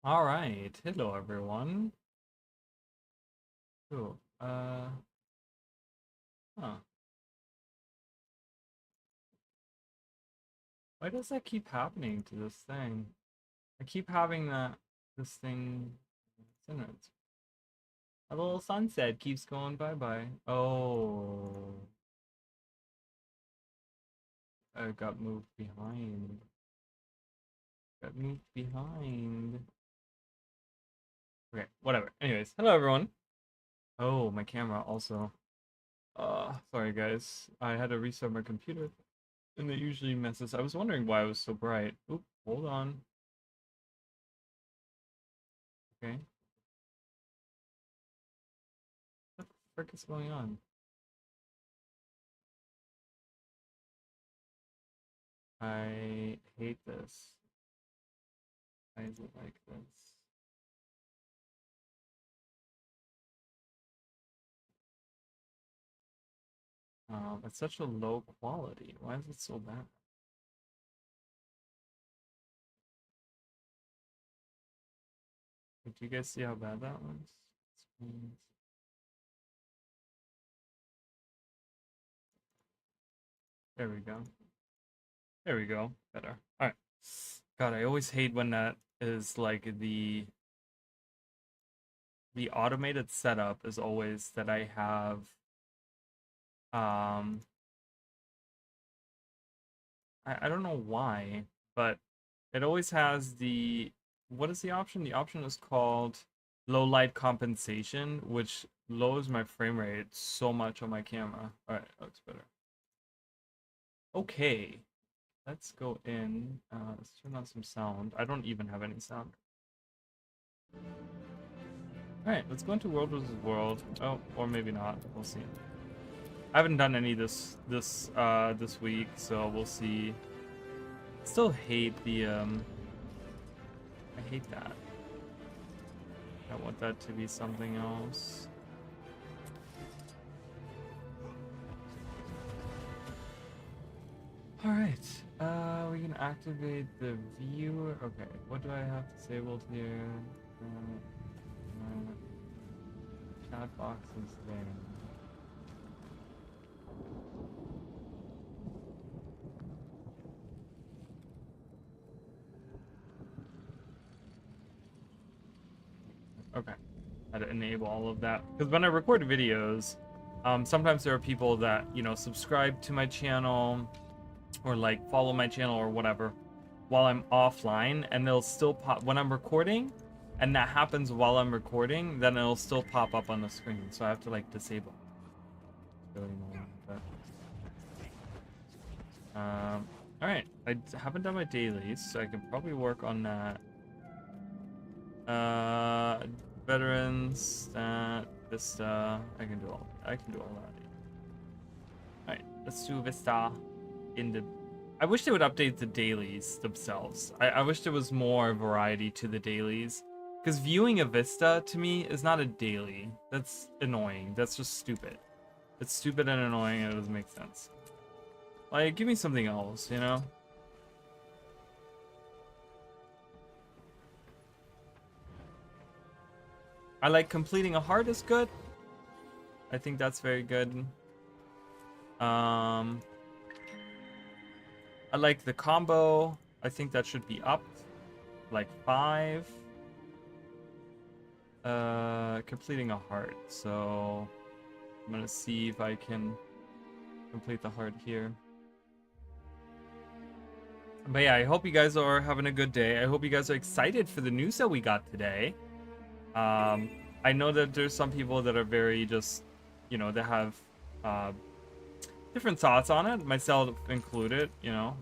All right. Hello, everyone. Cool. Huh. Why does that keep happening to this thing? I keep having this thing. A little sunset keeps going bye-bye. Oh. I got moved behind. Got moved behind. Okay, whatever. Anyways, hello, everyone. Oh, my camera also. Sorry, guys. I had to restart my computer. And it usually messes. I was wondering why it was so bright. Oop, hold on. Okay. What the frick is going on? I hate this. Why is it like this? It's such a low quality. Why is it so bad? Like, do you guys see how bad that was? There we go. There we go. Better. Alright. God, I always hate when that is like the automated setup is always that I have I don't know why, but it always has what is the option? The option is called low light compensation, which lowers my frame rate so much on my camera. Alright, looks better. Okay, let's go in. Let's turn on some sound. I don't even have any sound. Alright, let's go into World vs. World. Oh, or maybe not. We'll see. I haven't done any this week, so we'll see. Still hate the I hate that. I want that to be something else. Alright, we can activate the viewer. Okay, what do I have disabled here? Chat box is there. Okay, I had to enable all of that. Because when I record videos, sometimes there are people that, you know, subscribe to my channel or like follow my channel or whatever while I'm offline, and they'll still pop when I'm recording, and that happens while I'm recording, then it'll still pop up on the screen. So I have to like disable. It's really annoying, but all right. I haven't done my dailies, so I can probably work on that. Veterans, that Vista. I can do all that. All right, let's do Vista in the. I wish they would update the dailies themselves. I wish there was more variety to the dailies. Because viewing a Vista, to me, is not a daily. That's annoying. That's just stupid. It's stupid and annoying, and it doesn't make sense. Like, give me something else, you know? I like completing a heart is good. I think that's very good. I like the combo. I think that should be up. Like 5. Completing a heart. So I'm gonna see if I can complete the heart here. But yeah, I hope you guys are having a good day. I hope you guys are excited for the news that we got today. I know that there's some people that are very just, you know, that have different thoughts on it, myself included, you know.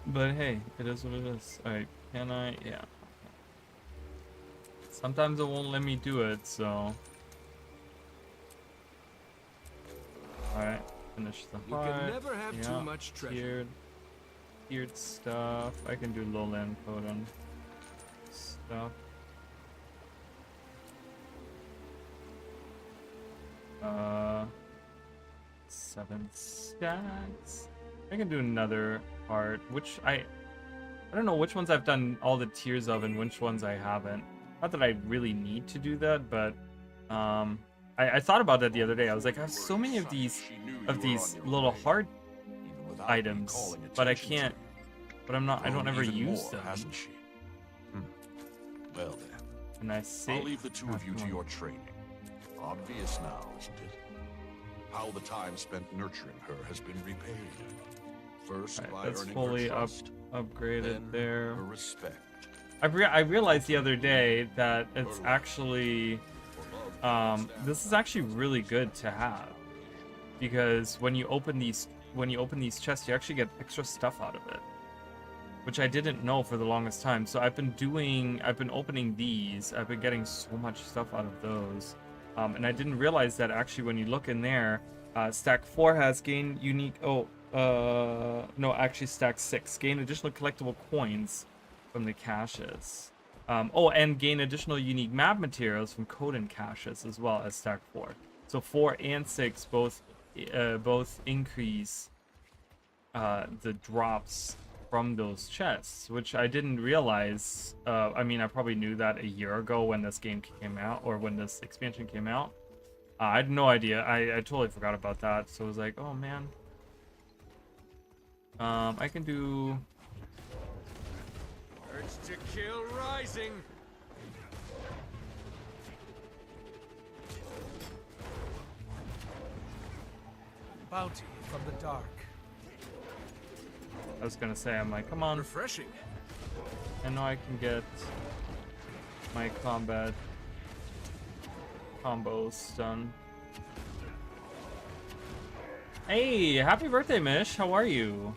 But hey, it is what it is. Alright, can I? Yeah. Sometimes it won't let me do it, so. Alright, finish the heart. You can never have too much treasure. Tiered stuff. I can do lowland code on stuff. 7 stacks. I can do another part, which I don't know which ones I've done all the tiers of and which ones I haven't. Not that I really need to do that, but I thought about that the other day. I was like, I have so many of these little heart items, but I can't. But I don't ever use them. Hasn't she? Well then. And I see. I'll leave the two of you to your training. Obvious now, isn't it? How the time spent nurturing her has been repaid. First by that's earning fully her trust, upgraded then there. her respect. I realized the other day that it's actually this is actually really good to have, because when you open these chests, you actually get extra stuff out of it, which I didn't know for the longest time. So I've been opening these. I've been getting so much stuff out of those, and I didn't realize that actually when you look in there, stack 4 has gain unique. No, actually stack 6 gain additional collectible coins from the caches. And gain additional unique map materials from code and caches as well as stack 4. So 4 and 6 both increase the drops from those chests, which I didn't realize. I mean, I probably knew that a year ago when this game came out, or when this expansion came out. I had no idea. I totally forgot about that. So I was like, oh man. I can do. Urge to kill rising. Bounty from the dark. I was gonna say, I'm like, come on. Refreshing. I know I can get my combat combos done. Hey, happy birthday, Mish. How are you?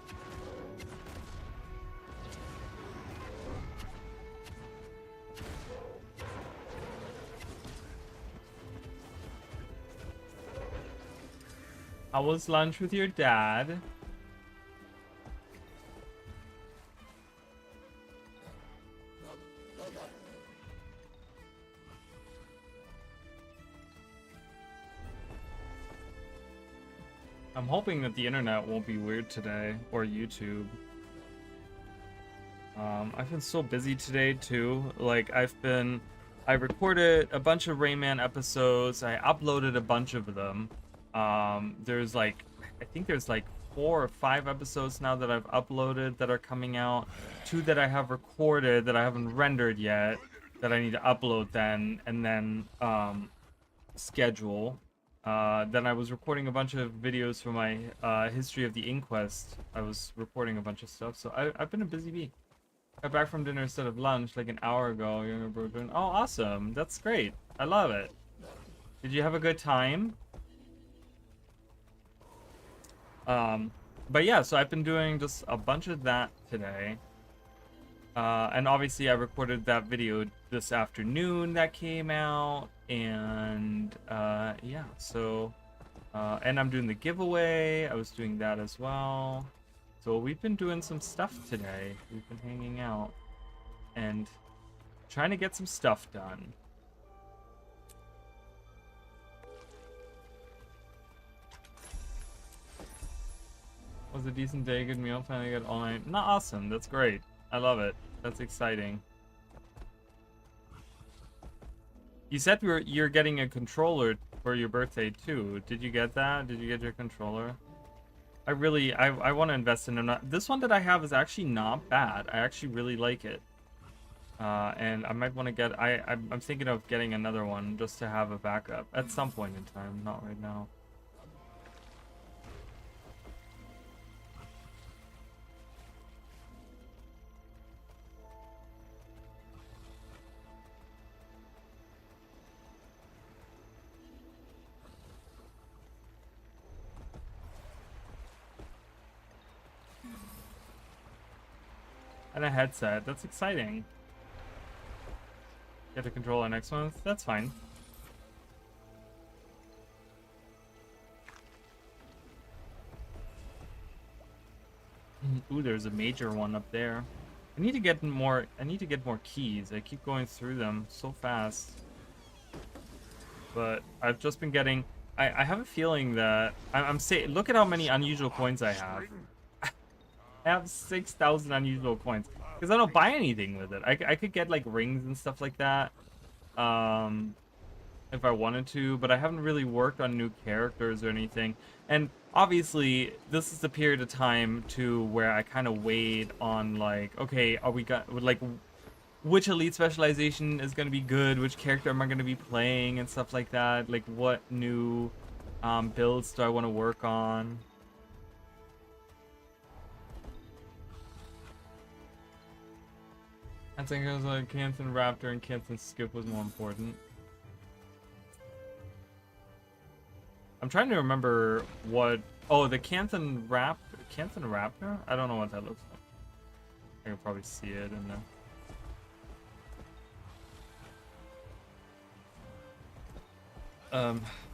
How was lunch with your dad? I'm hoping that the internet won't be weird today, or YouTube. I've been so busy today too. Like I recorded a bunch of Rayman episodes. I uploaded a bunch of them. There's like, I think there's like 4 or 5 episodes now that I've uploaded that are coming out. 2 that I have recorded that I haven't rendered yet that I need to upload then, and then schedule. Then I was recording a bunch of videos for my history of the Inquest. I was recording a bunch of stuff, so I've been a busy bee. Got back from dinner instead of lunch like an hour ago. Younger bro doing, oh, awesome. That's great. I love it. Did you have a good time? But yeah, so I've been doing just a bunch of that today. And obviously I recorded that video this afternoon that came out, and yeah, so and I'm doing the giveaway. I was doing that as well. So we've been doing some stuff today. We've been hanging out and trying to get some stuff done. Was a decent day, good meal, finally got all night. Not awesome, that's great. I love it. That's exciting. You said you're getting a controller for your birthday too. Did you get that? Did you get your controller? I want to invest in it. This one that I have is actually not bad. I actually really like it. And I might want to get, I'm thinking of getting another one just to have a backup at some point in time, not right now. And a headset. That's exciting. Get a controller next month. That's fine. Ooh, there's a major one up there. I need to get more. I need to get more keys. I keep going through them so fast. But I've just been getting. I have a feeling that I'm saying. Look at how many unusual coins I have. I have 6,000 unusual coins. Because I don't buy anything with it. I could get like rings and stuff like that. If I wanted to, but I haven't really worked on new characters or anything. And obviously, this is the period of time to where I kind of weighed on like, okay, are we got like which elite specialization is going to be good, which character am I going to be playing and stuff like that, like what new builds do I want to work on. I think it was like Canton Raptor and Canton Skip was more important. I'm trying to remember what... Oh, the Canton Raptor? I don't know what that looks like. I can probably see it in there.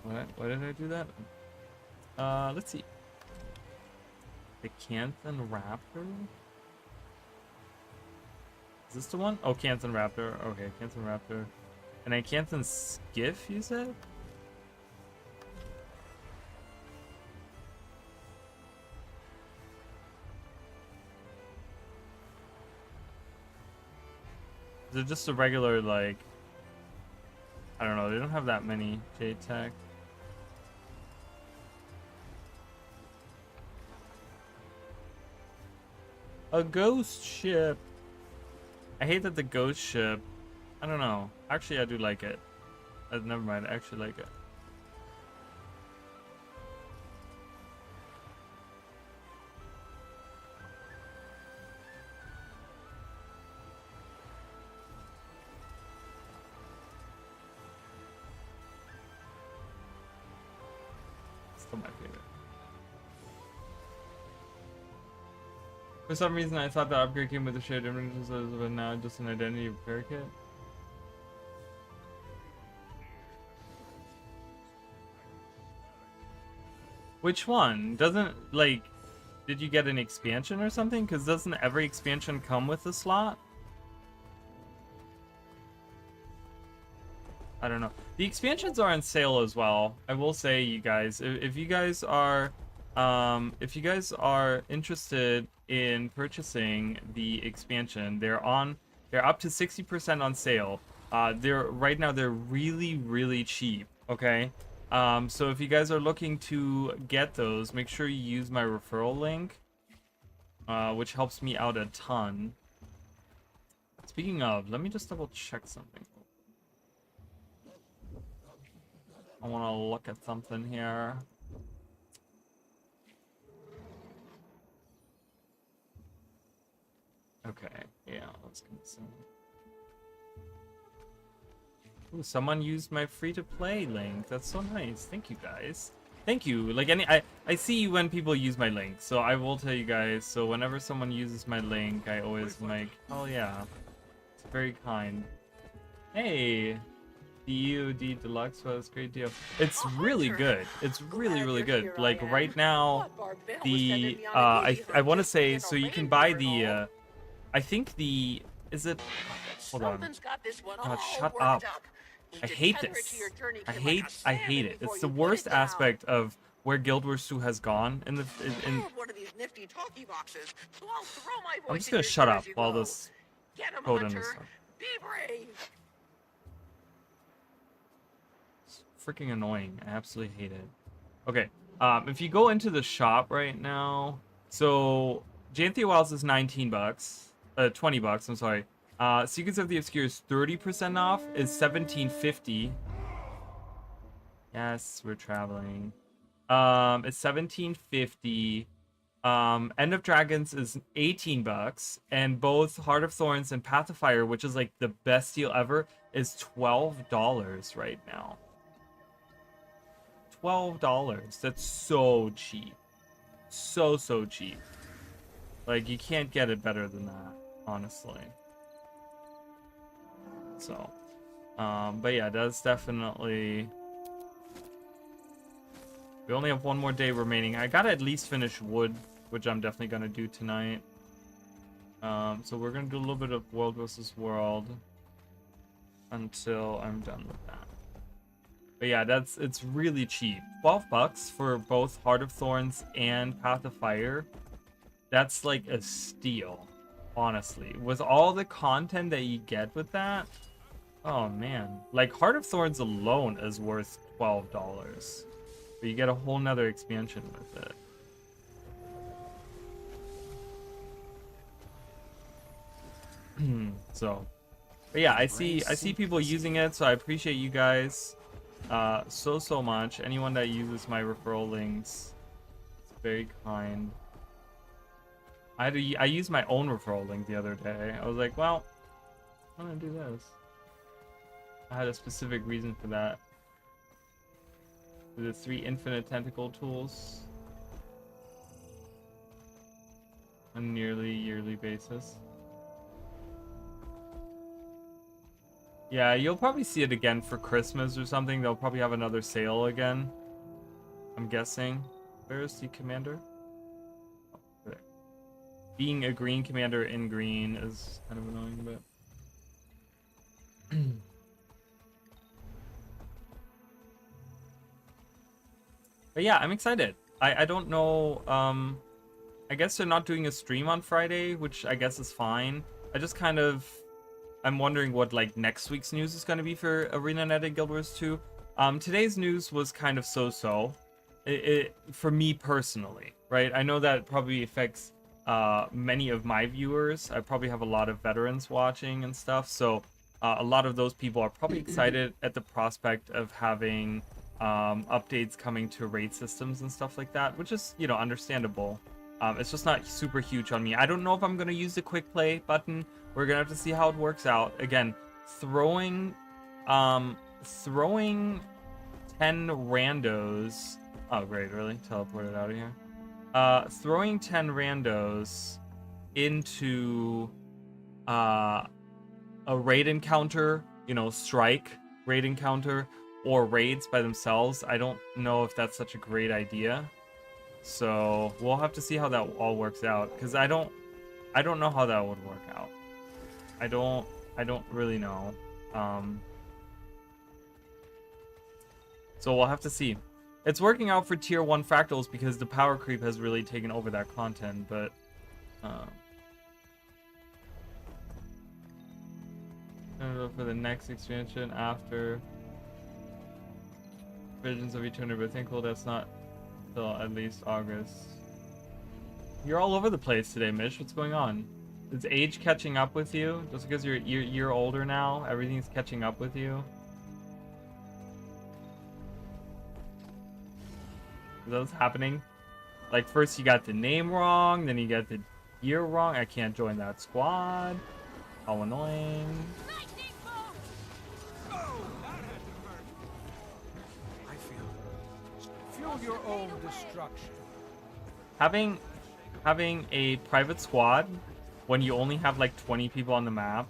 Why did I do that? Let's see. The Canton Raptor? Is this the one? Oh, Canton Raptor. Okay, Canton Raptor. And then Canton Skiff, you said? Is it just a regular, like... I don't know, they don't have that many JTech. A ghost ship. I hate that the ghost ship... I don't know. Actually, I do like it. Never mind, I actually like it. Still my favorite. For some reason, I thought the upgrade came with the shared images, but now just an identity repair kit. Which one? Doesn't, like, did you get an expansion or something? Because doesn't every expansion come with a slot? I don't know. The expansions are on sale as well. I will say, you guys, if you guys are interested in purchasing the expansion, they're up to 60% on sale. Right now they're really cheap. Okay. So if you guys are looking to get those, make sure you use my referral link, which helps me out a ton. Speaking of, let me just double check something. I want to look at something here. Okay, yeah, let's consume. Ooh, someone used my free-to-play link. That's so nice. Thank you, guys. Thank you. Like I see when people use my link, so I will tell you guys. So whenever someone uses my link, I always like, oh yeah, it's very kind. Hey, the EOD Deluxe was a great deal. It's really good. It's really good. Like right now, the I want to say, so you can buy the I think the hold on. God, shut up. I hate this. I hate it. It's the worst aspect of where Guild Wars 2 has gone in the I'm just gonna shut up while this code in this. It's freaking annoying. I absolutely hate it. Okay. If you go into the shop right now, so Janthia Wilds is 19 bucks. 20 bucks, I'm sorry. Secrets of the Obscure is 30% off, is $17.50. Yes, we're traveling. It's $17.50. End of Dragons is 18 bucks, and both Heart of Thorns and Path of Fire, which is like the best deal ever, is $12 right now. $12. That's so cheap. So cheap. Like, you can't get it better than that, honestly. So, but yeah, that's definitely... We only have one more day remaining. I gotta at least finish wood, which I'm definitely gonna do tonight. So we're gonna do a little bit of World versus World until I'm done with that. But yeah, it's really cheap. 12 bucks for both Heart of Thorns and Path of Fire. That's like a steal. Honestly, with all the content that you get with that, oh man, like Heart of Thorns alone is worth $12, but you get a whole nother expansion with it. So, but yeah, I see people using it, so I appreciate you guys so much. Anyone that uses my referral links, it's very kind. I used my own referral link the other day. I was like, well, I'm gonna do this. I had a specific reason for that. The 3 infinite tentacle tools on a nearly yearly basis. Yeah, you'll probably see it again for Christmas or something. They'll probably have another sale again, I'm guessing. Where is the commander? Oh, there. Being a green commander in green is kind of annoying, but... But yeah, I'm excited. I don't know, I guess they're not doing a stream on Friday, which I guess is fine. I just kind of... I'm wondering what like next week's news is going to be for ArenaNet and Guild Wars 2. Today's news was kind of so-so, for me personally, right? I know that probably affects many of my viewers. I probably have a lot of veterans watching and stuff, so a lot of those people are probably excited at the prospect of having updates coming to raid systems and stuff like that, which is, you know, understandable. It's just not super huge on me. I don't know if I'm going to use the quick play button. We're going to have to see how it works out. Again, throwing 10 randos. Oh, great, really? Teleported out of here. Throwing 10 randos into a raid encounter, you know, strike raid encounter, or raids by themselves, I don't know if that's such a great idea. So we'll have to see how that all works out, because I don't know how that would work out. I don't really know. So we'll have to see. It's working out for tier 1 fractals because the power creep has really taken over that content, but I don't know for the next expansion after Visions of Eternity, but thankful that's not till at least August. You're all over the place today, Mish. What's going on? Is age catching up with you? Just because you're older now, everything's catching up with you? Is that what's happening? Like, first you got the name wrong, then you got the year wrong. I can't join that squad. How annoying. Fuel your own destruction. Having a private squad when you only have like 20 people on the map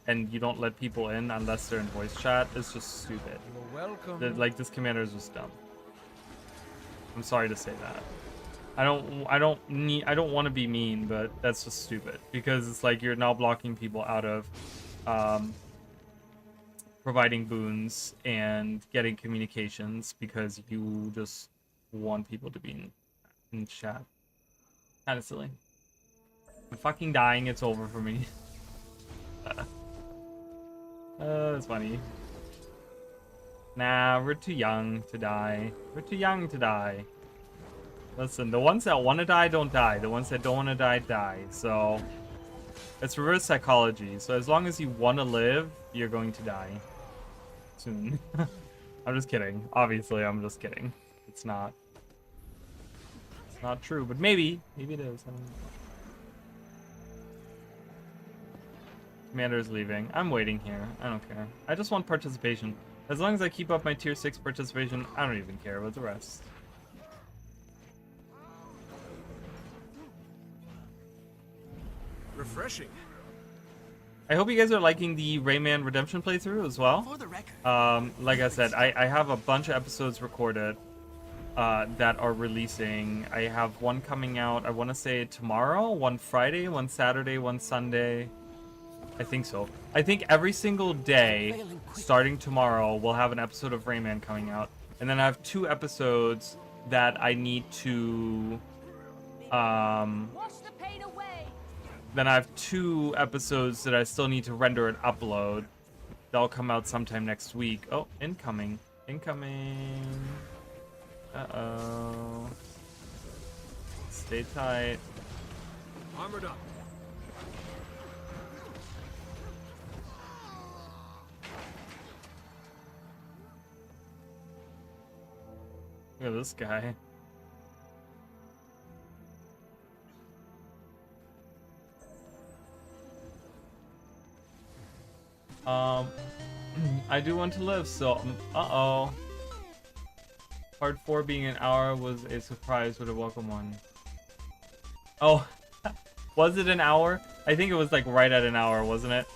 and you don't let people in unless they're in voice chat is just stupid. You're welcome. Like, this commander is just dumb. I'm sorry to say that. I don't want to be mean, but that's just stupid, because it's like you're now blocking people out of providing boons and getting communications because you just want people to be in chat. Kind of silly. I'm fucking dying. It's over for me. That's funny. Nah, we're too young to die. We're too young to die. Listen, the ones that want to die don't die. The ones that don't want to die, die. So, it's reverse psychology. So as long as you want to live, you're going to die. Soon. I'm just kidding. Obviously, I'm just kidding. It's not. It's not true, but maybe. Maybe it is. I don't know. Commander's leaving. I'm waiting here. I don't care. I just want participation. As long as I keep up my tier 6 participation, I don't even care about the rest. Refreshing. I hope you guys are liking the Rayman Redemption playthrough as well. For the record. Like I said, I have a bunch of episodes recorded that are releasing. I have one coming out, I want to say tomorrow, one Friday, one Saturday, one Sunday. I think so. I think every single day, starting tomorrow, we'll have an episode of Rayman coming out. And then I have 2 episodes that I need to... Wash the pain away. then I have 2 episodes that I still need to render and upload. They'll come out sometime next week. Oh, incoming. Incoming. Uh-oh. Stay tight. Armored up. Look at this guy. I do want to live, so uh-oh. Part 4 being an hour was a surprise, but a welcome one. Oh, was it an hour? I think it was like right at an hour, wasn't it?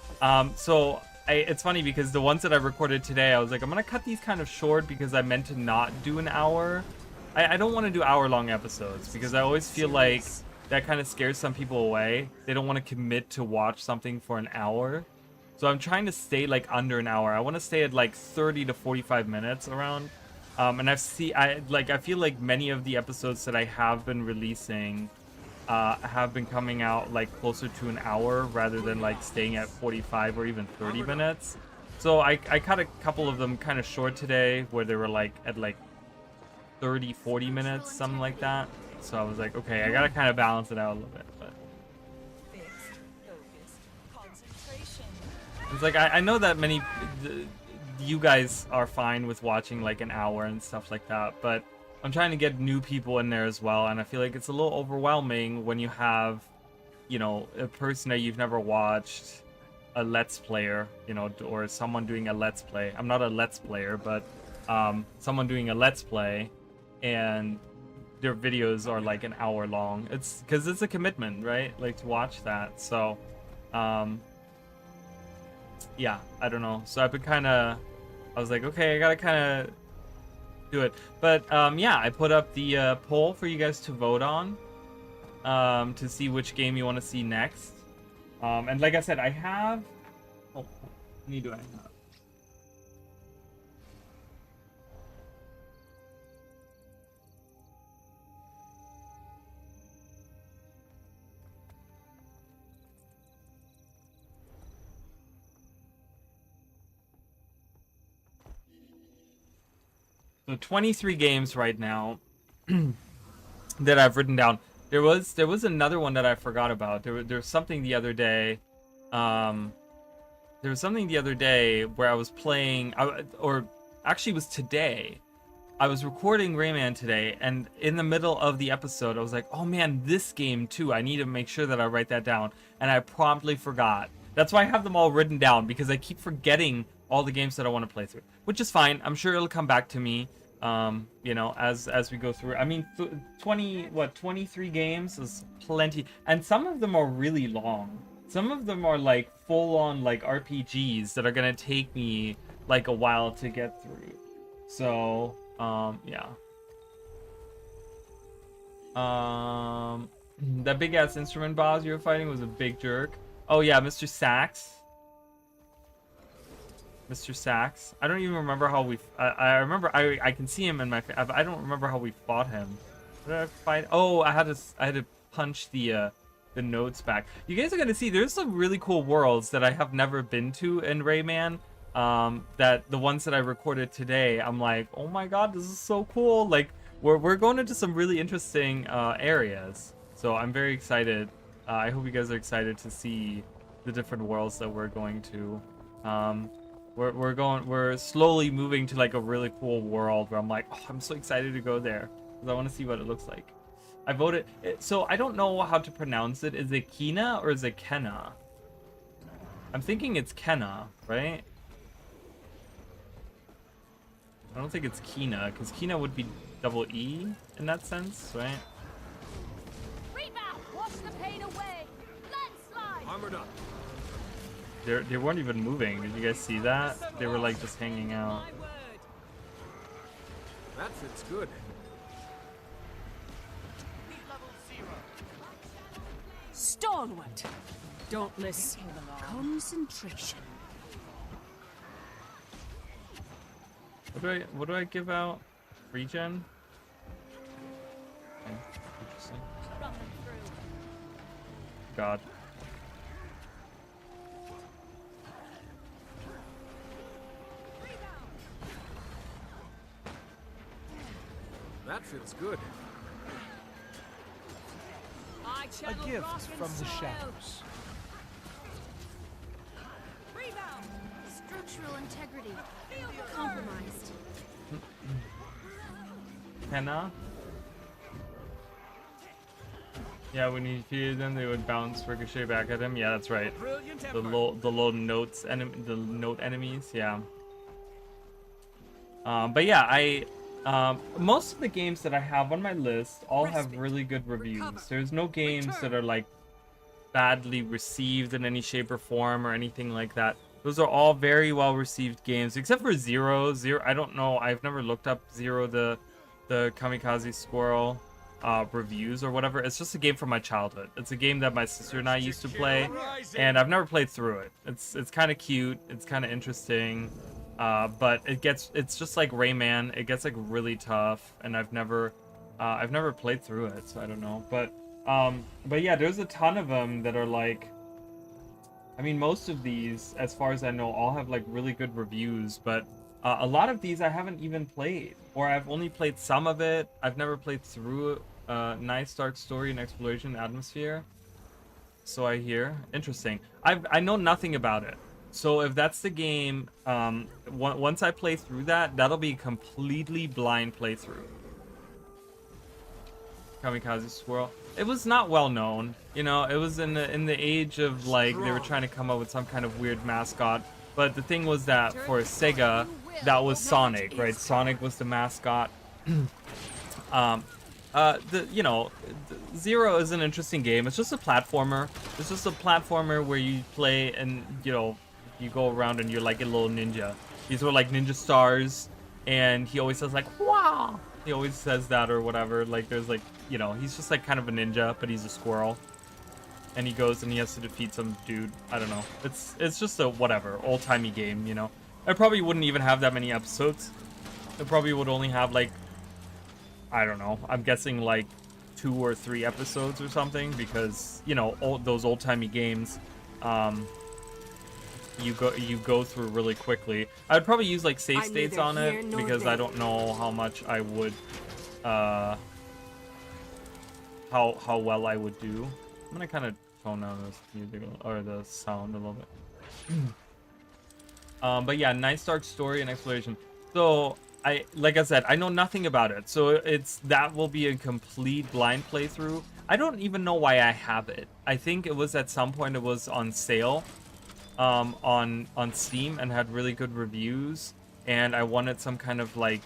So it's funny because the ones that I recorded today, I was like, I'm gonna cut these kind of short because I meant to not do an hour. I don't want to do hour-long episodes because I always feel like that kind of scares some people away. They don't want to commit to watch something for an hour. So I'm trying to stay like under an hour. I want to stay at like 30 to 45 minutes around. And I feel like many of the episodes that I have been releasing have been coming out like closer to an hour rather than like staying at 45 or even 30 minutes. So I cut a couple of them kind of short today where they were like at like 30, 40 minutes, something like that. So I was like, okay, I gotta kind of balance it out a little bit. But it's like I know that many you guys are fine with watching like an hour and stuff like that, but I'm trying to get new people in there as well, and I feel like it's a little overwhelming when you have, you know, a person that you've never watched, a Let's Player, you know, or someone doing a Let's Play. I'm not a Let's Player, but someone doing a Let's Play, and their videos are like an hour long. It's because it's a commitment, right? Like to watch that. So, yeah, I don't know. So I've been I was like, okay, I gotta kind of do it. But yeah, I put up the poll for you guys to vote on to see which game you want to see next. And like I said, I have. Oh, how many do I have? So 23 games right now that I've written down. There was another one that I forgot about. There was something the other day. There was something the other day where I was playing, or actually it was today. I was recording Rayman today, and in the middle of the episode, I was like, oh man, this game too. I need to make sure that I write that down. And I promptly forgot. That's why I have them all written down, because I keep forgetting all the games that I want to play through, which is fine. I'm sure it'll come back to me, you know, as we go through. I mean, 23 games is plenty, and some of them are really long. Some of them are like full-on like RPGs that are gonna take me like a while to get through. So, yeah. That big ass instrument boss you were fighting was a big jerk. Oh yeah, Mr. Sax. Mr. Sax. I don't even remember how we. I remember I can see him in my. I don't remember how we fought him. What did I fight? Oh, I had to punch the notes back. You guys are gonna see there's some really cool worlds that I have never been to in Rayman. That the ones that I recorded today, I'm like, oh my god, this is so cool. Like we're going into some really interesting areas. So I'm very excited. I hope you guys are excited to see the different worlds that we're going to. We're slowly moving to like a really cool world where I'm like, oh, I'm so excited to go there because I want to see what it looks like. I voted. So I don't know how to pronounce it. Is it Kina or is it Kenna? I'm thinking it's Kenna, right? I don't think it's Kina, because Kina would be double E in that sense, right? Rebound! Wash the pain away! Landslide! Armored up. They weren't even moving. Did you guys see that? They were like just hanging out. That fits good. Stalwart! Dauntless. Concentration. What do I give out? Regen? Okay, interesting. God. That feels good. I A channel gift rock and from the soil. shadows. Rebound. Structural integrity compromised. Kenna? Yeah, when he defeated them, they would bounce ricochet back at him. Yeah, that's right. Brilliant The effort. low notes the note enemies. Yeah. But yeah, most of the games that I have on my list all have really good reviews. There's no games that are like badly received in any shape or form or anything like that. Those are all very well received games, except for Zero. I don't know. I've never looked up Zero, the Kamikaze Squirrel reviews or whatever. It's just a game from my childhood. It's a game that my sister and I used to play, and I've never played through it. It's kind of cute. It's kind of interesting. But it's just like Rayman. It gets like really tough, and I've never played through it, so I don't know. But yeah, there's a ton of them that are like, I mean, most of these, as far as I know, all have like really good reviews, but a lot of these I haven't even played, or I've only played some of it. I've never played through Nice Dark Story and Exploration Atmosphere. So I hear. Interesting. I know nothing about it. So if that's the game, once I play through that, that'll be a completely blind playthrough. Kamikaze Squirrel. It was not well known, you know. It was in the age of like they were trying to come up with some kind of weird mascot. But the thing was that for Sega, that was Sonic, right? Sonic was the mascot. Zero is an interesting game. It's just a platformer. It's just a platformer where you play and you go around and you're like a little ninja. You throw like ninja stars, and he always says like "wow." He always says that or whatever. Like there's like he's just like kind of a ninja, but he's a squirrel. And he goes and he has to defeat some dude. I don't know. It's just a whatever old-timey game, you know. I probably wouldn't even have that many episodes. It probably would only have like, I don't know. I'm guessing like 2 or 3 episodes or something, because those old-timey games, you go through really quickly. I'd probably use like save states on it because I don't know how much I would, how well I would do. I'm gonna kind of tone down this music or the sound a little bit. But yeah, Nice Dark Story and Exploration. So like I said, I know nothing about it. So that will be a complete blind playthrough. I don't even know why I have it. I think it was at some point it was on sale, on Steam, and had really good reviews. And I wanted some kind of like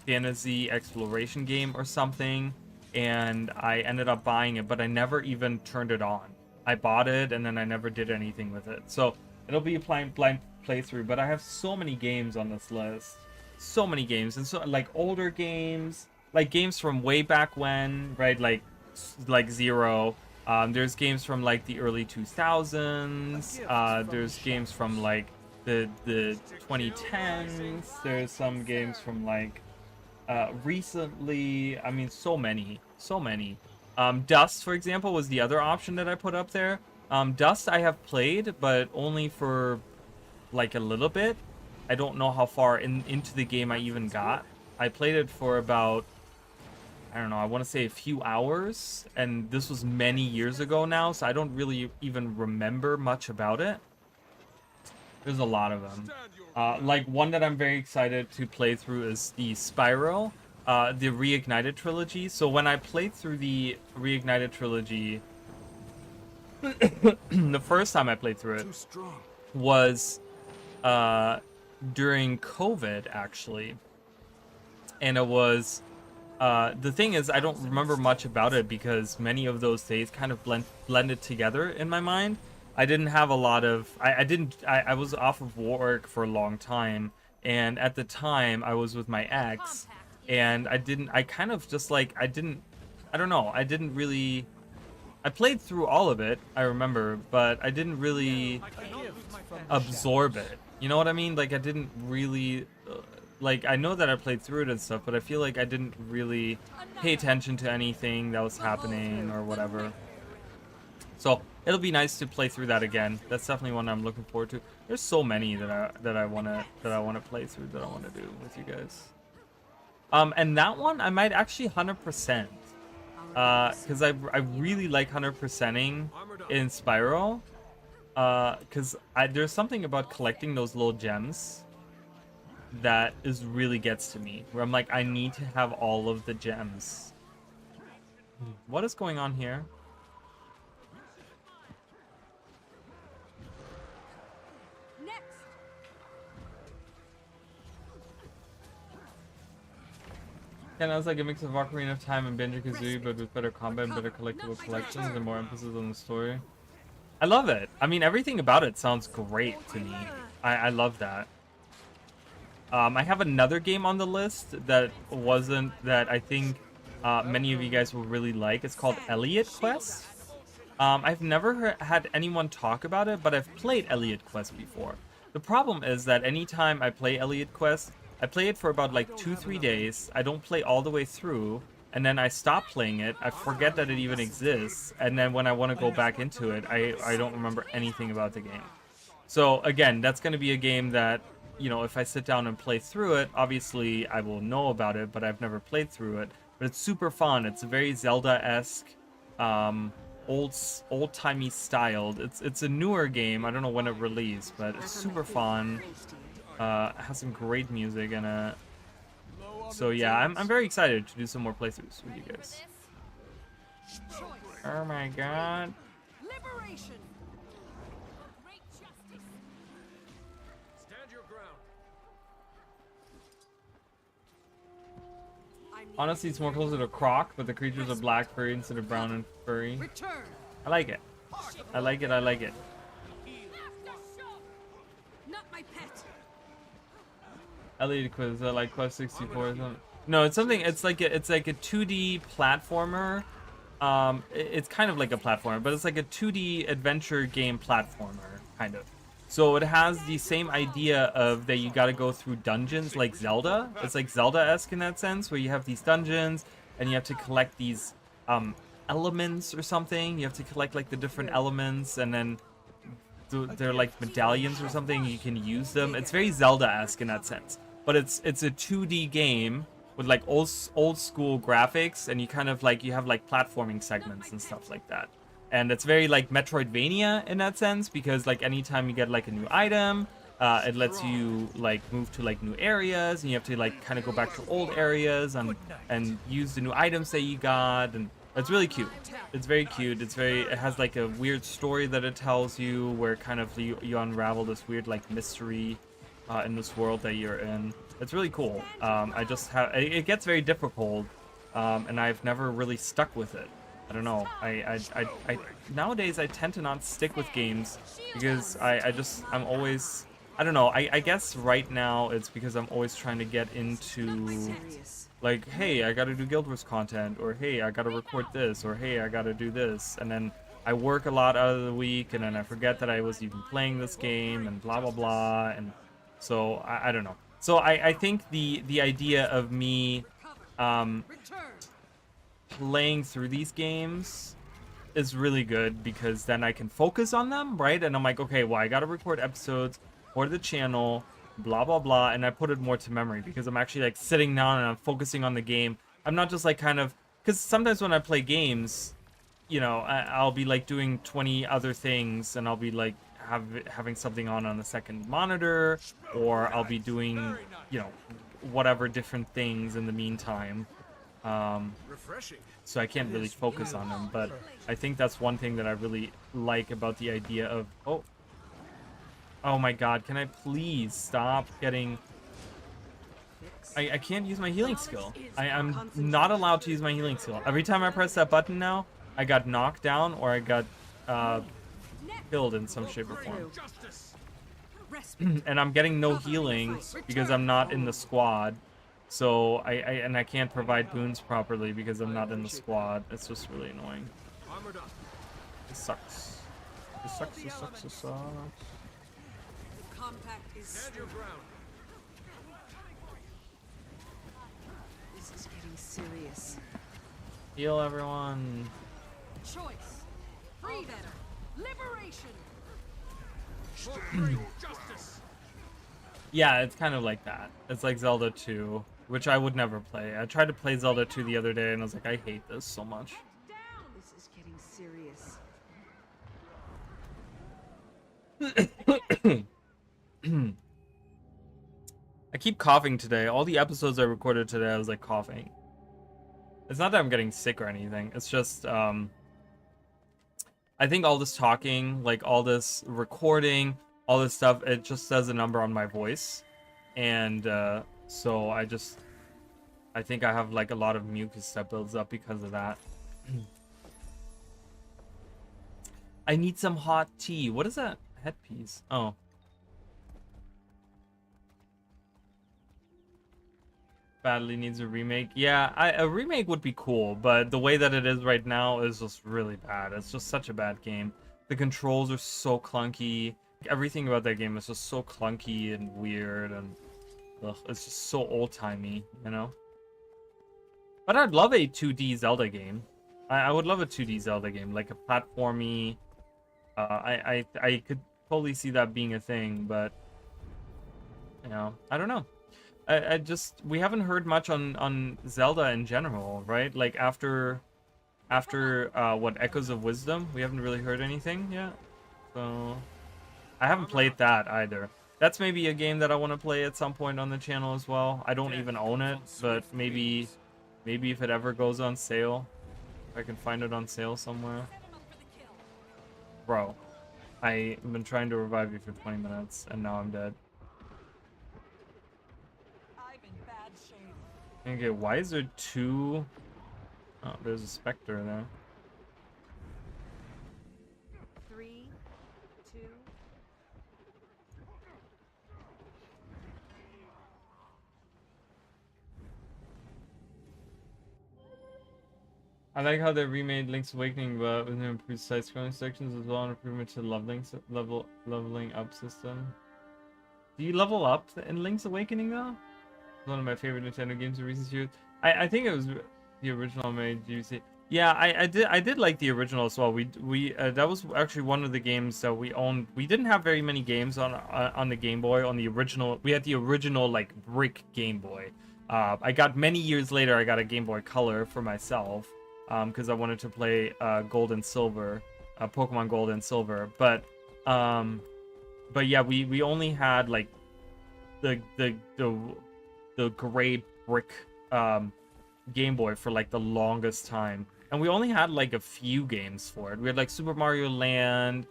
fantasy exploration game or something. And I ended up buying it, but I never even turned it on. I bought it and then I never did anything with it. So it'll be a blind playthrough, but I have so many games on this list. So many games, and so like older games, like games from way back when, right? Like Zero. There's games from like the early 2000s. There's games from like the 2010s. There's some games from like recently. I mean, so many. Dust, for example, was the other option that I put up there. Dust I have played, but only for like a little bit. I don't know how far into the game I even got. I played it for about, I don't know, I want to say a few hours, and this was many years ago now, so I don't really even remember much about it. There's a lot of them. Like one that I'm very excited to play through is the Spyro, the Reignited trilogy. So when I played through the Reignited trilogy, the first time I played through it was during COVID, actually. And it was, the thing is, I don't remember much about it because many of those days kind of blended together in my mind. I didn't have a lot of, I was off of work for a long time, and at the time I was with my ex, and I don't know, I didn't really, I played through all of it, I remember, but I didn't really absorb it. You know what I mean? Like, I didn't really, like, I know that I played through it and stuff, but I feel like I didn't really pay attention to anything that was happening or whatever. So it'll be nice to play through that again. That's definitely one I'm looking forward to. There's so many that I wanna play through, that I wanna do with you guys. And that one I might actually 100%. Because I really like 100%ing in Spyro. Because there's something about collecting those little gems that really gets to me. Where I'm like, I need to have all of the gems. What is going on here? Yeah, it's like a mix of Ocarina of Time and Banjo-Kazooie, but with better combat and better collectible collections and more emphasis on the story. I love it. I mean, everything about it sounds great to me. I love that. I have another game on the list that I think many of you guys will really like. It's called Elliot Quest. I've never had anyone talk about it, but I've played Elliot Quest before. The problem is that anytime I play Elliot Quest, I play it for about like 2-3 days. I don't play all the way through, and then I stop playing it. I forget that it even exists, and then when I want to go back into it, I don't remember anything about the game. So again, that's going to be a game that, you know, if I sit down and play through it, obviously I will know about it, but I've never played through it. But it's super fun. It's very Zelda-esque, old-timey styled. It's a newer game. I don't know when it released, but it's super fun. Has some great music in it. So yeah, I'm very excited to do some more playthroughs with you guys. Oh my god. Liberation. Stand your ground. Honestly, it's more closer to Croc, but the creatures are black furry instead of brown and furry. Return. I like it. I like it. I like it. Not my pet. Elliot Quiz, is that like Quest 64 or something? No, it's something. It's like a 2D platformer. It's kind of like a platformer, but it's like a 2D adventure game platformer, kind of. So it has the same idea of that you got to go through dungeons like Zelda. It's like Zelda-esque in that sense, where you have these dungeons and you have to collect these elements or something. You have to collect like the different elements, and then they're like medallions or something. You can use them. It's very Zelda-esque in that sense, but it's a 2D game with like old school graphics, and you kind of like you have like platforming segments and stuff like that. And it's very like Metroidvania in that sense, because like anytime you get like a new item, it lets you like move to like new areas, and you have to like kind of go back to old areas and use the new items that you got, and it's really cute. It's very cute. It has like a weird story that it tells you, where kind of you unravel this weird like mystery in this world that you're in. It's really cool. It gets very difficult, and I've never really stuck with it. I don't know. I nowadays I tend to not stick with games because I'm always, I don't know. I guess right now it's because I'm always trying to get into like, hey, I gotta do Guild Wars content, or hey, I gotta record this, or hey, I gotta do this, and then I work a lot out of the week, and then I forget that I was even playing this game, and blah blah blah, and so I don't know. So I think the idea of me playing through these games is really good, because then I can focus on them, right? And I'm like, okay, well, I gotta record episodes for the channel, blah blah blah, and I put it more to memory because I'm actually like sitting down and I'm focusing on the game. I'm not just like kind of, because sometimes when I play games, you know, I'll be like doing 20 other things, and I'll be like having something on the second monitor, or I'll be doing, you know, whatever different things in the meantime. Refreshing. So I can't really focus on them, but I think that's one thing that I really like about the idea of, oh my god, can I please stop getting, I can't use my healing skill. I'm not allowed to use my healing skill. Every time I press that button now, I got knocked down, or I got killed in some shape or form. And I'm getting no healing because I'm not in the squad. So I can't provide boons properly because I'm not in the squad. It's just really annoying. It sucks. It sucks. It sucks. It sucks. Stand your ground. This is getting serious. Heal everyone. Choice. Freedom. Liberation. Justice. Yeah, it's kind of like that. It's like Zelda 2. which I would never play. I tried to play Zelda 2 the other day, and I was like, I hate this so much. This is getting serious. I keep coughing today. All the episodes I recorded today, I was like coughing. It's not that I'm getting sick or anything. It's just, I think all this talking, like all this recording, all this stuff, it just says a number on my voice. And so I think I have like a lot of mucus that builds up because of that. I need some hot tea. What is that headpiece? Oh. Badly needs a remake. Yeah, a remake would be cool, but the way that it is right now is just really bad. It's just such a bad game. The controls are so clunky. Everything about that game is just so clunky and weird, and ugh, it's just so old-timey, you know? But I'd love a 2D Zelda game. I would love a 2D Zelda game, like a platformy. I could totally see that being a thing, but you know, I don't know. I just, we haven't heard much on Zelda in general, right? Like after what, Echoes of Wisdom, we haven't really heard anything yet. So I haven't played that either. That's maybe a game that I want to play at some point on the channel as well. I don't even own it, but maybe if it ever goes on sale, if I can find it on sale somewhere. Bro, I've been trying to revive you for 20 minutes and now I'm dead. Okay, why is there two? Oh, there's a specter there. 3, 2. I like how they remade Link's Awakening, but with an improved side-scrolling sections as well, and improvement to leveling up system. Do you level up in Link's Awakening though? One of my favorite Nintendo games of recent years. I think it was the original made UC. Yeah, I did like the original as well. We that was actually one of the games that we owned. We didn't have very many games on the Game Boy on the original. We had the original like brick Game Boy. I got many years later. I got a Game Boy Color for myself because I wanted to play Gold and Silver, Pokemon Gold and Silver. But yeah, we only had like the gray brick Game Boy for like the longest time, and we only had like a few games for it. We had like Super Mario Land,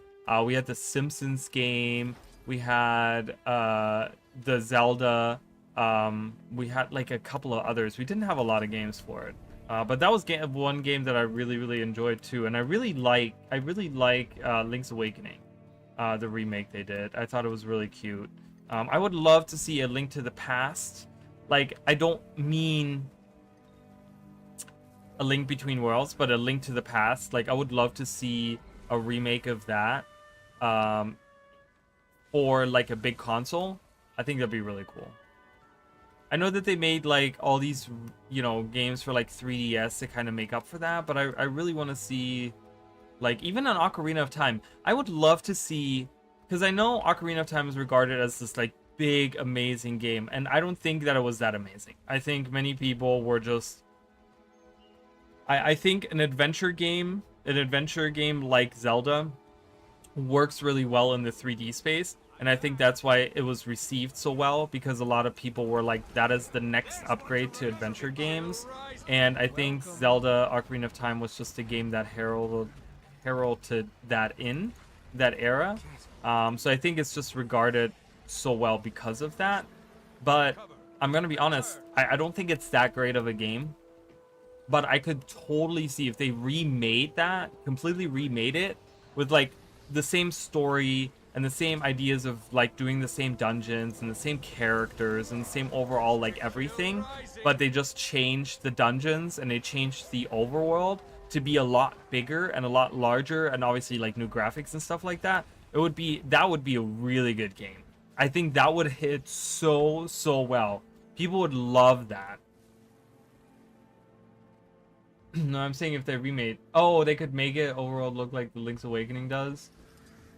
we had the Simpsons game, we had the Zelda, we had like a couple of others. We didn't have a lot of games for it, but that was one game that I really enjoyed too, and I really like Link's Awakening, the remake they did. I thought it was really cute. I would love to see a Link to the Past. Like, I don't mean a Link Between Worlds, but a Link to the Past. Like, I would love to see a remake of that for, like, a big console. I think that'd be really cool. I know that they made, like, all these, you know, games for, like, 3DS to kind of make up for that, but I really want to see, like, even an Ocarina of Time. I would love to see, because I know Ocarina of Time is regarded as this, like, big amazing game, and I don't think that it was that amazing. I think many people were just I think an adventure game like Zelda works really well in the 3D space, and I think that's why it was received so well, because a lot of people were like, that is the next upgrade to adventure games. And I think Zelda Ocarina of Time was just a game that heralded that in that era. So I think it's just regarded so well because of that. But I'm gonna be honest, I don't think it's that great of a game, but I could totally see if they completely remade it with like the same story and the same ideas of like doing the same dungeons and the same characters and the same overall like everything, but they just changed the dungeons and they changed the overworld to be a lot bigger and a lot larger, and obviously like new graphics and stuff like that. That would be a really good game. I think that would hit so well. People would love that. No, I'm saying if they remade. Oh, they could make it overall look like the Link's Awakening does,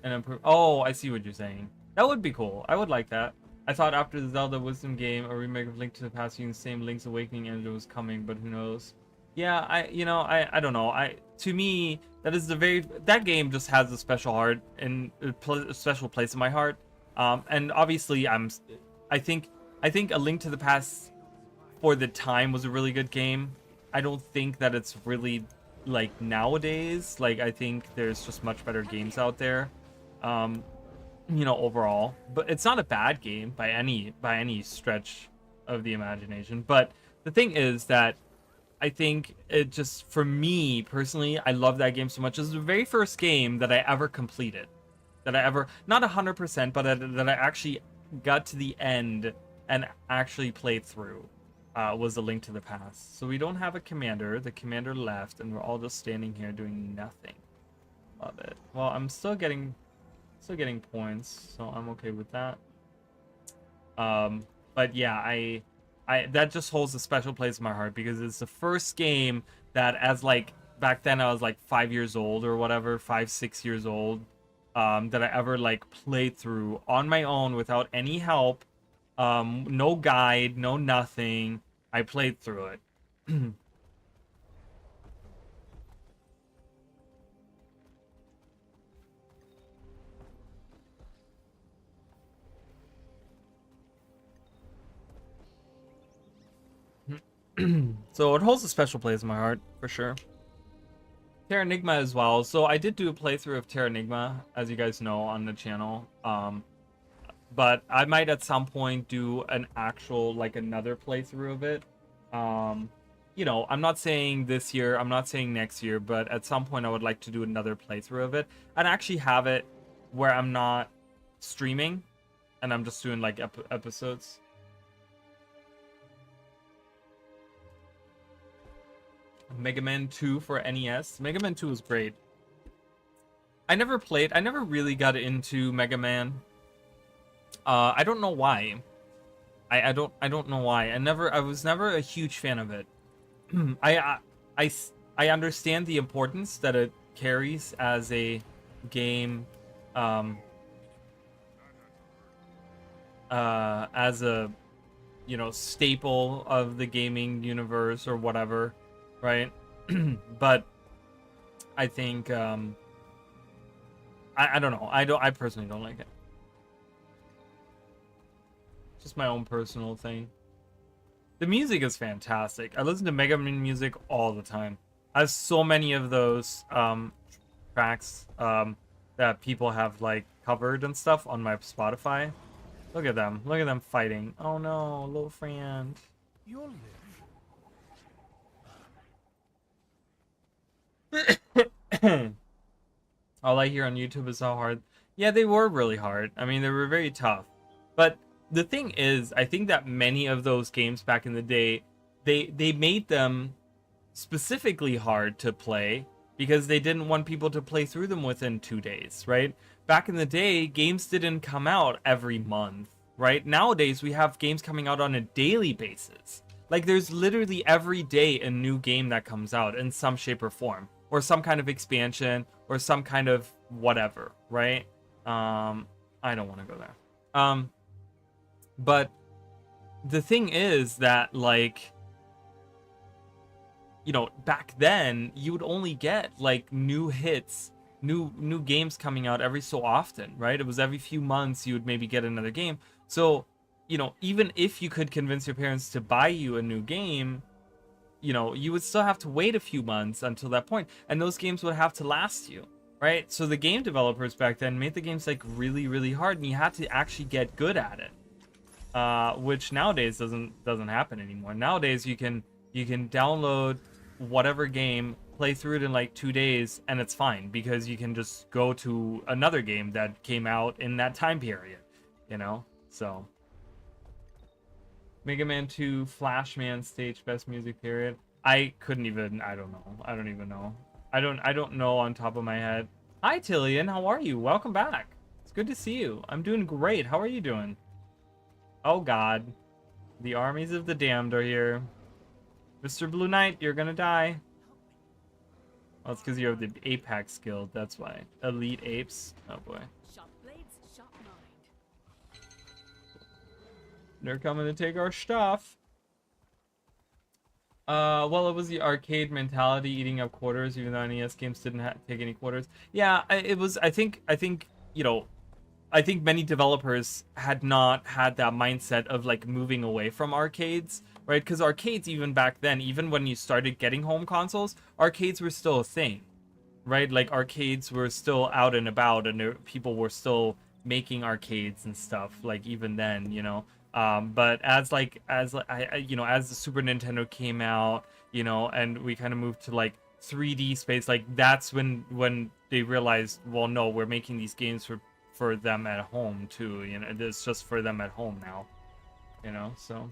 and improve. Oh, I see what you're saying. That would be cool. I would like that. I thought after the Zelda Wisdom game, a remake of Link to the Past using the same Link's Awakening engine was coming, but who knows? Yeah, I don't know. To me, that is that game just has a special heart and a special place in my heart. And obviously, I think A Link to the Past for the time was a really good game. I don't think that it's really like nowadays. Like, I think there's just much better games out there. Overall, but it's not a bad game by any stretch of the imagination. But the thing is that I think it just, for me personally, I love that game so much. It was the very first game that I ever completed, that I ever, not 100%, but that I actually got to the end and actually played through. Was A Link to the Past. So we don't have a commander. The commander left, and we're all just standing here doing nothing. Love it. Well, I'm still getting points, so I'm okay with that. But yeah, I that just holds a special place in my heart because it's the first game that, as like back then I was like 5 years old or whatever, 5-6 years old, that I ever like played through on my own without any help, no guide, no nothing. I played through it. So it holds a special place in my heart, for sure. Terranigma as well. So I did do a playthrough of Terranigma, as you guys know, on the channel. But I might at some point do an actual, like, another playthrough of it. I'm not saying this year, I'm not saying next year, but at some point I would like to do another playthrough of it. And actually have it where I'm not streaming, and I'm just doing, like, episodes. Mega Man 2 for NES. Mega Man 2 was great. I never really got into Mega Man. I don't know why. I don't know why. I was never a huge fan of it. I understand the importance that it carries as a game, as a, staple of the gaming universe or whatever, right? But I think, I don't know. I personally don't like it. Just my own personal thing. The music is fantastic. I listen to Mega Man music all the time. I have so many of those tracks that people have like covered and stuff on my Spotify. Look at them. Look at them fighting. Oh no, little friend. You'll live. All I hear on YouTube is how hard. Yeah, they were really hard. I mean, they were very tough. But the thing is, I think that many of those games back in the day, they made them specifically hard to play because they didn't want people to play through them within 2 days, right? Back in the day, games didn't come out every month, right? Nowadays, we have games coming out on a daily basis. Like, there's literally every day a new game that comes out in some shape or form, or some kind of expansion, or some kind of whatever, right? I don't want to go there. But the thing is that, like, back then you would only get like new hits, new games coming out every so often, right? It was every few months you would maybe get another game. So, even if you could convince your parents to buy you a new game, you would still have to wait a few months until that point, and those games would have to last you, right? So the game developers back then made the games like really, really hard, and you had to actually get good at it. Which nowadays doesn't happen anymore. Nowadays you can download whatever game, play through it in like 2 days, and it's fine because you can just go to another game that came out in that time period, So Mega Man 2 Flashman stage best music period. I don't even know. I don't know on top of my head. Hi Tillian, how are you? Welcome back. It's good to see you. I'm doing great. How are you doing? Oh god. The armies of the damned are here. Mr. Blue Knight, you're gonna die. Oh, it's because you have the Apex skill, that's why. Elite Apes. Oh boy. Sharp blades, sharp mind. They're coming to take our stuff. Well, it was the arcade mentality eating up quarters, even though NES games didn't take any quarters. Yeah, it was. I think you know, I think many developers had not had that mindset of like moving away from arcades, right? Because arcades, even back then, even when you started getting home consoles, arcades were still a thing, right? Like arcades were still out and about, and people were still making arcades and stuff. Like even then, you know. But as the Super Nintendo came out, you know, and we kind of moved to like 3D space, like that's when they realized, well, no, we're making these games for them at home too. You know, it's just for them at home now. You know, so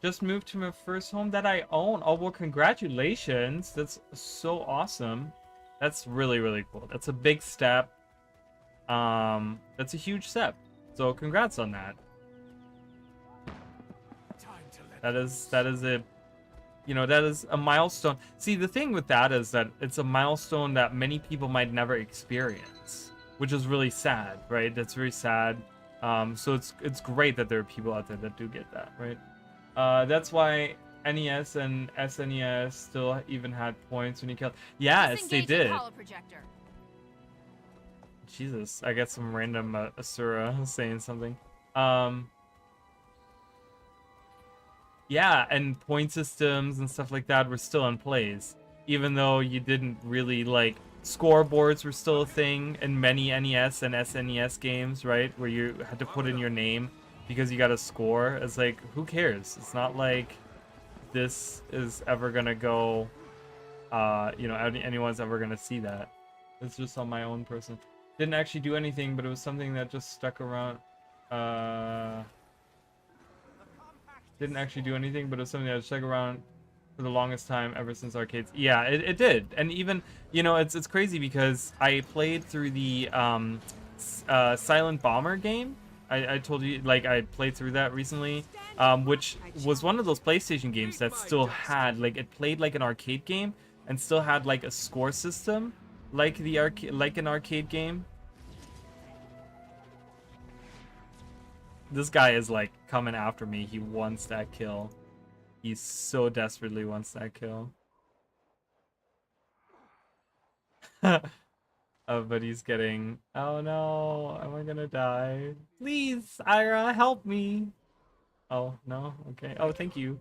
just moved to my first home that I own. Oh well, congratulations! That's so awesome. That's really, really cool. That's a big step. That's a huge step. So congrats on that. That is a, you know, that is a milestone. See, the thing with that is that it's a milestone that many people might never experience, which is really sad, right? That's very sad. So it's great that there are people out there that do get that, right? That's why NES and SNES still even had points when you killed. Yes, they did. Jesus, I got some random Asura saying something. Yeah, and point systems and stuff like that were still in place, even though you didn't really like scoreboards were still a thing in many NES and SNES games, right? Where you had to put in your name because you got a score. It's like, who cares? It's not like this is ever gonna go, you know, anyone's ever gonna see that. It's just on my own person. Didn't actually do anything, but it was something that just stuck around. Didn't actually do anything, but it was something that stuck around for the longest time ever since arcades. Yeah, it did. And even, you know, it's crazy because I played through the Silent Bomber game. I told you, like, I played through that recently, which was one of those PlayStation games that still had, like, it played like an arcade game and still had like a score system like an arcade game. This guy is like coming after me. He wants that kill. He so desperately wants that kill. But he's getting... Oh no, am I gonna die? Please, Ira, help me. Oh, no? Okay. Oh, thank you.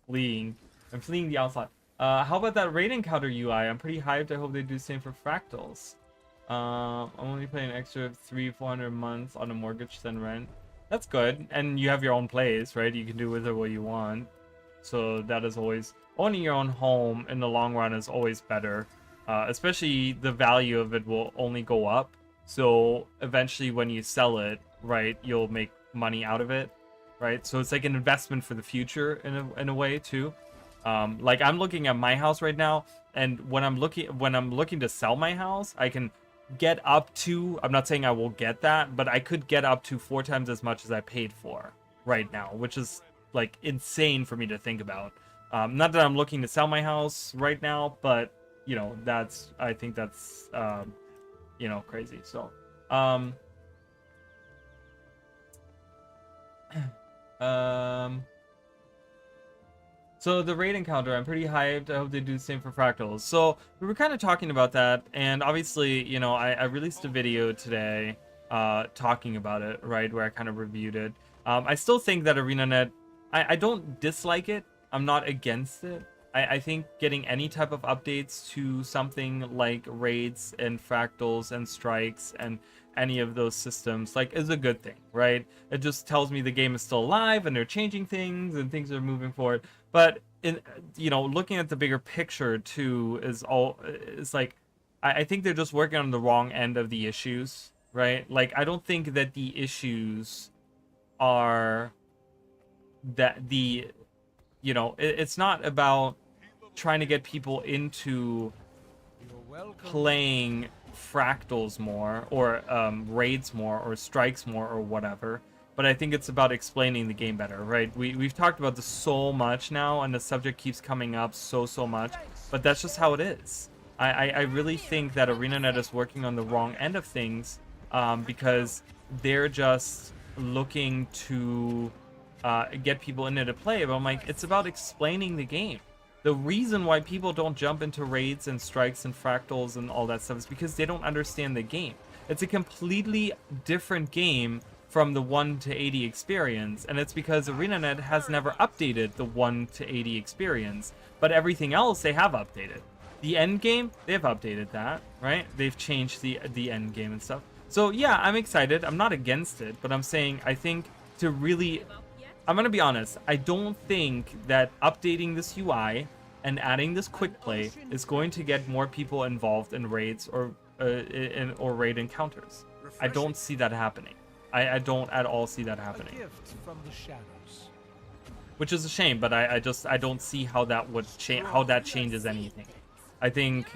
Fleeing. I'm fleeing the outside. How about that raid encounter UI? I'm pretty hyped. I hope they do the same for fractals. I'm only paying an extra $300-400 a month on a mortgage than rent. That's good. And you have your own place, right? You can do with it what you want. So that is always... Owning your own home in the long run is always better. Especially the value of it will only go up. So eventually when you sell it, right, you'll make money out of it, right? So it's like an investment for the future in a way too. Like I'm looking at my house right now, and when I'm looking to sell my house, I can get up to, I'm not saying I will get that, but I could get up to 4 times as much as I paid for right now, which is like insane for me to think about. Not that I'm looking to sell my house right now, but you know, I think that's you know, crazy. So so the raid encounter, I'm pretty hyped. I hope they do the same for fractals. So we were kind of talking about that, and obviously, you know, I released a video today talking about it, right, where I kind of reviewed it. I still think that ArenaNet, I don't dislike it. I'm not against it. I think getting any type of updates to something like raids and fractals and strikes and any of those systems like is a good thing, right? It just tells me the game is still alive and they're changing things and things are moving forward. But in, you know, looking at the bigger picture too is like I think they're just working on the wrong end of the issues, right? Like I don't think that the issues are that the, you know, it's not about trying to get people into playing fractals more or raids more or strikes more or whatever, but I think it's about explaining the game better, right? We've talked about this so much now, and the subject keeps coming up so much, but that's just how it is. I really think that ArenaNet is working on the wrong end of things, because they're just looking to get people in there to play, but I'm like, it's about explaining the game. The reason why people don't jump into raids and strikes and fractals and all that stuff is because they don't understand the game. It's a completely different game from the 1 to 80 experience, and it's because ArenaNet has never updated the 1 to 80 experience, but everything else they have updated. The end game, they've updated that, right? They've changed the end game and stuff. So yeah, I'm excited. I'm not against it, but I'm saying I think to really, I'm gonna be honest, I don't think that updating this UI and adding this quick play is going to get more people involved in raids or raid encounters. I don't see that happening. I don't at all see that happening. A gift from the shadows. Which is a shame, but I don't see how that would change, how that changes anything. I think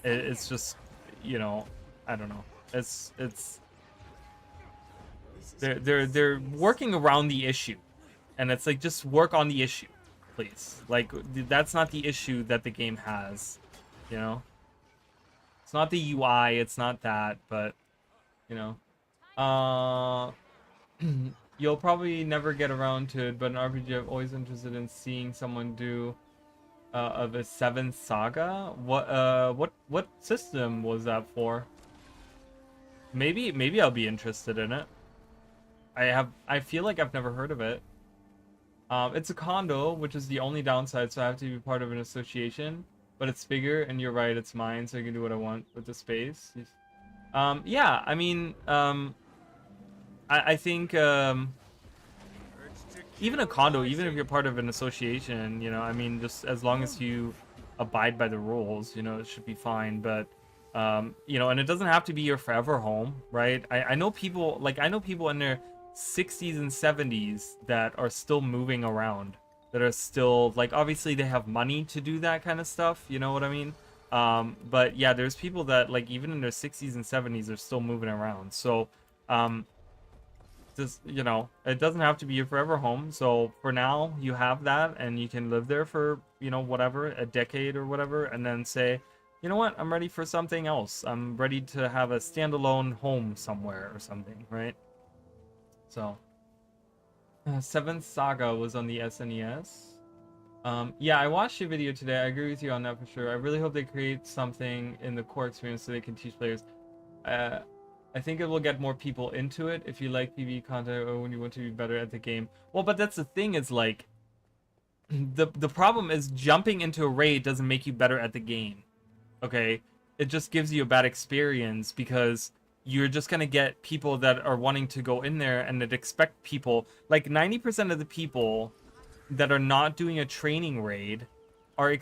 it's just, you know, I don't know. It's they're working around the issue, and it's like, just work on the issue, please. Like, that's not the issue that the game has, you know. It's not the UI, it's not that, but you know, you'll probably never get around to it, but in RPG I'm always interested in seeing someone do of a 7th saga. What system was that for? Maybe I'll be interested in it. I feel like I've never heard of it. It's a condo, which is the only downside, so I have to be part of an association. But it's bigger, and you're right, it's mine, so I can do what I want with the space. Yeah, I mean, I think even a condo, even if you're part of an association, you know, I mean, just as long as you abide by the rules, you know, it should be fine. But you know, and it doesn't have to be your forever home, right? I know people, like, I know people in their 60s and 70s that are still moving around, that are still, like, obviously they have money to do that kind of stuff, you know what I mean? But yeah, there's people that, like, even in their 60s and 70s are still moving around. So just, you know, it doesn't have to be your forever home. So for now, you have that, and you can live there for, you know, whatever, a decade or whatever, and then say, you know what, I'm ready for something else. I'm ready to have a standalone home somewhere or something, right? So 7th Saga was on the SNES. Yeah, I watched your video today. I agree with you on that for sure. I really hope they create something in the core experience so they can teach players. I think it will get more people into it if you like PvE content or when you want to be better at the game. Well, but that's the thing, is like, the problem is jumping into a raid doesn't make you better at the game. Okay? It just gives you a bad experience, because you're just gonna get people that are wanting to go in there, and that expect people, like 90% of the people that are not doing a training raid are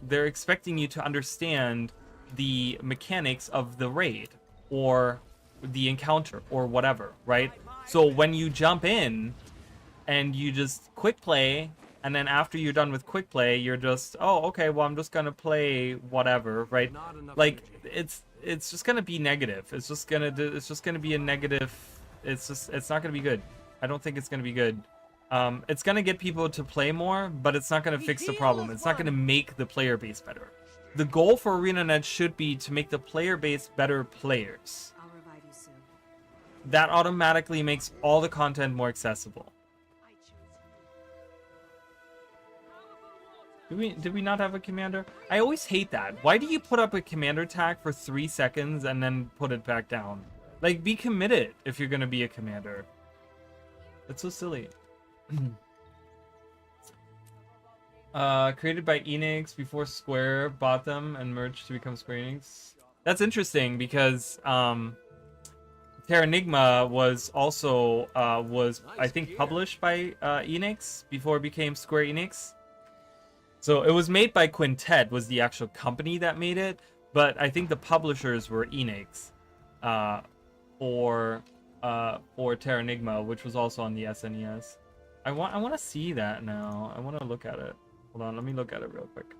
they're expecting you to understand the mechanics of the raid or the encounter or whatever, right? So when you jump in and you just quick play, and then after you're done with quick play, you're just, oh, okay, well, I'm just gonna play whatever, right? Like, it's just gonna be negative. It's just gonna be a negative. It's not gonna be good. I don't think it's gonna be good. It's gonna get people to play more, but it's not gonna fix the problem. It's not gonna make the player base better. The goal for ArenaNet should be to make the player base better players. I'll revive you soon. That automatically makes all the content more accessible. I choose Did we not have a commander? I always hate that. Why do you put up a commander tag for 3 seconds and then put it back down? Like, be committed if you're gonna be a commander. That's so silly. Created by Enix before Square bought them and merged to become Square Enix. That's interesting, because Terranigma was also I think published by Enix before it became Square Enix. So it was made by Quintet, was the actual company that made it, but I think the publishers were Enix for Terranigma, which was also on the SNES. I want to see that now. I want to look at it. Hold on, let me look at it real quick.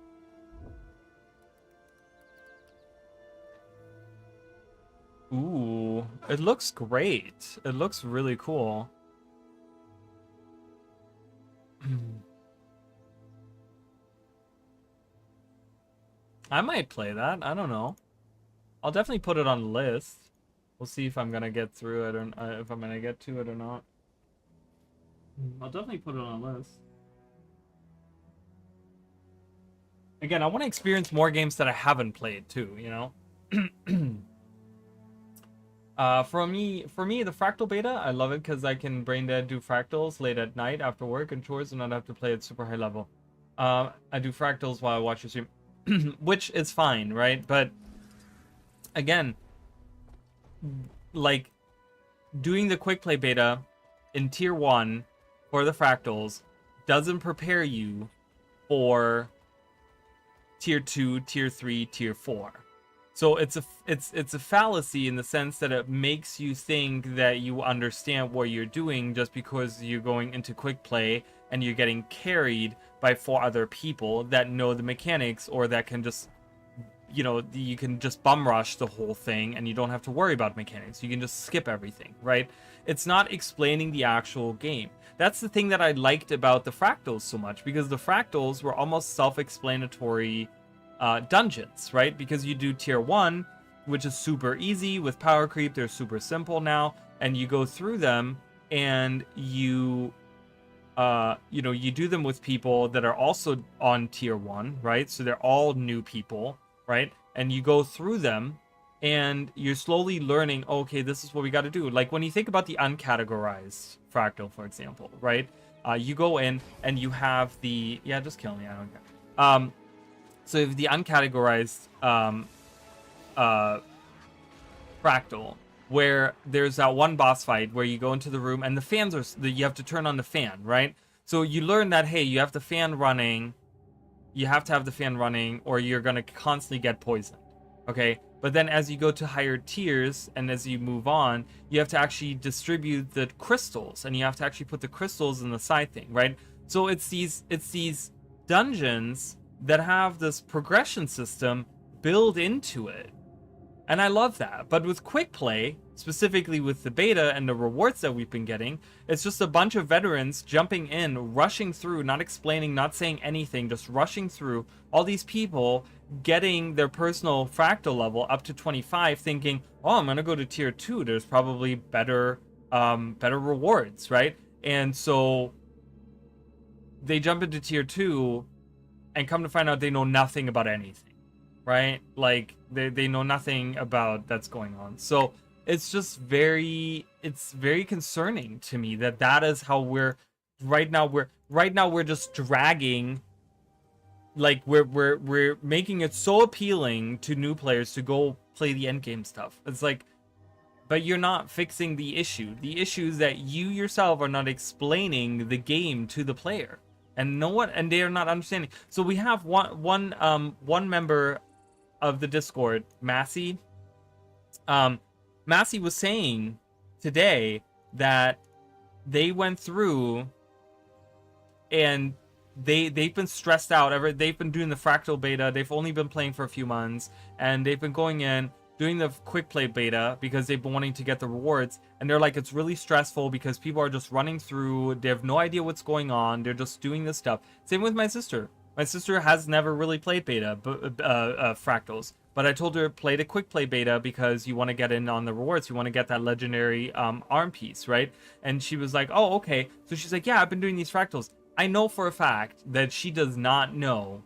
Ooh, it looks great. It looks really cool. I might play that. I don't know. I'll definitely put it on the list. We'll see if I'm gonna get through it or if I'm gonna get to it or not. I'll definitely put it on a list. Again, I want to experience more games that I haven't played too, you know? For me, the Fractal beta, I love it because I can brain dead do fractals late at night after work and chores and not have to play at super high level. I do fractals while I watch your stream, which is fine, right? But again, like doing the quick play beta in tier 1 for the fractals doesn't prepare you for tier 2, tier 3, tier 4. So it's a fallacy in the sense that it makes you think that you understand what you're doing just because you're going into quick play and you're getting carried by 4 other people that know the mechanics, or that can just, you know, you can just bum rush the whole thing and you don't have to worry about mechanics. You can just skip everything, right? It's not explaining the actual game. That's the thing that I liked about the fractals so much, because the fractals were almost self-explanatory dungeons, right? Because you do tier 1, which is super easy with power creep. They're super simple now, and you go through them and you know, you do them with people that are also on tier 1, right? So they're all new people, right? And you go through them and you're slowly learning, okay, this is what we got to do. Like when you think about the uncategorized fractal, for example, right? You go in and you have the, yeah, just kill me, I don't care. So if the uncategorized fractal, where there's that one boss fight where you go into the room and the fans are, you have to turn on the fan, right? So you learn that, hey, you have the fan running, you have to have the fan running or you're going to constantly get poisoned, okay? But then as you go to higher tiers and as you move on, you have to actually distribute the crystals, and you have to actually put the crystals in the side thing, right? So it's these dungeons that have this progression system built into it. And I love that. But with quick play, specifically with the beta and the rewards that we've been getting, it's just a bunch of veterans jumping in, rushing through, not explaining, not saying anything, just rushing through. All these people getting their personal fractal level up to 25, thinking, oh, I'm going to go to tier 2. There's probably better rewards, right? And so they jump into tier 2 and come to find out they know nothing about anything. Right? Like they know nothing about that's going on. So it's just very concerning to me that is how we're right now we're just dragging, like we're making it so appealing to new players to go play the end game stuff. It's like, but you're not fixing the issue. The issue is that you yourself are not explaining the game to the player. And they are not understanding. So we have one member of the Discord, Massey. Massey was saying today that they went through and they've been stressed out. They've been doing the fractal beta. They've only been playing for a few months, and they've been going in doing the quick play beta because they've been wanting to get the rewards, and they're like, it's really stressful because people are just running through. They have no idea what's going on. They're just doing this stuff. Same with my sister. My sister has never really played beta, fractals. But I told her, play the quick play beta because you want to get in on the rewards. You want to get that legendary arm piece, right? And she was like, oh, okay. So she's like, yeah, I've been doing these fractals. I know for a fact that she does not know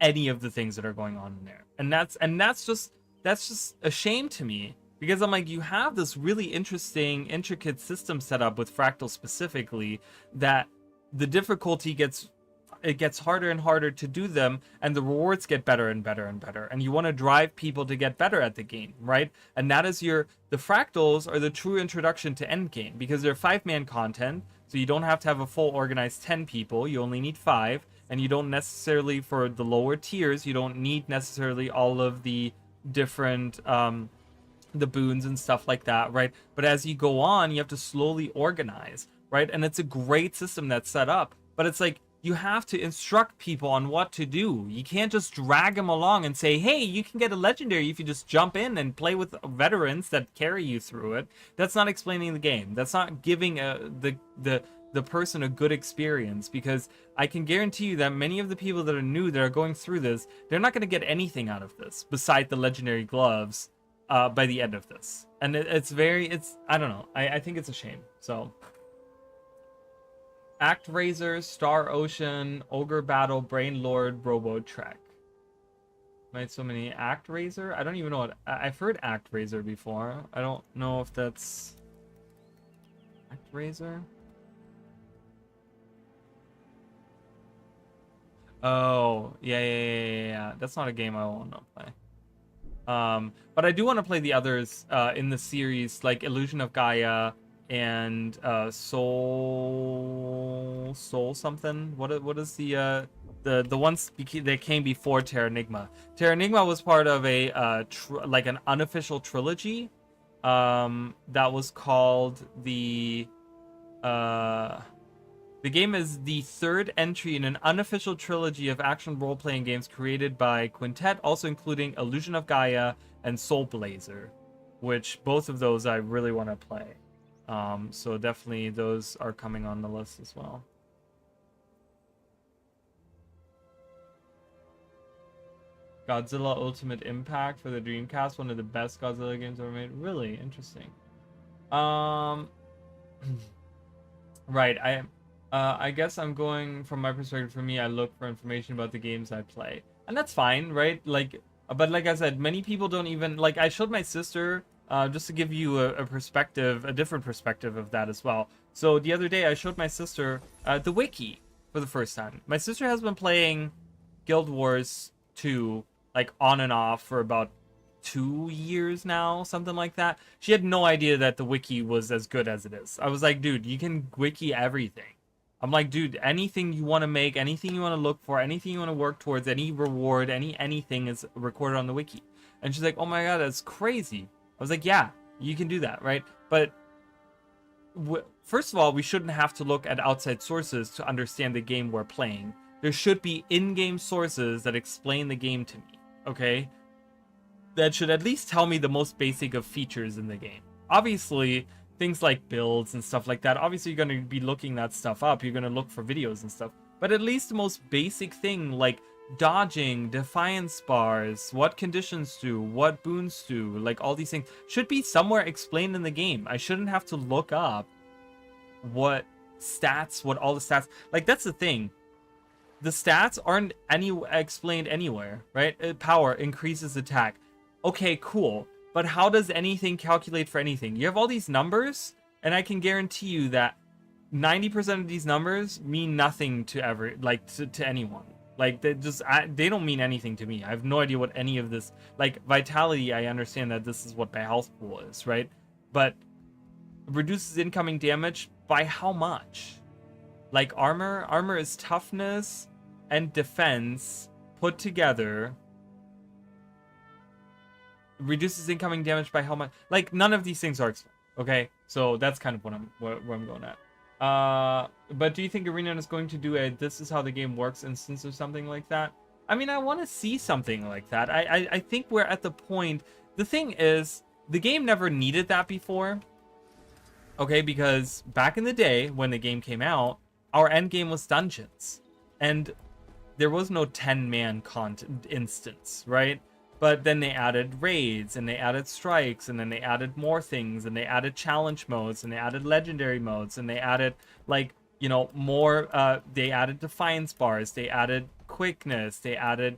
any of the things that are going on in there. And that's just a shame to me, because I'm like, you have this really interesting, intricate system set up with fractals specifically that the difficulty gets harder and harder to do them, and the rewards get better and better and better, and you want to drive people to get better at the game, right? And that is the fractals are the true introduction to endgame, because they're 5-man content, so you don't have to have a full organized 10 people, you only need 5, and you don't necessarily, for the lower tiers, you don't need necessarily all of the different the boons and stuff like that, right? But as you go on, you have to slowly organize, right? And it's a great system that's set up, but it's like, you have to instruct people on what to do. You can't just drag them along and say, hey, you can get a legendary if you just jump in and play with veterans that carry you through it. That's not explaining the game. That's not giving the person a good experience, because I can guarantee you that many of the people that are new that are going through this, they're not going to get anything out of this besides the legendary gloves by the end of this. And it's I don't know. I think it's a shame. So Act Razor, Star Ocean, Ogre Battle, Brain Lord, Robo Trek. Right, so many. Act Razor? I don't even know what... I've heard Act Razor before. I don't know if that's... Act Razor? Oh, yeah. That's not a game I want to play. But I do want to play the others in the series, like Illusion of Gaia and Soul something. What is the ones that came before Terranigma? Terranigma was part of a like an unofficial trilogy that was called the game is the third entry in an unofficial trilogy of action role-playing games created by Quintet, also including Illusion of Gaia and Soul Blazer, which both of those I really want to play. So definitely those are coming on the list as well. Godzilla Ultimate Impact for the Dreamcast, one of the best Godzilla games ever made. Really interesting. Right, I guess I'm going from my perspective. For me, I look for information about the games I play, and that's fine, right? Like, but like I said, many people don't even like. I showed my sister just to give you a perspective, a different perspective of that as well. So the other day, I showed my sister the wiki for the first time. My sister has been playing Guild Wars 2 like on and off for about 2 years now, something like that. She had no idea that the wiki was as good as it is. I was like, dude, you can wiki everything. I'm like, dude, anything you want to make, anything you want to look for, anything you want to work towards, any reward, anything is recorded on the wiki. And she's like, oh my god, that's crazy. I was like, yeah, you can do that, right? But first of all, we shouldn't have to look at outside sources to understand the game we're playing. There should be in-game sources that explain the game to me, okay? That should at least tell me the most basic of features in the game. Obviously, things like builds and stuff like that, obviously you're going to be looking that stuff up. You're going to look for videos and stuff. But at least the most basic thing, like dodging, defiance bars, what conditions do, what boons do, like all these things, should be somewhere explained in the game. I shouldn't have to look up what all the stats... Like, that's the thing. The stats aren't explained anywhere, right? Power increases attack. Okay, cool. But how does anything calculate for anything? You have all these numbers, and I can guarantee you that 90% of these numbers mean nothing to anyone. Like, they don't mean anything to me. I have no idea what any of this... Like, vitality, I understand that this is what my health pool is, right? But reduces incoming damage by how much? Like, armor is toughness and defense put together. Reduces incoming damage by how much? Like, none of these things are explained. Okay, so that's kind of where I'm going at. But do you think Arena is going to do a "this is how the game works" instance or something like that? I mean, I want to see something like that. I think we're at the point. The thing is, the game never needed that before. Okay, because back in the day when the game came out, our end game was dungeons, and there was no 10-man content instance, right? But then they added raids, and they added strikes, and then they added more things, and they added challenge modes, and they added legendary modes, and they added, like, you know, more, they added defiance bars, they added quickness, they added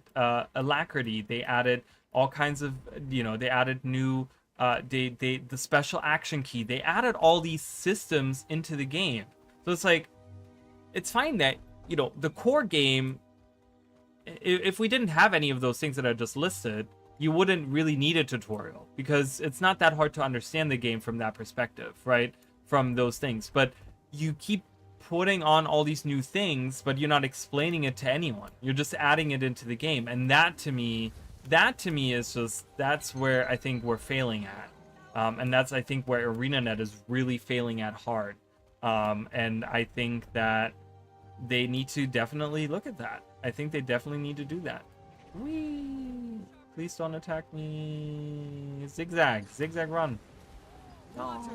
alacrity, they added all kinds of, you know, they added new, the special action key. They added all these systems into the game. So it's like, it's fine that, you know, the core game, if we didn't have any of those things that I just listed, you wouldn't really need a tutorial, because it's not that hard to understand the game from that perspective, right? From those things. But you keep putting on all these new things, but you're not explaining it to anyone. You're just adding it into the game. And that to me is just, that's where I think we're failing at. And that's, I think, where ArenaNet is really failing at hard. And I think that they need to definitely look at that. I think they definitely need to do that. Whee! Please don't attack me. Zigzag run. No.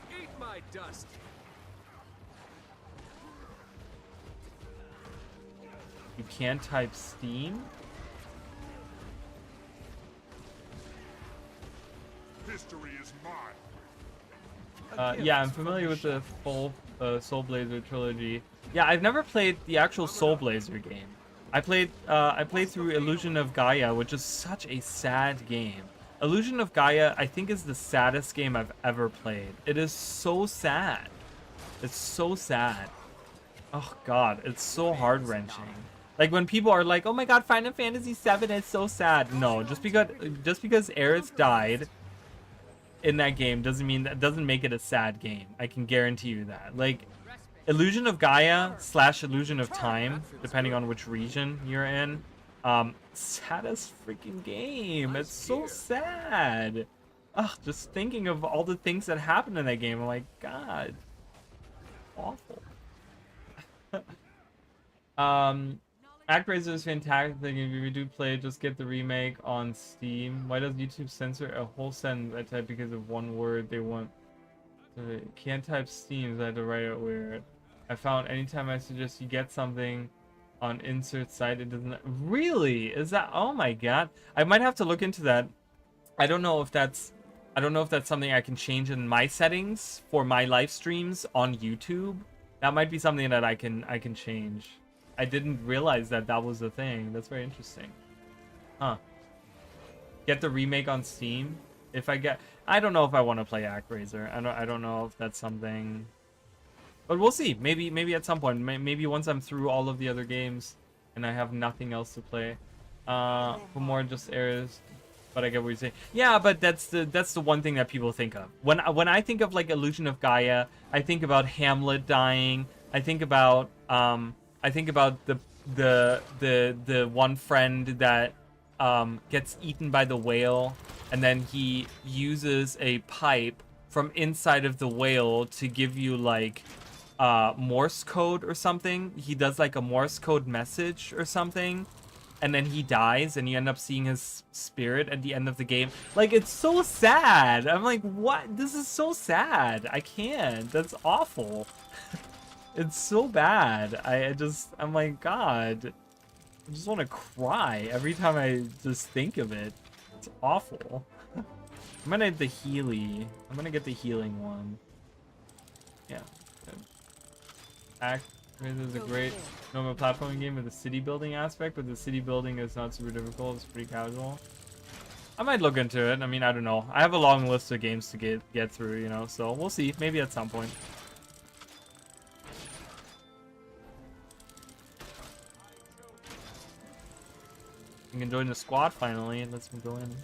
Eat my dust. You can't type Steam? mystery is mine. Yeah, I'm familiar with the full Soul Blazer trilogy. Yeah, I've never played the actual Soul Blazer game. I played through Illusion of Gaia, which is such a sad game. Illusion of Gaia, I think, is the saddest game I've ever played. It is so sad. It's so sad. Oh god, it's so heart-wrenching. Like when people are like, "Oh my god, Final Fantasy VII is so sad." No, just because Aerith died in that game doesn't make it a sad game. I can guarantee you that. Like Illusion of Gaia / Illusion of Time, depending on which region you're in, saddest freaking game. It's so sad. Ugh, just thinking of all the things that happened in that game, I'm like, god, awful. ActRaiser is fantastic. If you do play, just get the remake on Steam. Why does YouTube censor a whole sentence I type because of one word they want? Can't type Steam, so I had to write it weird. I found anytime I suggest you get something on insert site, it doesn't. Really? Is that? Oh my god! I might have to look into that. I don't know if that's something I can change in my settings for my live streams on YouTube. That might be something that I can change. I didn't realize that was a thing. That's very interesting. Huh. Get the remake on Steam. I don't know if I want to play ActRaiser. I don't know if that's something. But we'll see. Maybe at some point. Maybe once I'm through all of the other games and I have nothing else to play. For more just errors. But I get what you're saying. Yeah, but that's the one thing that people think of. When I think of like Illusion of Gaia, I think about Hamlet dying. I think about the one friend that gets eaten by the whale, and then he uses a pipe from inside of the whale to give you like Morse code or something. He does like a Morse code message or something. And then he dies, and you end up seeing his spirit at the end of the game. Like, it's so sad. I'm like, what? This is so sad. I can't. That's awful. It's so bad. I'm like, God. I just want to cry every time I just think of it. It's awful. I'm gonna get the Healy. I'm gonna get the healing one. Yeah. This is a great normal platforming game with a city building aspect, but the city building is not super difficult. It's pretty casual. I might look into it. I mean, I don't know. I have a long list of games to get through, you know, so we'll see. Maybe at some point. You can join the squad finally, and let's go in.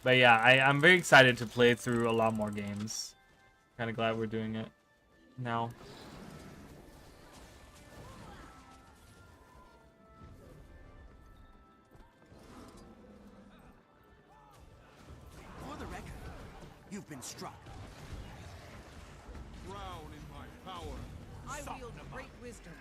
But yeah, I'm very excited to play through a lot more games. Kind of glad we're doing it now. For the record, you've been struck. Drown in my power. I wield great wisdom.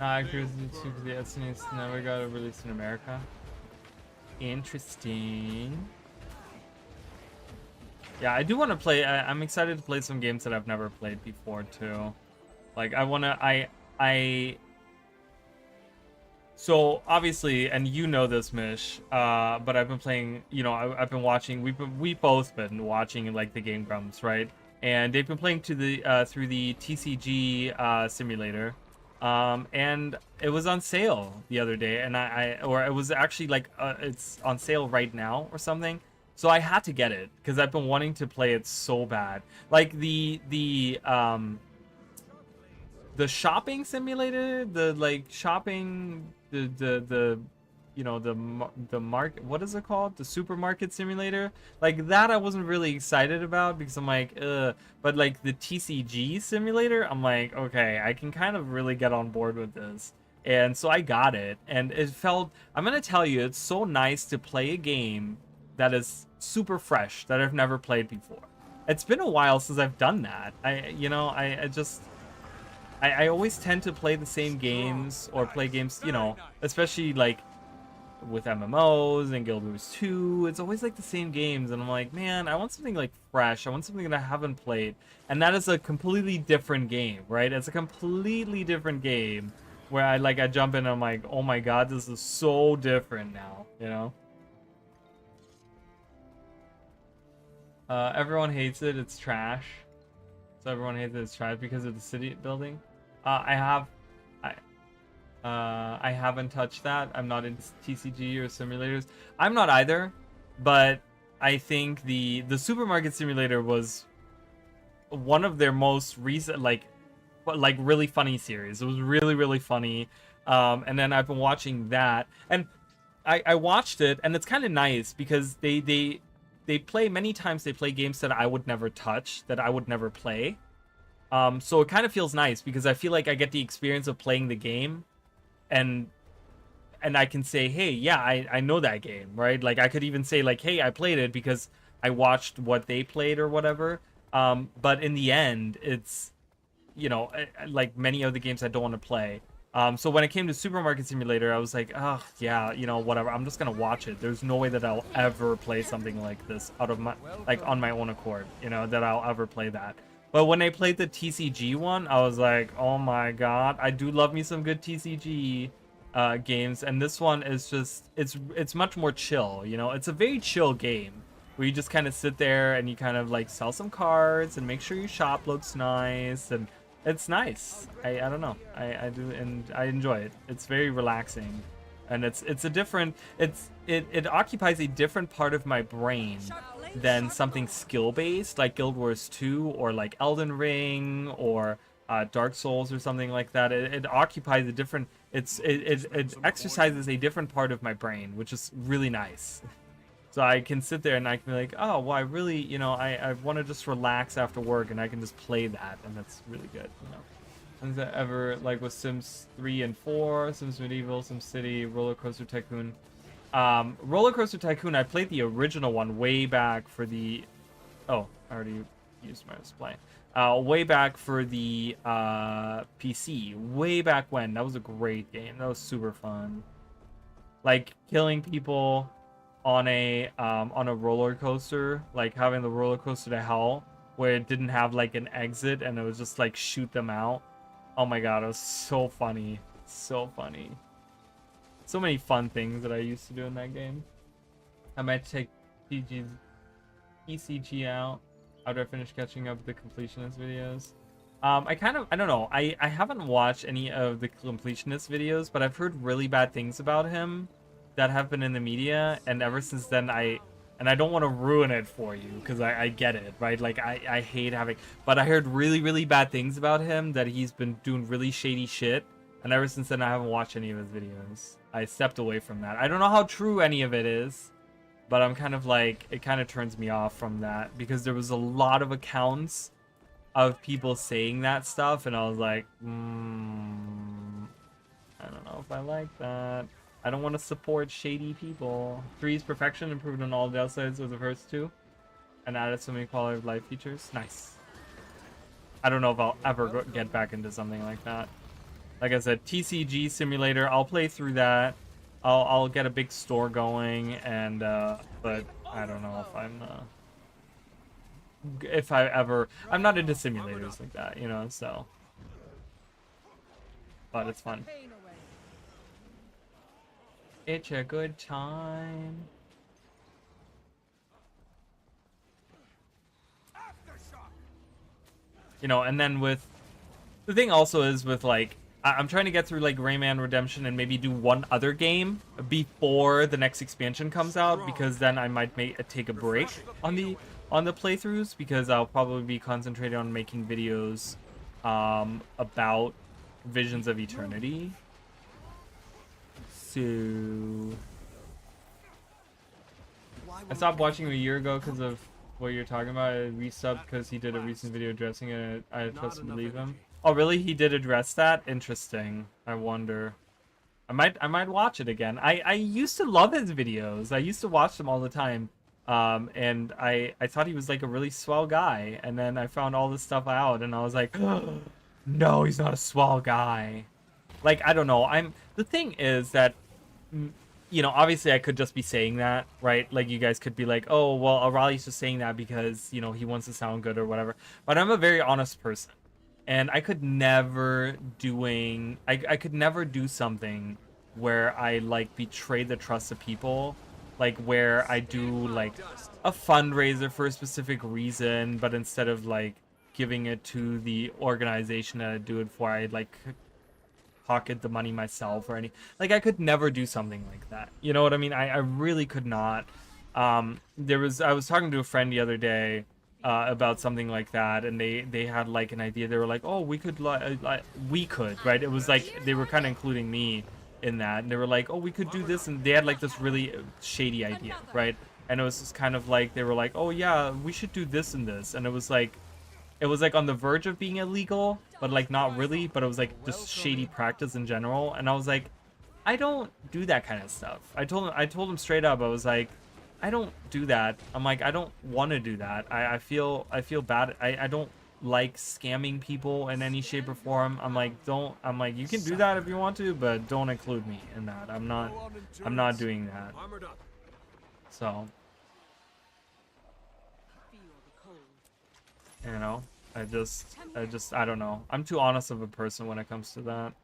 Actors to the estimates never got released in America. Interesting. Yeah, I do want to play. I'm excited to play some games that I've never played before too. Like So obviously, and you know this, Mish, but I've been playing. You know, I've been watching. We've both been watching like the Game Grumps, right? And they've been playing through the TCG simulator. And it was on sale the other day, and or it was actually like it's on sale right now or something. So I had to get it because I've been wanting to play it so bad. Like the shopping simulator, the you know, the market, what is it called? The supermarket simulator. Like that I wasn't really excited about because I'm like, but like the TCG simulator, I'm like, okay, I can kind of really get on board with this. And so I got it, and it felt, I'm gonna tell you, it's so nice to play a game that is super fresh that I've never played before. It's been a while since I've done that. I always tend to play the same games or play games, you know, especially like with MMOs and Guild Wars 2, it's always like the same games, and I'm like, man, I want something like fresh. I want something that I haven't played, and that is a completely different game, right? It's a completely different game where I jump in and I'm like, oh my god, this is so different now, you know? Everyone hates it. It's trash. So everyone hates it. It's trash because of the city building. I haven't touched that. I'm not into TCG or simulators. I'm not either, but I think the supermarket simulator was one of their most recent, like really funny series. It was really funny. And then I've been watching that, and I watched it, and it's kind of nice because they play many times. They play games that I would never touch, that I would never play. So it kind of feels nice because I feel like I get the experience of playing the game, and I can say, hey, yeah, I know that game, right? Like I could even say like, hey, I played it because I watched what they played or whatever. But in the end, it's, you know, like many of the games I don't want to play. So when it came to Supermarket Simulator, I was like, oh yeah, you know, whatever. I'm just gonna watch it. There's no way that I'll ever play something like this out of my, like, on my own accord, you know, that I'll ever play that. But when I played the TCG one, I was like, oh my god, I do love me some good TCG games, and this one is just, it's much more chill, you know. It's a very chill game where you just kind of sit there and you kind of like sell some cards and make sure your shop looks nice, and it's nice. I don't know, I do, and I enjoy it. It's very relaxing, and it's a different, it occupies a different part of my brain than something skill based like Guild Wars 2 or like Elden Ring or Dark Souls or something like that. It occupies a different, it exercises a different part of my brain, which is really nice. So I can sit there and I can be like, oh, well, I really, you know, I want to just relax after work, and I can just play that, and that's really good, you know. Things that ever, like with Sims 3 and 4, Sims Medieval, Sims City, Roller Coaster Tycoon. Roller Coaster Tycoon, I played the original one way back for the, oh, I already used my display. Way back for the PC, way back when. That was a great game. That was super fun. Like killing people on a roller coaster, like having the roller coaster to hell where it didn't have like an exit and it was just like shoot them out. Oh my god, it was so funny. So funny. So many fun things that I used to do in that game. I might take PCG out after I finish catching up with the completionist videos. I don't know. I haven't watched any of the completionist videos, but I've heard really bad things about him that have been in the media, and ever since then I don't want to ruin it for you because I get it, right? Like I hate having, but I heard really bad things about him, that he's been doing really shady shit, and ever since then I haven't watched any of his videos. I stepped away from that. I don't know how true any of it is, but I'm kind of like, it kind of turns me off from that because there was a lot of accounts of people saying that stuff, and I was like, I don't know if I like that. I don't want to support shady people. 3's perfection, improved on all the downsides of the first 2, and added so many quality of life features. Nice. I don't know if I'll ever get back into something like that. Like I said, TCG simulator, I'll play through that. I'll get a big store going, and but I don't know if I'm not into simulators like that, you know, so. But it's fun. It's a good time. You know, and then with the thing also is with like, I'm trying to get through like Rayman Redemption and maybe do one other game before the next expansion comes out, because then I might take a break on the playthroughs, because I'll probably be concentrated on making videos about Visions of Eternity. So I stopped watching him a year ago because of what you're talking about. I resubbed because he did a recent video addressing it. I trust to believe him. Oh really? He did address that? Interesting. I wonder. I might watch it again. I used to love his videos. I used to watch them all the time. And I thought he was like a really swell guy, and then I found all this stuff out and I was like, oh, no, he's not a swell guy. Like, I don't know. The thing is that you know, obviously I could just be saying that, right? Like, you guys could be like, oh, well, Raleigh's just saying that because, you know, he wants to sound good or whatever. But I'm a very honest person. And I could never I could never do something where I, like, betray the trust of people. Like, where I do, like, a fundraiser for a specific reason, but instead of, like, giving it to the organization that I do it for, I, like, pocket the money myself or any, like, I could never do something like that, you know what I mean? I really could not. I was talking to a friend the other day about something like that, and they had, like, an idea. They were like, oh, we could we could, right? It was like they were kind of including me in that, and they were like, oh, we could do this, and they had, like, this really shady idea, right? And it was just kind of like, they were like, oh yeah, we should do this and this, and it was like on the verge of being illegal, but, like, not really, but it was like just shady practice in general. And I was like, I don't do that kind of stuff. I told him straight up, I was like, I don't do that. I'm like, I don't want to do that. I feel bad. I don't like scamming people in any shape or form. I'm like, you can do that if you want to, but don't include me in that. I'm not doing that. So, you know, I don't know. I'm too honest of a person when it comes to that.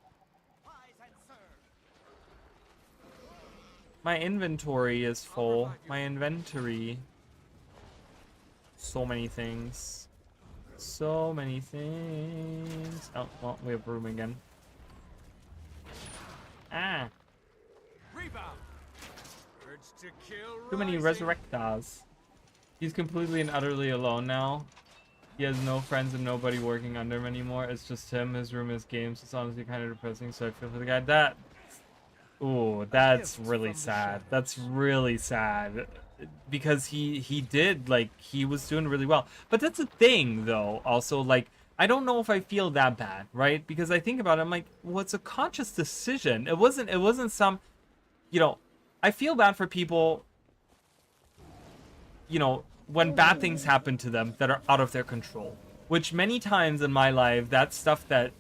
My inventory is full. My inventory. So many things. So many things. Oh, well, we have room again. Ah. Too many resurrectors. He's completely and utterly alone now. He has no friends and nobody working under him anymore. It's just him, his room, his games. It's honestly kind of depressing, so I feel for the guy. Ooh, that's really sad. That's really sad. Because he did, like, he was doing really well. But that's the thing, though, also, like, I don't know if I feel that bad, right? Because I think about it, I'm like, well, it's a conscious decision. It wasn't some, you know, I feel bad for people, you know, when bad things happen to them that are out of their control, which many times in my life, that's stuff that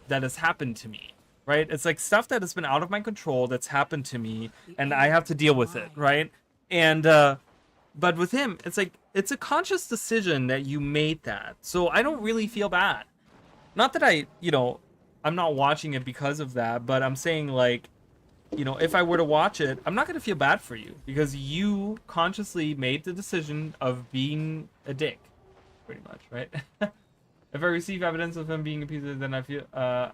has happened to me, right? It's like stuff that has been out of my control that's happened to me, and I have to deal with it, right? And but with him, it's like, it's a conscious decision that you made that, so I don't really feel bad. Not that I, you know, I'm not watching it because of that, but I'm saying, like, you know, if I were to watch it, I'm not going to feel bad for you because you consciously made the decision of being a dick, pretty much, right? If I receive evidence of him being a piece of, then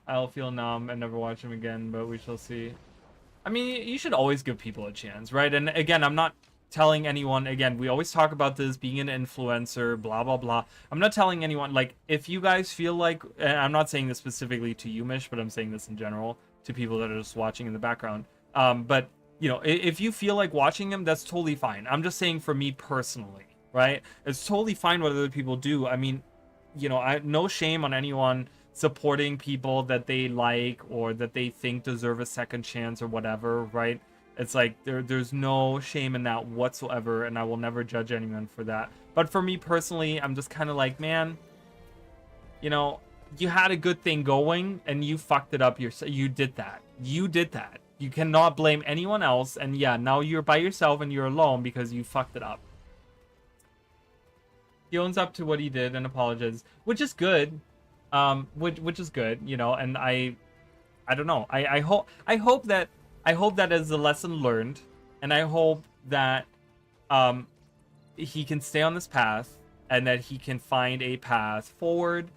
I'll feel numb and never watch him again, but we shall see. I mean, you should always give people a chance, right? And again, I'm not telling anyone, again, we always talk about this being an influencer, blah, blah, blah. I'm not telling anyone, like, if you guys feel like, and I'm not saying this specifically to you, Mish, but I'm saying this in general to people that are just watching in the background. But, you know, if you feel like watching him, that's totally fine. I'm just saying for me personally, right? It's totally fine what other people do. I mean, you know, no shame on anyone supporting people that they like or that they think deserve a second chance or whatever, right? It's like there's no shame in that whatsoever, and I will never judge anyone for that. But for me personally, I'm just kind of like, man, you know, you had a good thing going and you fucked it up yourself. You did that. You cannot blame anyone else, and yeah, now you're by yourself and you're alone because you fucked it up. He owns up to what he did and apologizes, which is good. Which is good, you know, and I don't know. I hope that is a lesson learned, and I hope that he can stay on this path and that he can find a path forward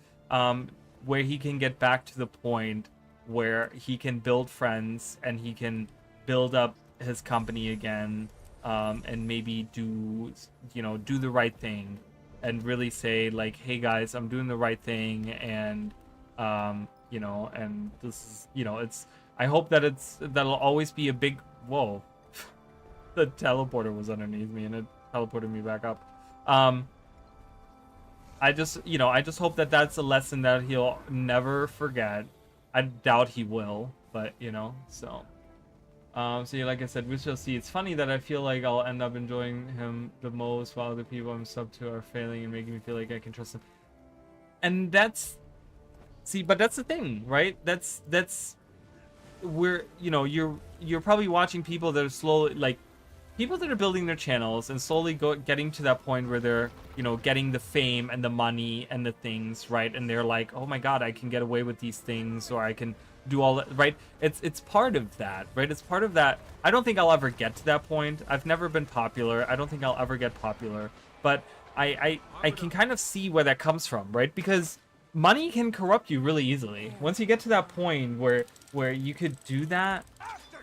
where he can get back to the point where he can build friends and he can build up his company again, and maybe do the right thing and really say, like, hey guys, I'm doing the right thing, and you know, and this is, you know, it's, I hope that that'll always be a big, whoa, the teleporter was underneath me and it teleported me back up. I just hope that that's a lesson that he'll never forget. I doubt he will, but, you know, so. So yeah, like I said, we shall see. It's funny that I feel like I'll end up enjoying him the most while the people I'm sub to are failing and making me feel like I can trust him. And that's, see, but that's the thing, right? That's we're, you know, you're probably watching people that are slowly, like, people that are building their channels and slowly getting to that point where they're, you know, getting the fame and the money and the things, right? And they're like, oh my god, I can get away with these things, or I can do all that, right? It's part of that, right? It's part of that. I don't think I'll ever get to that point. I've never been popular. I don't think I'll ever get popular, but I can kind of see where that comes from, right? Because money can corrupt you really easily. Once you get to that point where you could do that,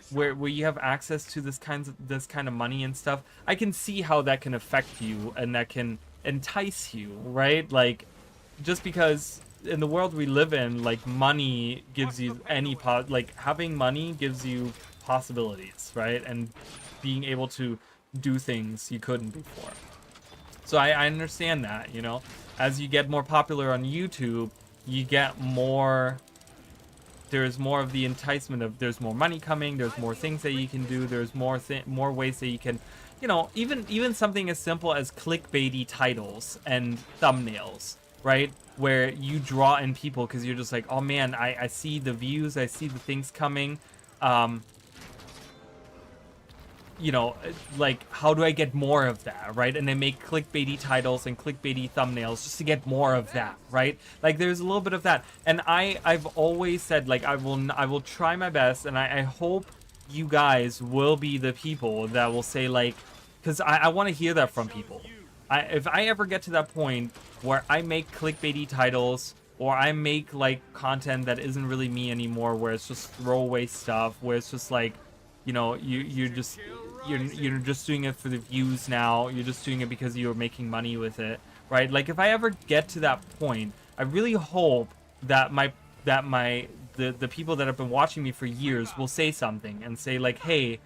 where you have access to this kind of money and stuff, I can see how that can affect you and that can entice you, right? Like, just because in the world we live in, like, money gives you like, having money gives you possibilities, right? And being able to do things you couldn't before. So I understand that, you know, as you get more popular on YouTube, you get more, there's more of the enticement of, there's more money coming, there's more things that you can do, there's more ways that you can, you know, even something as simple as clickbaity titles and thumbnails, right? Where you draw in people because you're just like, oh man, I see the views, I see the things coming. You know, like, how do I get more of that, right? And they make clickbaity titles and clickbaity thumbnails just to get more of that, right? Like, there's a little bit of that. And I've always said, like, I will try my best, and I hope you guys will be the people that will say, like, because I want to hear that from people. If I ever get to that point where I make clickbaity titles, or I make, like, content that isn't really me anymore, where it's just throwaway stuff, where it's just like, you know, you're just doing it for the views now. You're just doing it because you're making money with it, right? Like, if I ever get to that point, I really hope that the people that have been watching me for years will say something and say, like, hey,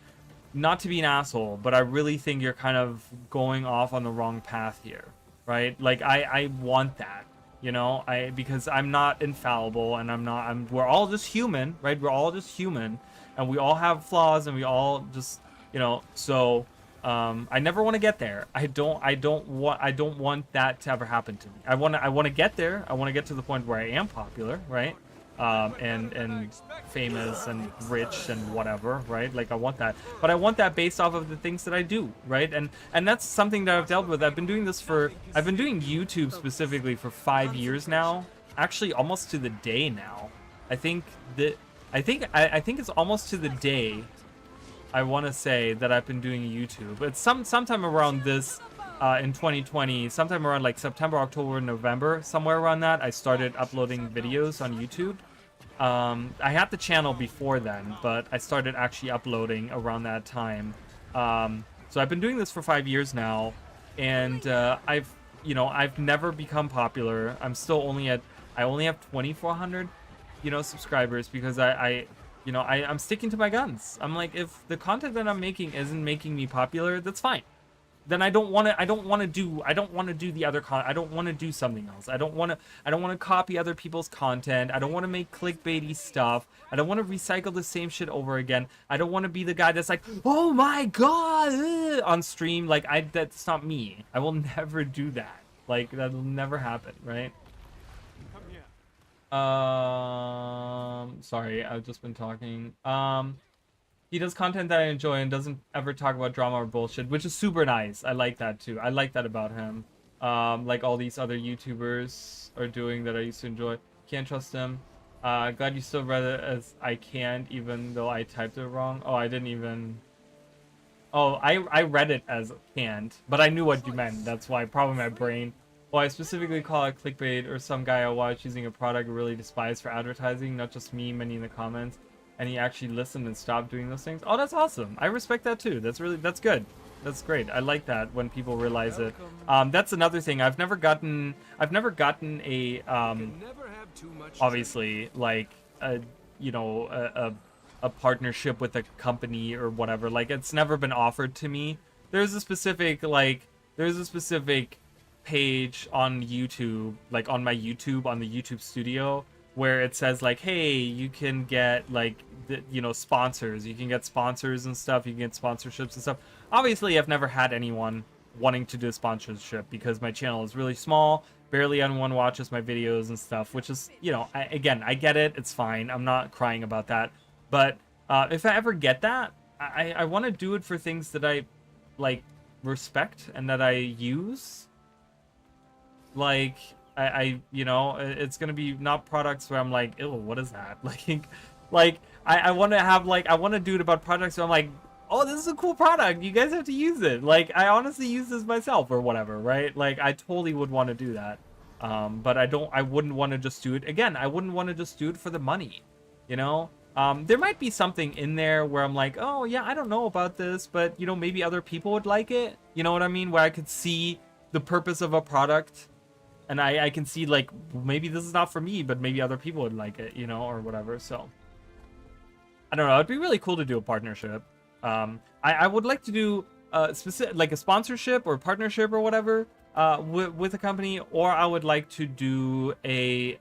not to be an asshole, but I really think you're kind of going off on the wrong path here, right? Like, I want that, you know, because I'm not infallible, and we're all just human, right? We're all just human. And we all have flaws, and we all just, you know, so I never want to get there. I don't want that to ever happen to me. I want to get there. I want to get to the point where I am popular, right? And famous and rich and whatever, right? Like, I want that. But I want that based off of the things that I do, right? And that's something that I've dealt with. I've been doing YouTube specifically for 5 years now. Actually, almost to the day now. I think it's almost to the day, I want to say, that I've been doing YouTube. It's sometime around this, in 2020, sometime around like September, October, November, somewhere around that, I started uploading videos on YouTube. I had the channel before then, but I started actually uploading around that time. So I've been doing this for 5 years now, and I've never become popular. I'm still I only have 2,400. Subscribers, because I'm sticking to my guns. I'm like, if the content that I'm making isn't making me popular, that's fine. Then I don't want to do the other content. I don't want to do something else. I don't want to copy other people's content. I don't want to make clickbaity stuff. I don't want to recycle the same shit over again. I don't want to be the guy that's like, oh my god, on stream. Like, that's not me. I will never do that. Like, that'll never happen, right? Sorry, I've just been talking. He does content that I enjoy and doesn't ever talk about drama or bullshit, which is super nice. I like that too. I like that about him. Like all these other YouTubers are doing that I used to enjoy. Can't trust him. Glad you still read it as I can't, even though I typed it wrong. Oh, I didn't even... Oh, I read it as can't, but I knew what you meant. That's why, probably my brain. Well, I specifically call it clickbait, or some guy I watch using a product I really despise for advertising, not just me, many in the comments, and he actually listened and stopped doing those things. Oh, that's awesome. I respect that too. That's good. That's great. I like that when people realize it. That's another thing. I've never gotten a obviously, like, a partnership with a company or whatever. Like, it's never been offered to me. There's a specific page on YouTube, like on my YouTube, on the YouTube studio, where it says like, hey, you can get like sponsors, you can get sponsors and stuff, you can get sponsorships and stuff. Obviously, I've never had anyone wanting to do a sponsorship because my channel is really small, barely anyone watches my videos and stuff, which is, I get it, it's fine, I'm not crying about that. But if I ever get that, I want to do it for things that I like respect and that I use. Like you know, it's gonna be not products where I'm like, ew, what is that? Like I want to have like, I want to do it about products where I'm like, oh, this is a cool product, you guys have to use it. Like, I honestly use this myself or whatever, right? Like, I totally would want to do that. But I wouldn't want to just do it. Again, I wouldn't want to just do it for the money, you know? There might be something in there where I'm like, oh, yeah, I don't know about this, but, you know, maybe other people would like it. You know what I mean? Where I could see the purpose of a product, and I can see, like, maybe this is not for me, but maybe other people would like it, you know, or whatever. So, I don't know. It'd be really cool to do a partnership. I would like to do specific, like a sponsorship or partnership or whatever with a company, or I would like to do a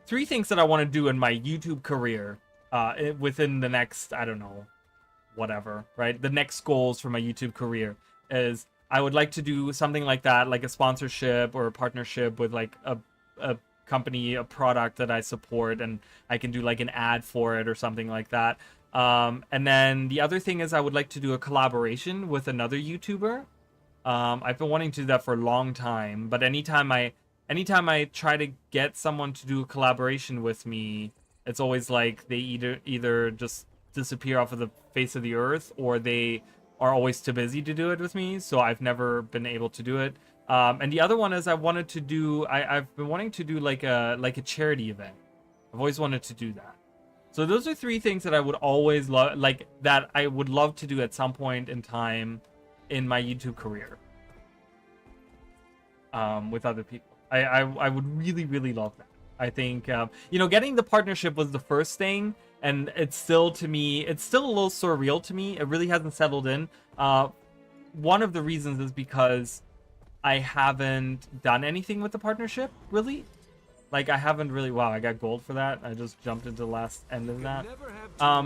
3 things that I want to do in my YouTube career within the next, I don't know, whatever, right? The next goals for my YouTube career is I would like to do something like that, like a sponsorship or a partnership with like a company, a product that I support, and I can do like an ad for it or something like that. And then the other thing is I would like to do a collaboration with another YouTuber. I've been wanting to do that for a long time, but anytime I try to get someone to do a collaboration with me, it's always like they either just disappear off of the face of the earth, or they are always too busy to do it with me. So I've never been able to do it. And the other one is I've been wanting to do like a charity event. I've always wanted to do that. So those are 3 things that I would always love, like that I would love to do at some point in time in my YouTube career. With other people. I would really, really love that. I think, you know, getting the partnership was the first thing, and it's still, to me, it's still a little surreal to me. It really hasn't settled in. One of the reasons is because I haven't done anything with the partnership, really. Like, I haven't really... Wow, I got gold for that. I just jumped into the last end of that.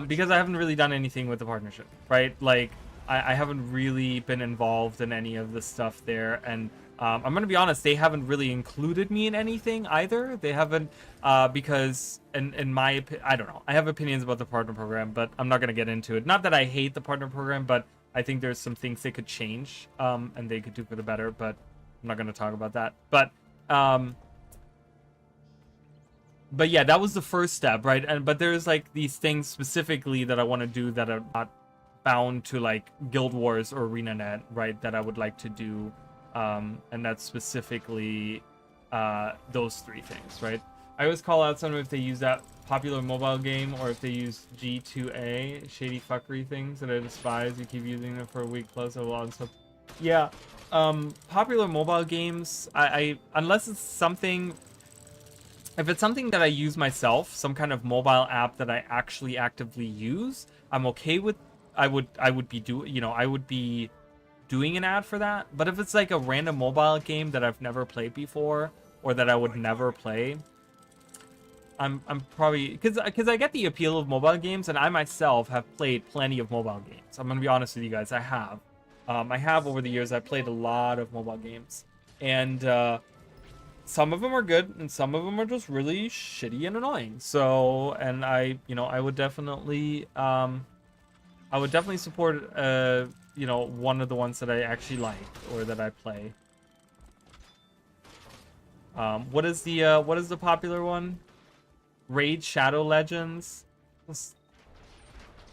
Because I haven't really done anything with the partnership, right? Like, I haven't really been involved in any of the stuff there. And I'm going to be honest, they haven't really included me in anything either. They haven't, because in my opinion... I don't know. I have opinions about the partner program, but I'm not going to get into it. Not that I hate the partner program, but I think there's some things they could change, and they could do for the better, but I'm not going to talk about that. But yeah, that was the first step, right? But there's like these things specifically that I want to do that are not bound to like Guild Wars or ArenaNet, right? That I would like to do, and that's specifically those 3 things, right? I always call out someone if they use that popular mobile game or if they use G2A, shady fuckery things that I despise. You keep using it for a week plus a lot of stuff. Yeah, popular mobile games. I unless it's something. If it's something that I use myself, some kind of mobile app that I actually actively use, I'm okay with. I would be doing an ad for that. But if it's like a random mobile game that I've never played before, or that I would never play, I'm probably because I get the appeal of mobile games, and I myself have played plenty of mobile games. I'm gonna be honest with you guys, I have over the years. I've played a lot of mobile games, and some of them are good, and some of them are just really shitty and annoying. So, and I would definitely support, one of the ones that I actually like or that I play. What is the popular one? Raid Shadow Legends.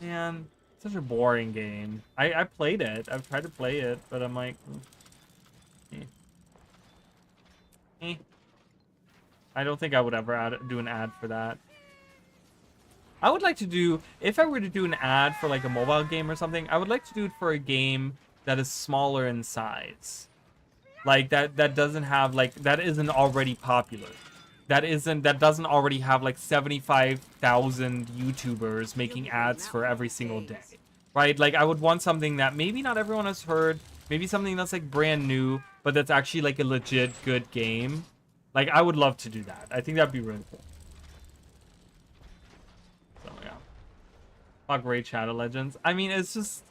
Man, such a boring game. I played it. I've tried to play it, but I'm like, I don't think I would ever do an ad for that. I would like to do, if I were to do an ad for like a mobile game or something, I would like to do it for a game that is smaller in size. Like that doesn't have like, that isn't already popular. That doesn't already have like 75,000 YouTubers making ads for every single day. Right? Like I would want something that maybe not everyone has heard, maybe something that's like brand new, but that's actually like a legit good game. Like I would love to do that. I think that'd be really cool. So yeah. Fuck Raid Shadow Legends. I mean, it's just,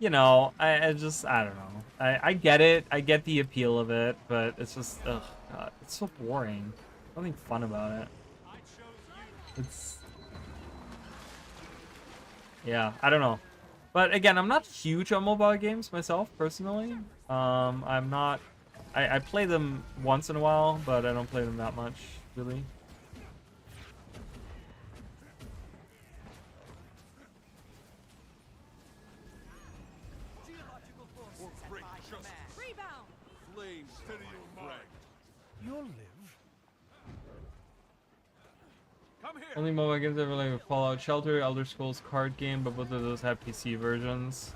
I don't know. I get it. I get the appeal of it, but it's just, ugh, God, it's so boring. Nothing fun about it. Yeah, I don't know. But again, I'm not huge on mobile games myself, personally. I'm not... I play them once in a while, but I don't play them that much, really. Geological forces at my command. Rebound! Flames to your mind. You'll live. Come here. Only mobile games ever like Fallout Shelter, Elder Scrolls card game, but both of those have PC versions.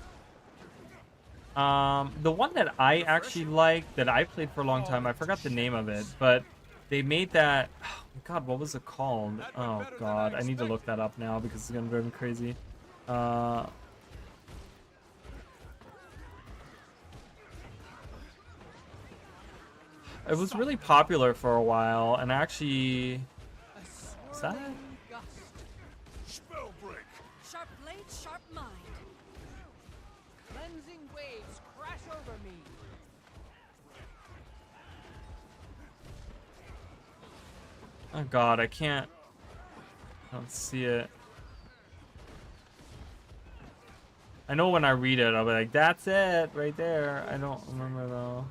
The one that I actually liked, that I played for a long time, I forgot the name of it, but they made that... Oh God, what was it called? Oh God, I need to look that up now because it's gonna drive me crazy. It was really popular for a while, and actually... Is that it? Spell break. Sharp blade, sharp mind. Cleansing waves crash over me. Oh God, I can't... I don't see it. I know when I read it, I'll be like, that's it, right there. I don't remember though.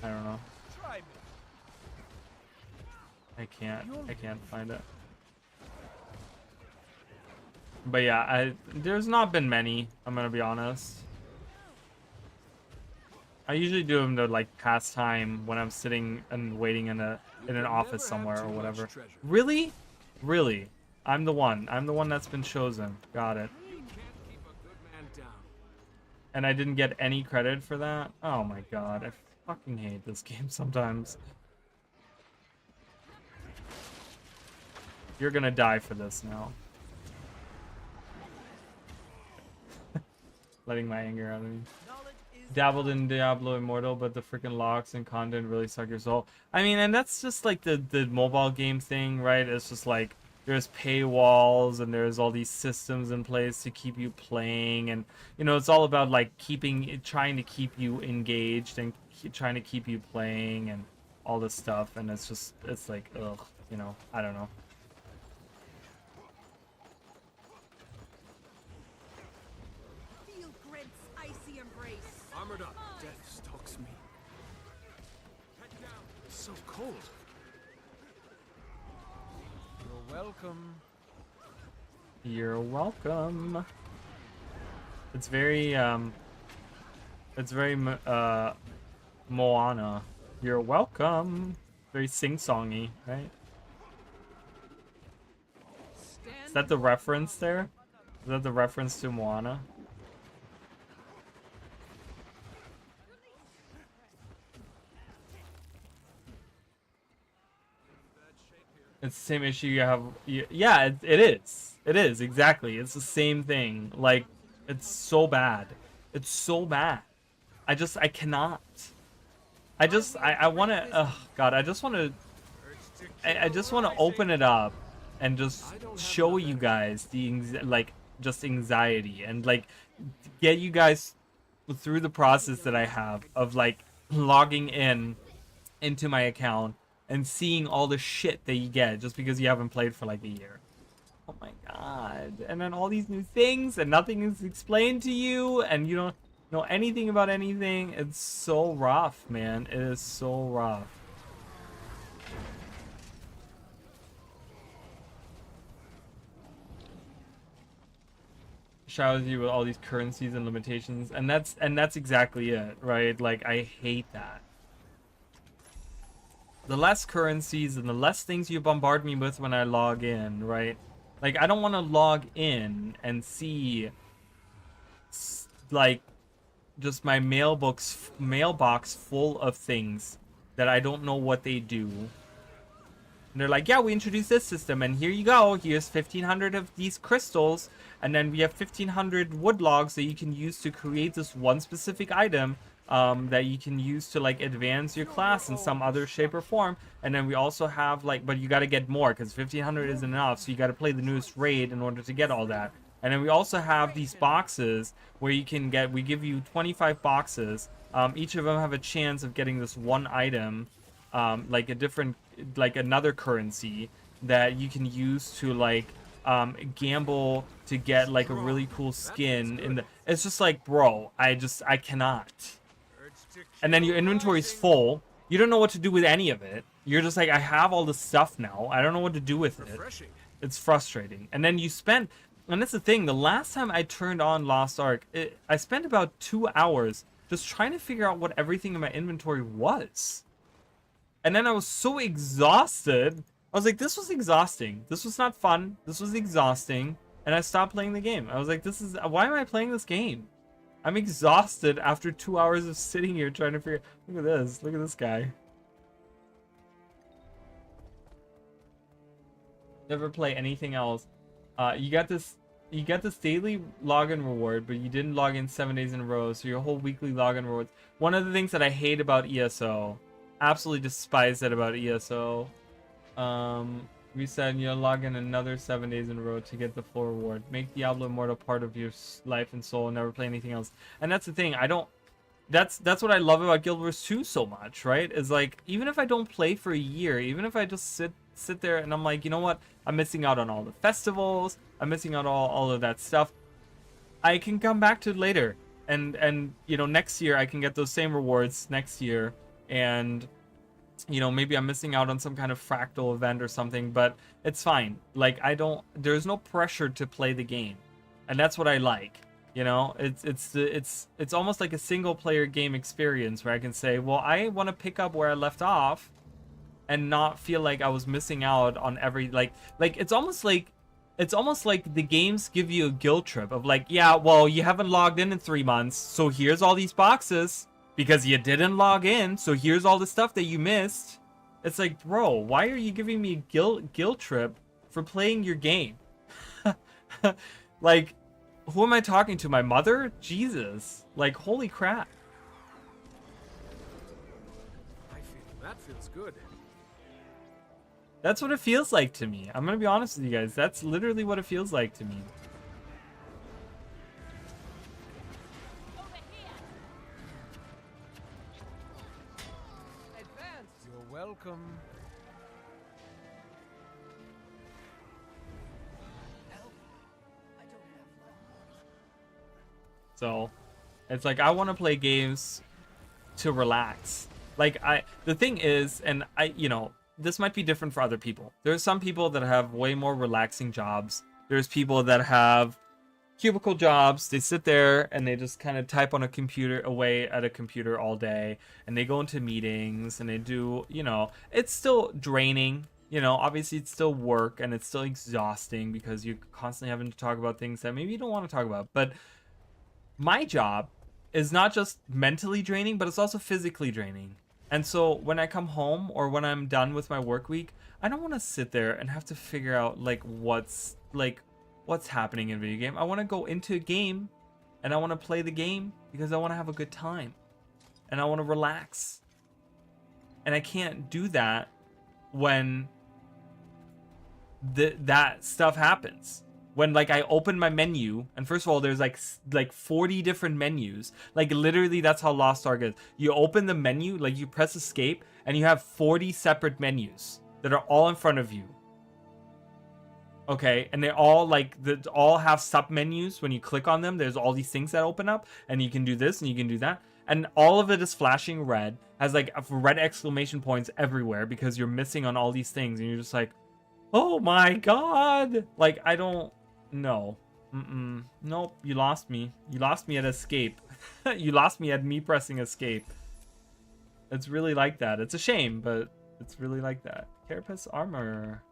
I don't know. Try me. I can't find it. But yeah, there's not been many, I'm gonna be honest. I usually do them to like pass time when I'm sitting and waiting in an office somewhere or whatever. Really? Really? I'm the one that's been chosen. Got it. And I didn't get any credit for that? Oh my God, I fucking hate this game sometimes. You're gonna die for this now. Letting my anger out of me. Dabbled in Diablo Immortal, but the freaking locks and content really suck your soul. I mean, and that's just like the mobile game thing, right? It's just like there's paywalls and there's all these systems in place to keep you playing, and you know, it's all about like trying to keep you engaged and trying to keep you playing and all this stuff, and it's like, ugh, you know, I don't know. Feel Grid's icy embrace. Armored up. Death stalks me. Head down. It's so cold. You're welcome. You're welcome. It's very Moana. You're welcome. Very sing-songy, right? Is that the reference there? Is that the reference to Moana? It's the same issue you have. Yeah, it is. It is, exactly. It's the same thing. Like, it's so bad. It's so bad. I cannot. I want to, oh God, I just want to open it up and just show you guys just anxiety and like get you guys through the process that I have of like logging into my account and seeing all the shit that you get just because you haven't played for like a year. Oh my God. And then all these new things and nothing is explained to you and you don't know anything about anything. It's so rough, man. It is so rough. Showers you with all these currencies and limitations, and that's exactly it, right? Like, I hate that. The less currencies and the less things you bombard me with when I log in, right? Like, I don't want to log in and see, like, just my mailbox full of things that I don't know what they do. And they're like, yeah, we introduced this system, and here you go. Here's 1,500 of these crystals, and then we have 1,500 wood logs that you can use to create this one specific item that you can use to like advance your class in some other shape or form. And then we also have like, but you got to get more because 1,500 isn't enough, so you got to play the newest raid in order to get all that. And then we also have these boxes where you can get, we give you 25 boxes. Each of them have a chance of getting this one item, like a different, like another currency. that you can use to like gamble to get like a really cool skin in the. It's just like, bro, I cannot. And then your inventory's full. You don't know what to do with any of it. You're just like, I have all this stuff now. I don't know what to do with it. It's frustrating. And then you spend, and that's the thing. The last time I turned on Lost Ark, I spent about 2 hours just trying to figure out what everything in my inventory was. And then I was so exhausted. I was like, this was exhausting. This was not fun. This was exhausting. And I stopped playing the game. I was like, why am I playing this game? I'm exhausted after 2 hours of sitting here trying to figure. Look at this. Look at this guy. Never play anything else. You got this daily login reward, but you didn't log in 7 days in a row, so your whole weekly login rewards. One of the things that I hate about ESO, absolutely despise that about ESO. We said, you know, log in another 7 days in a row to get the full reward. Make Diablo Immortal part of your life and soul and never play anything else. And that's the thing. That's what I love about Guild Wars 2 so much, right? Is like, even if I don't play for a year, even if I just sit there and I'm like, you know what? I'm missing out on all the festivals. I'm missing out on all of that stuff. I can come back to it later. And you know, next year I can get those same rewards next year. And you know, maybe I'm missing out on some kind of fractal event or something, but it's fine. Like, there's no pressure to play the game. And that's what I like. You know, it's almost like a single player game experience where I can say, well, I want to pick up where I left off and not feel like I was missing out on every, like it's almost like the games give you a guilt trip of like, yeah, well, you haven't logged in 3 months, so here's all these boxes. Because you didn't log in, so here's all the stuff that you missed. It's like, bro, why are you giving me a guilt trip for playing your game? Like, who am I talking to? My mother? Jesus. Like, holy crap. That feels good. That's what it feels like to me. I'm gonna be honest with you guys. That's literally what it feels like to me. Welcome. So, it's like, I want to play games to relax. Like, the thing is, and you know, this might be different for other people. There's some people that have way more relaxing jobs. There's people that have cubicle jobs. They sit there and they just kind of type on a computer, away at a computer all day, and they go into meetings and they do, you know, it's still draining. You know, obviously it's still work and it's still exhausting because you're constantly having to talk about things that maybe you don't want to talk about. But my job is not just mentally draining, but it's also physically draining. And so when I come home or when I'm done with my work week, I don't want to sit there and have to figure out like what's happening in a video game. I want to go into a game and I want to play the game because I want to have a good time and I want to relax. And I can't do that when that stuff happens. When like I open my menu and first of all there's like 40 different menus. Like literally that's how Lost Ark is. You open the menu, like you press escape and you have 40 separate menus that are all in front of you. Okay, and they all all have sub menus. When you click on them, there's all these things that open up, and you can do this and you can do that, and all of it is flashing red, has like red exclamation points everywhere because you're missing on all these things, and you're just like, oh my god! Like I don't know. Nope, you lost me. You lost me at escape. You lost me at me pressing escape. It's really like that. It's a shame, but it's really like that. Carapace armor.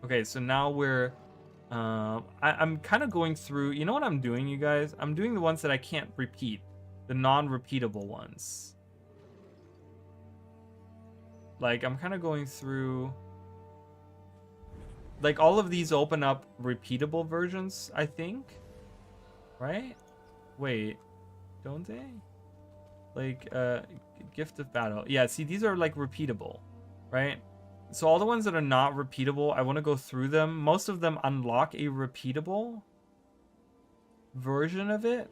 Okay, so now we're I'm kind of going through, you know what I'm doing, you guys? I'm doing the ones that I can't repeat, the non-repeatable ones. Like I'm kind of going through, like all of these open up repeatable versions, I think, right? Wait, don't they? Like Gift of Battle. Yeah, see, these are like repeatable, right? So all the ones that are not repeatable, I want to go through them. Most of them unlock a repeatable version of it.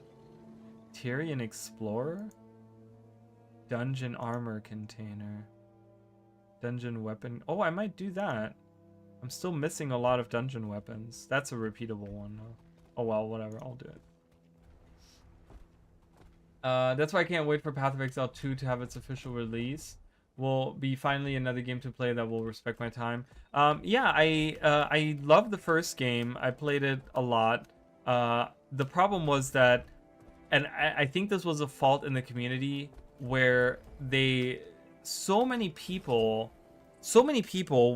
Tyrian Explorer. Dungeon Armor Container. Dungeon weapon. Oh, I might do that. I'm still missing a lot of dungeon weapons. That's a repeatable one, though. Oh, well, whatever. I'll do it. That's why I can't wait for Path of Exile 2 to have its official release. Will be finally another game to play that will respect my time. Yeah, I love the first game. I played it a lot. The problem was that, and I think this was a fault in the community, where so many people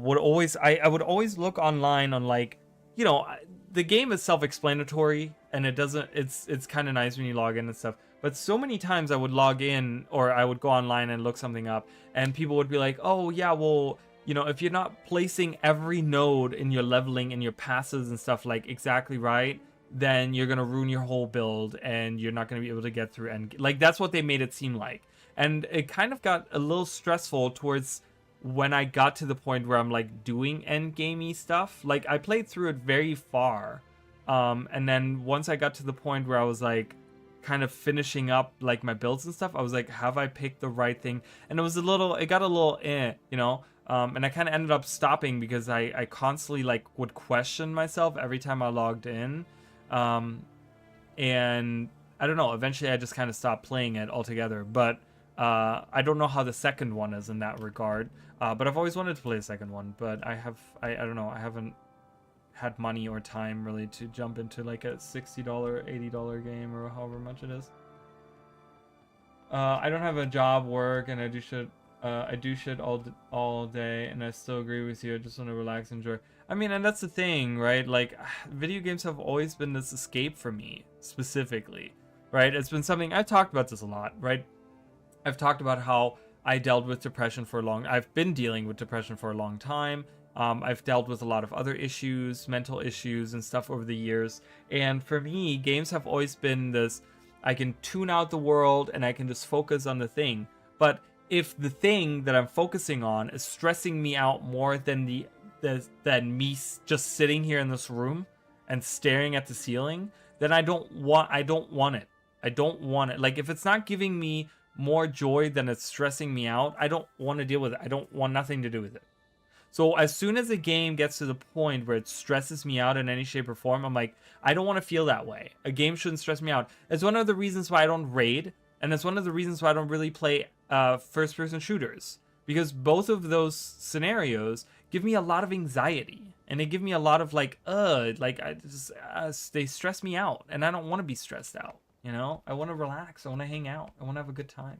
would always, I would always look online on, like, you know, the game is self-explanatory and it's kind of nice when you log in and stuff. But so many times I would log in, or I would go online and look something up, and people would be like, oh yeah, well, you know, if you're not placing every node in your leveling and your passes and stuff like exactly right, then you're gonna ruin your whole build and you're not gonna be able to get through end. Like, that's what they made it seem like. And it kind of got a little stressful towards when I got to the point where I'm like doing end gamey stuff. Like, I played through it very far, and then once I got to the point where I was like kind of finishing up like my builds and stuff, I was like, have I picked the right thing? And it got a little you know, and I kind of ended up stopping because I constantly like would question myself every time I logged in, and I don't know, eventually I just kind of stopped playing it altogether. But I don't know how the second one is in that regard, but I've always wanted to play the second one, but I don't know, I haven't had money or time really to jump into like a $60, $80 game or however much it is. I don't have a job, work, and I do shit all day, and I still agree with you. I just want to relax and enjoy. I mean, and that's the thing, right? Like, video games have always been this escape for me, specifically, right? It's been something, I've talked about this a lot, right? I've talked about how I dealt with depression I've been dealing with depression for a long time. I've dealt with a lot of other issues, mental issues and stuff over the years. And for me, games have always been this, I can tune out the world and I can just focus on the thing. But if the thing that I'm focusing on is stressing me out more than than me just sitting here in this room and staring at the ceiling, then I don't want it. I don't want it. Like, if it's not giving me more joy than it's stressing me out, I don't want to deal with it. I don't want nothing to do with it. So as soon as a game gets to the point where it stresses me out in any shape or form, I'm like, I don't want to feel that way. A game shouldn't stress me out. It's one of the reasons why I don't raid, and it's one of the reasons why I don't really play first-person shooters. Because both of those scenarios give me a lot of anxiety, and they give me a lot of they stress me out, and I don't want to be stressed out. You know, I want to relax. I want to hang out. I want to have a good time.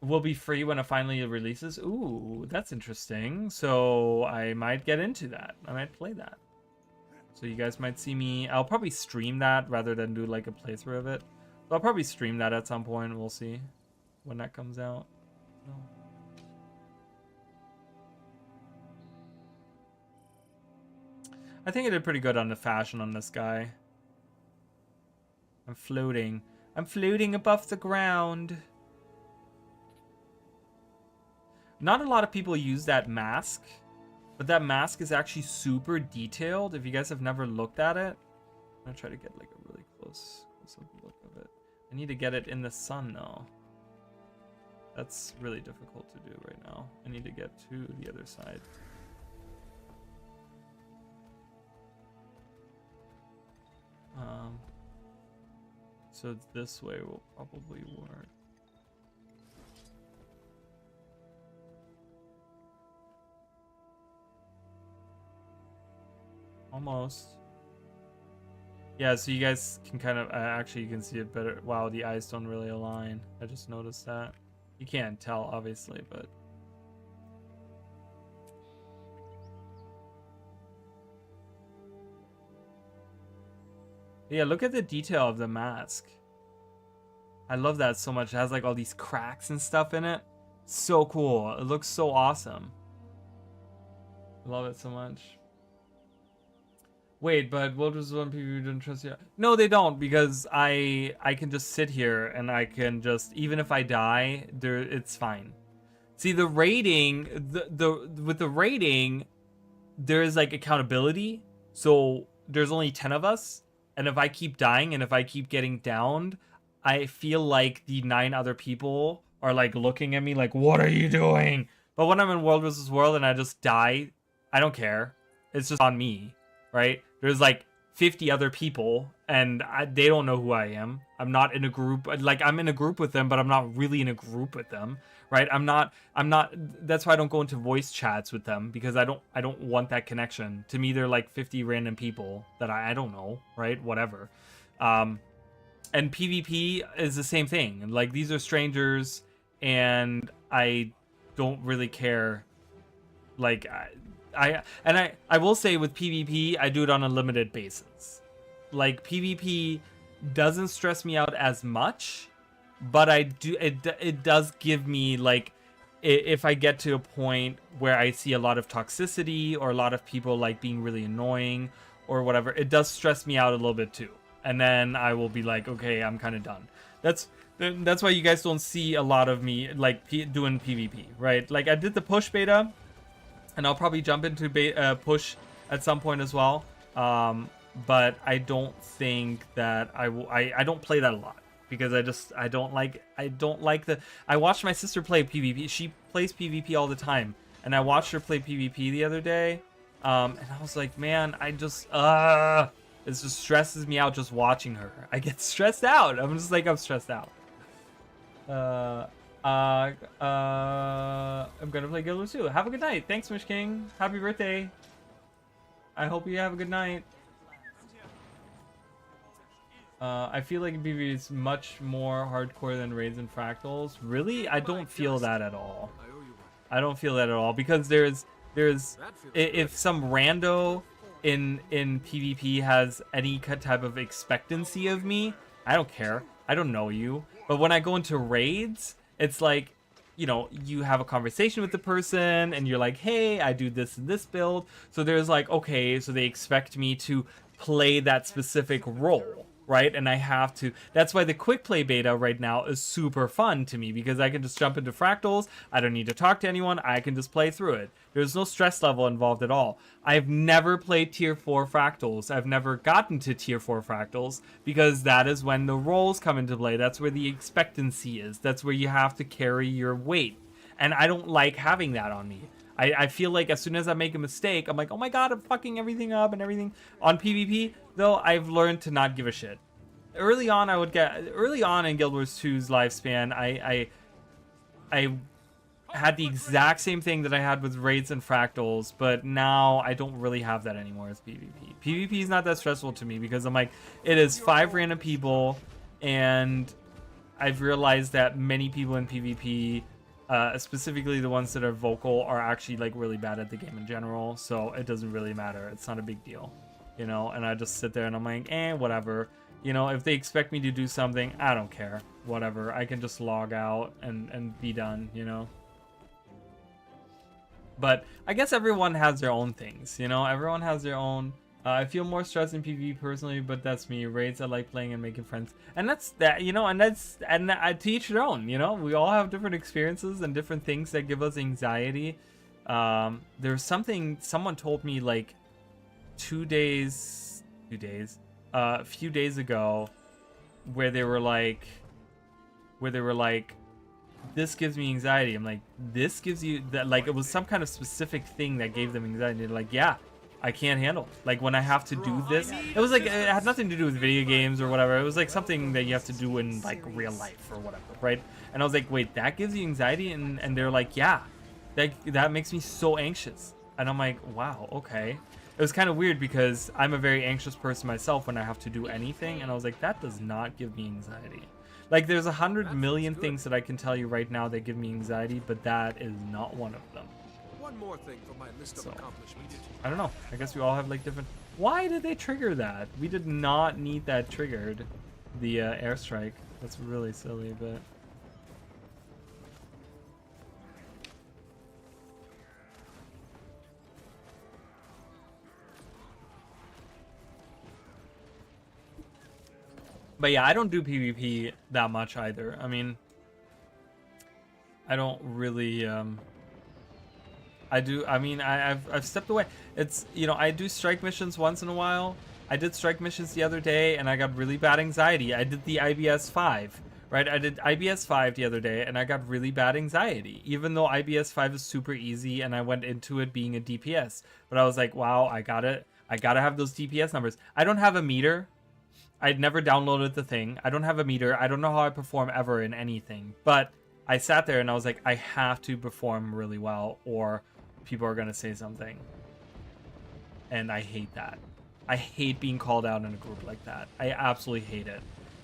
Will be free when it finally releases. Ooh, that's interesting. So I might get into that. I might play that. So you guys might see me. I'll probably stream that rather than do like a playthrough of it. So I'll probably stream that at some point. We'll see when that comes out. So. I think I did pretty good on the fashion on this guy. I'm floating. I'm floating above the ground. Not a lot of people use that mask, but that mask is actually super detailed. If you guys have never looked at it, I'm gonna try to get like a really close up look of it. I need to get it in the sun though. That's really difficult to do right now. I need to get to the other side. So this way will probably work. Almost. Yeah, so you guys can kind of actually you can see it better. Wow, the eyes don't really align. I just noticed that. You can't tell obviously, but yeah, look at the detail of the mask. I love that so much. It has like all these cracks and stuff in it. So cool. It looks so awesome. I love it so much. Wait, but what was one people who didn't trust you? No, they don't, because I can just sit here and I can just, even if I die, it's fine. See, the rating, with the rating, there is like accountability. So there's only 10 of us, and if I keep dying and if I keep getting downed, I feel like the 9 other people are like looking at me like, what are you doing? But when I'm in World vs. World and I just die, I don't care. It's just on me, right? There's like 50 other people and they don't know who I am. I'm not in a group. Like, I'm in a group with them, but I'm not really in a group with them, right? I'm not, that's why I don't go into voice chats with them, because I don't want that connection. To me, they're like 50 random people that I don't know, right? Whatever. And PvP is the same thing. Like, these are strangers and I don't really care. Like, I will say with PvP, I do it on a limited basis. Like, PvP doesn't stress me out as much, but it does give me, like, if I get to a point where I see a lot of toxicity or a lot of people like being really annoying or whatever, it does stress me out a little bit too. And then I will be like, okay, I'm kind of done. That's why you guys don't see a lot of me like doing PvP, right? Like, I did the push beta, and I'll probably jump into push at some point as well. But I don't think that I don't play that a lot, because I don't like the. I watched my sister play PvP. She plays PvP all the time, and I watched her play PvP the other day. And I was like, man, I just it just stresses me out just watching her. I get stressed out. I'm just like, I'm stressed out. I'm gonna play Guild Wars 2. Have a good night. Thanks, Mish King. Happy birthday. I hope you have a good night. I feel like BB is much more hardcore than Raids and Fractals. Really? I don't feel that at all. I don't feel that at all, because there's if some rando in PvP has any type of expectancy of me, I don't care. I don't know you. But when I go into raids, it's like, you know, you have a conversation with the person and you're like, hey, I do this and this build. So there's like, okay, so they expect me to play that specific role, right? And I have to. That's why the quick play beta right now is super fun to me, because I can just jump into Fractals. I don't need to talk to anyone. I can just play through it. There's no stress level involved at all. I've never played tier 4 Fractals. I've never gotten to tier 4 Fractals, because that is when the roles come into play. That's where the expectancy is. That's where you have to carry your weight. And I don't like having that on me. I feel like as soon as I make a mistake, I'm like, oh my god, I'm fucking everything up and everything. On PvP, though, I've learned to not give a shit. Early on in Guild Wars 2's lifespan, I had the exact same thing that I had with Raids and Fractals, but now I don't really have that anymore as PvP. PvP is not that stressful to me, because I'm like, it is 5 random people, and I've realized that many people in PvP, specifically the ones that are vocal, are actually like really bad at the game in general, so it doesn't really matter. It's not a big deal, you know. And I just sit there and I'm like, whatever, you know. If they expect me to do something, I don't care, whatever. I can just log out and be done, you know. But I guess everyone has their own things, you know. Everyone has their own. I feel more stressed in PvP personally, but that's me. Raids, I like playing and making friends, and that's that, you know. And I teach their own, you know. We all have different experiences and different things that give us anxiety. There's something someone told me like a few days ago, where they were like, this gives me anxiety. I'm like, this gives you that? Like, it was some kind of specific thing that gave them anxiety. They're like, yeah, I can't handle. Like, when I have to do this, it was like, it had nothing to do with video games or whatever. It was like something that you have to do in like real life or whatever, right? And I was like, wait, that gives you anxiety? And they're like, yeah, that makes me so anxious. And I'm like, wow, okay. It was kind of weird, because I'm a very anxious person myself when I have to do anything, and I was like, that does not give me anxiety. Like, there's 100 million things that I can tell you right now that give me anxiety, but that is not one of them. One more thing from my list of accomplishments. I don't know. I guess we all have like different. Why did they trigger that? We did not need that triggered. The airstrike. That's really silly, but. But yeah, I don't do PvP that much either. I mean, I don't really. I've stepped away. It's, you know, I do strike missions once in a while. I did strike missions the other day, and I got really bad anxiety. I did the IBS 5, right? I did IBS 5 the other day, and I got really bad anxiety, even though IBS 5 is super easy, and I went into it being a DPS. But I was like, wow, I gotta have those DPS numbers. I don't have a meter. I'd never downloaded the thing. I don't have a meter. I don't know how I perform ever in anything. But I sat there and I was like, I have to perform really well, or people are gonna say something. And I hate that. I hate being called out in a group like that. I absolutely hate it.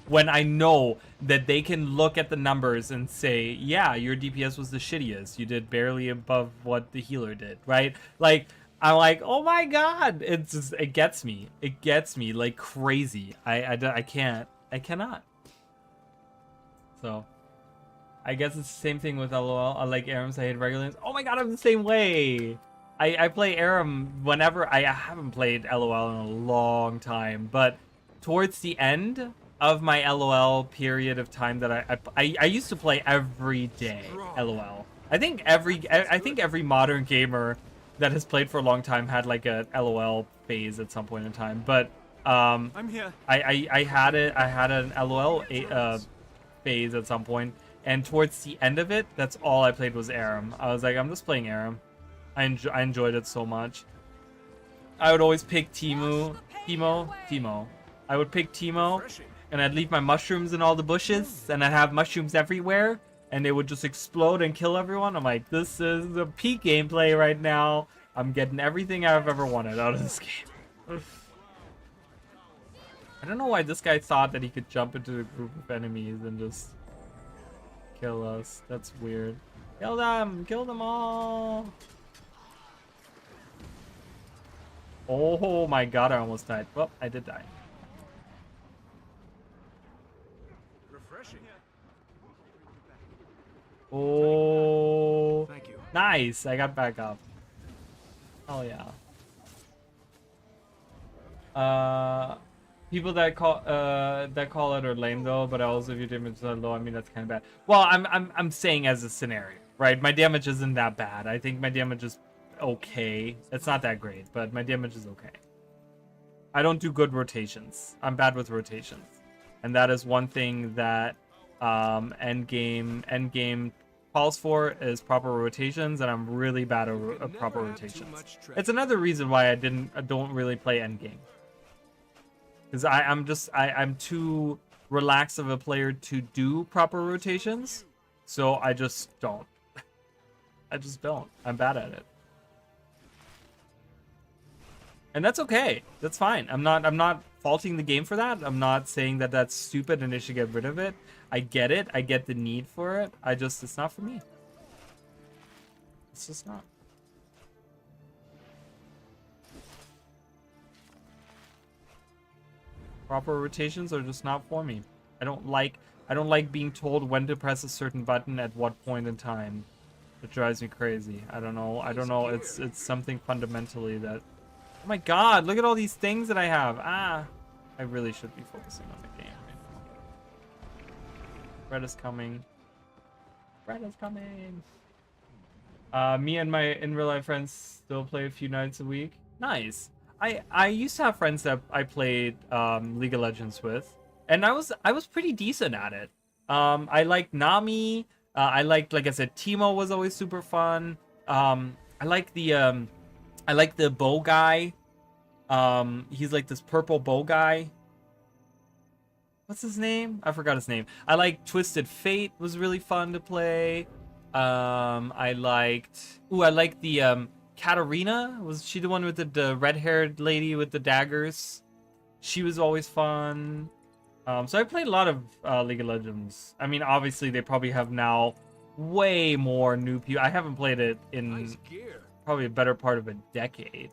When I know that they can look at the numbers and say, yeah, your DPS was the shittiest. You did barely above what the healer did, right? Like, I'm like, oh my god. It's just, it gets me. It gets me like crazy. I can't. I cannot. So, I guess it's the same thing with LOL. I like ARAMs. I hate regulars. Oh my god, I'm the same way. I play ARAM whenever. I haven't played LOL in a long time, but towards the end of my LOL period of time that I used to play every day LOL. I think every modern gamer that has played for a long time had like a LOL phase at some point in time. But I'm here. I had an LOL phase at some point, and towards the end of it, that's all I played was ARAM. I was like, I'm just playing ARAM. I enjoyed it so much. I would always pick Timo. I would pick Timo, and I'd leave my mushrooms in all the bushes, and I'd have mushrooms everywhere, and they would just explode and kill everyone. I'm like, this is the peak gameplay right now. I'm getting everything I've ever wanted out of this game. I don't know why this guy thought that he could jump into a group of enemies and just kill us. That's weird. Kill them! Kill them all! Oh my god, I almost died. Well, I did die. Refreshing. Oh, Thank you. nice! I got back up. Oh yeah. People that call it are lame though, but also if your damage is low, I mean that's kind of bad. Well, I'm saying as a scenario, right? My damage isn't that bad. I think my damage is okay. It's not that great, but my damage is okay. I don't do good rotations. I'm bad with rotations, and that is one thing that endgame calls for is proper rotations, and I'm really bad at proper rotations. It's another reason why I don't really play endgame, because I'm too relaxed of a player to do proper rotations, so I just don't. I just don't. I'm bad at it. And that's okay. That's fine. I'm not faulting the game for that. I'm not saying that that's stupid and they should get rid of it. I get it. I get the need for it. It's not for me. It's just not. Proper rotations are just not for me. I don't like being told when to press a certain button at what point in time. It drives me crazy. I don't know. It's something fundamentally that. Oh my god, look at all these things that I have. I really should be focusing on the game right now. Red is coming. Red is coming. Me and my in real life friends still play a few nights a week. Nice. I used to have friends that I played League of Legends with, and I was pretty decent at it. I liked Nami. I liked, like I said, Timo was always super fun. I like the bow guy. He's like this purple bow guy. What's his name? I forgot his name. I like Twisted Fate, was really fun to play. I liked the Katarina. Was she the one with the red-haired lady with the daggers? She was always fun. So I played a lot of League of Legends. I mean, obviously they probably have now way more new people. I haven't played it in probably a better part of a decade.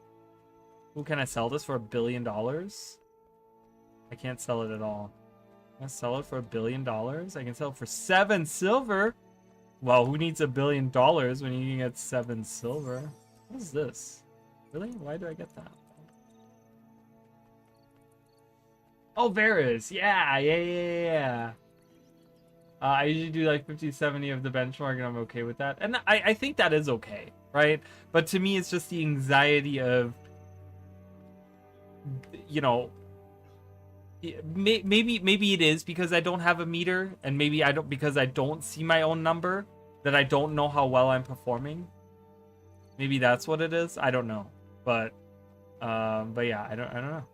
Ooh, can I sell this for $1 billion? I can't sell it at all. Can I sell it for $1 billion? I can sell it for 7 silver. Well, who needs $1 billion when you can get 7 silver? What is this? Really? Why do I get that? Oh, Varus. Yeah. I usually do like 50, 70 of the benchmark, and I'm okay with that. And I think that is okay, right? But to me, it's just the anxiety of, maybe it is because I don't have a meter, and maybe I don't because I don't see my own number, that I don't know how well I'm performing. Maybe that's what it is. I don't know, but yeah, I don't know.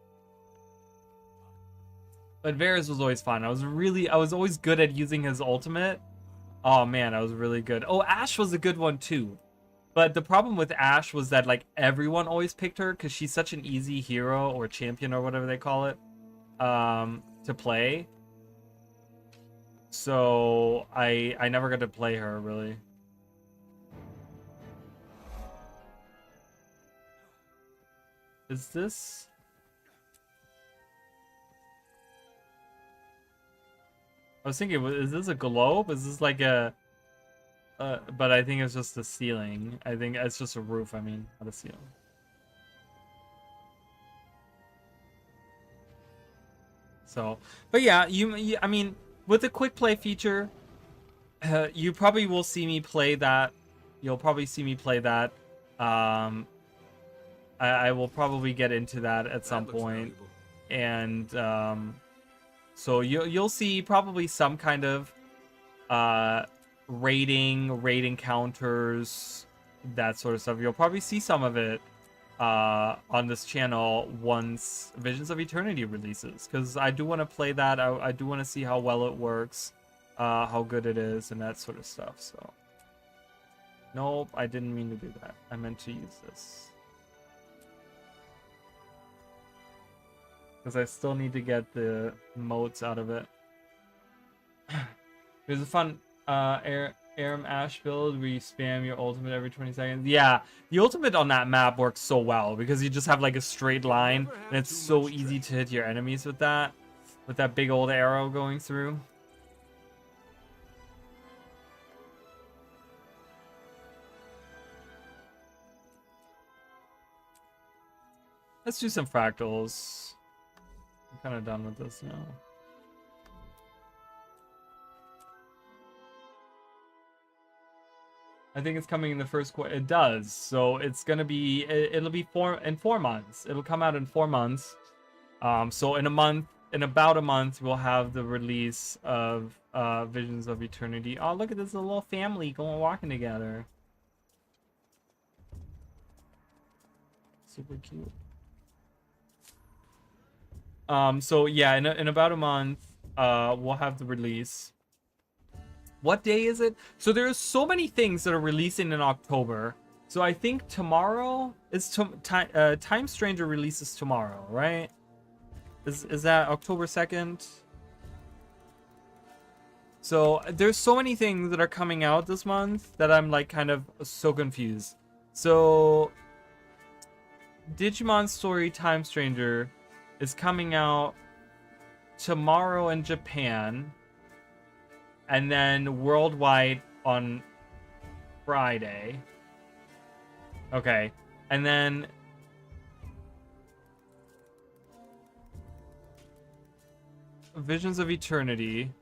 But Varus was always fun. I was always good at using his ultimate. Oh man, I was really good. Oh, Ashe was a good one too. But the problem with Ashe was that like everyone always picked her because she's such an easy hero or champion or whatever they call it to play. So I never got to play her really. Is this? I was thinking, is this a globe? Is this like a... but I think it's just a ceiling. I think it's just a roof, I mean, not a ceiling. So, but yeah, I mean, with the quick play feature, you probably will see me play that. You'll probably see me play that. I will probably get into that at some point. And, so you'll see probably some kind of raid encounters, that sort of stuff. You'll probably see some of it on this channel once Visions of Eternity releases, because I do want to play that. I do want to see how well it works, how good it is, and that sort of stuff. So nope, I didn't mean to do that. I meant to use this. Because I still need to get the motes out of it. There's a fun Aram Ashe build where you spam your ultimate every 20 seconds. Yeah, the ultimate on that map works so well because you just have like a straight line and it's so easy to hit your enemies with that big old arrow going through. Let's do some fractals. I'm kind of done with this now. I think it's coming in the first quarter. It does. So it's gonna be. It'll be in 4 months. It'll come out in 4 months. So in about a month, we'll have the release of Visions of Eternity. Oh, look at this little family walking together. Super cute. So yeah, in about a month, we'll have the release. What day is it? So there's so many things that are releasing in October. So I think tomorrow is Time Stranger releases tomorrow, right? Is that October 2nd? So there's so many things that are coming out this month that I'm like kind of so confused. So Digimon Story Time Stranger is coming out tomorrow in Japan, and then worldwide on Friday. Okay, and then Visions of Eternity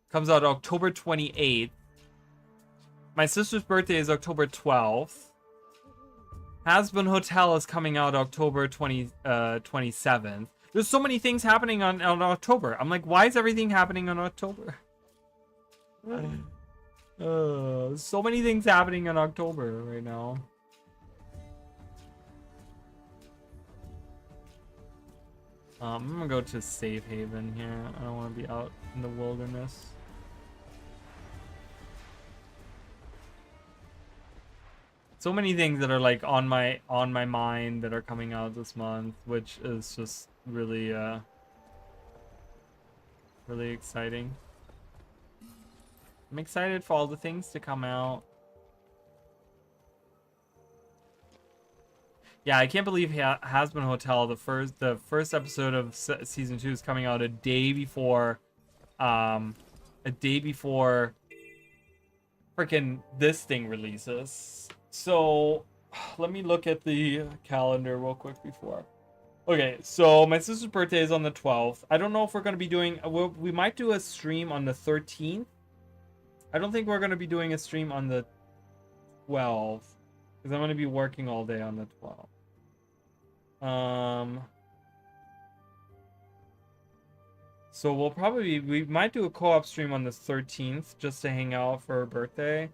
comes out October 28th. My sister's birthday is October 12th. Hazbin Hotel is coming out October 27th. There's so many things happening on October. I'm like, why is everything happening on October? So many things happening in October right now. I'm gonna go to Safe Haven here. I don't want to be out in the wilderness. So many things that are like on my mind that are coming out this month, which is just really really exciting. I'm excited for all the things to come out. Yeah, I can't believe Hazbin Hotel, the first episode of season 2 is coming out a day before freaking this thing releases. So let me look at the calendar real quick before. Okay, so my sister's birthday is on the 12th. I don't know if we're going to be doing... we might do a stream on the 13th. I don't think we're going to be doing a stream on the 12th, because I'm going to be working all day on the 12th. So we might do a co-op stream on the 13th just to hang out for her birthday.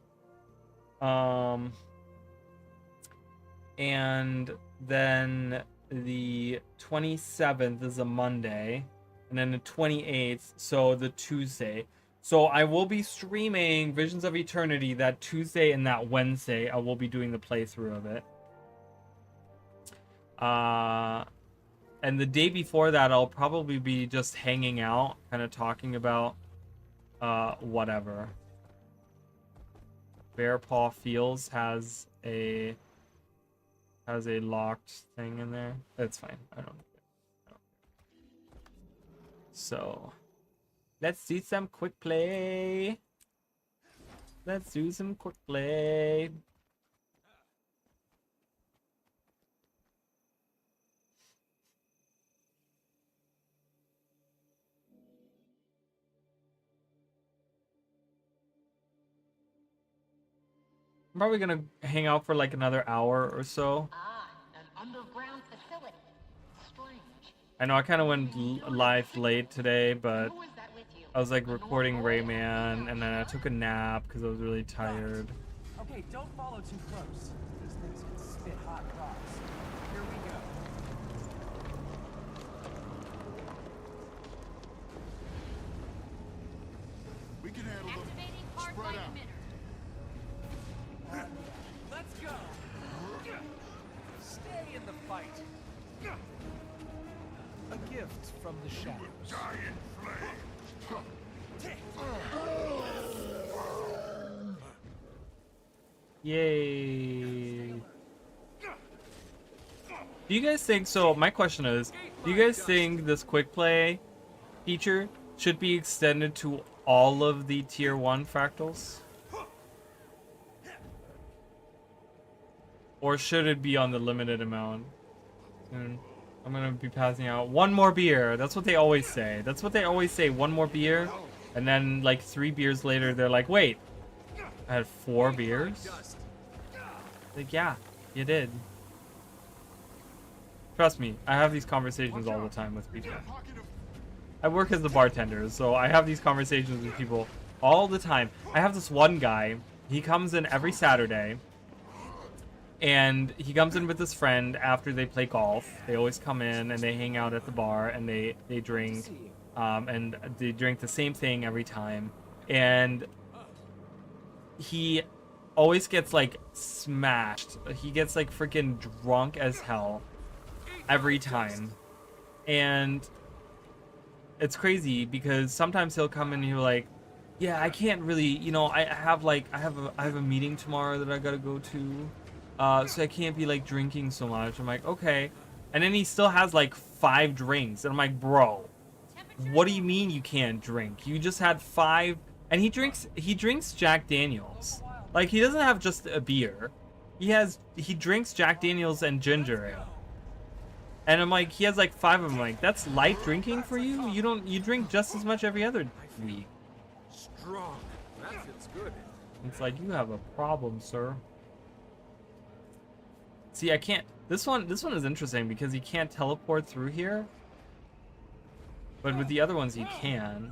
And then the 27th is a Monday, and then the 28th, so the Tuesday. So I will be streaming Visions of Eternity that Tuesday and that Wednesday. I will be doing the playthrough of it. And the day before that, I'll probably be just hanging out, kind of talking about whatever. Bear Paw Fields has a locked thing in there. That's fine. I don't. So, let's do some quick play. Let's do some quick play. I'm probably gonna hang out for like another hour or so. Ah, an underground facility. Strange. I know I kind of went live late today, but Who is that with you? I was like recording Rayman, and then I took a nap because I was really tired. Okay, don't follow too close. These things can spit hot rocks. Here we go. We can handle them. Activating hard Spread light out. emitter. Let's go. Stay in the fight. A gift from the shadows. Giant flame. Yay! Do you guys think so? My question is, do you guys think this quick play feature should be extended to all of the tier 1 fractals? Or should it be on the limited amount? And I'm gonna be passing out one more beer. That's what they always say. That's what they always say. One more beer, and then like 3 beers later, they're like, "Wait, I had 4 beers." Like, yeah, you did. Trust me, I have these conversations all the time with people. I work as a bartender, so I have these conversations with people all the time. I have this one guy. He comes in every Saturday. And he comes in with his friend after they play golf. They always come in and they hang out at the bar and they drink. And they drink the same thing every time. And he always gets like smashed. He gets like freaking drunk as hell every time. And it's crazy because sometimes he'll come in and he'll like, yeah, I can't really, you know, I have a meeting tomorrow that I gotta go to. So I can't be like drinking so much. I'm like, okay. And then he still has like 5 drinks. And I'm like, bro, what do you mean you can't drink? You just had 5. And he drinks Jack Daniels. Like, he doesn't have just a beer. He drinks Jack Daniels and ginger ale. And I'm like, he has like 5 of them. Like, that's light drinking for you? You drink just as much every other week. Strong. That feels good. It's like, you have a problem, sir. See, I can't. This one is interesting because you can't teleport through here. But with the other ones, you can.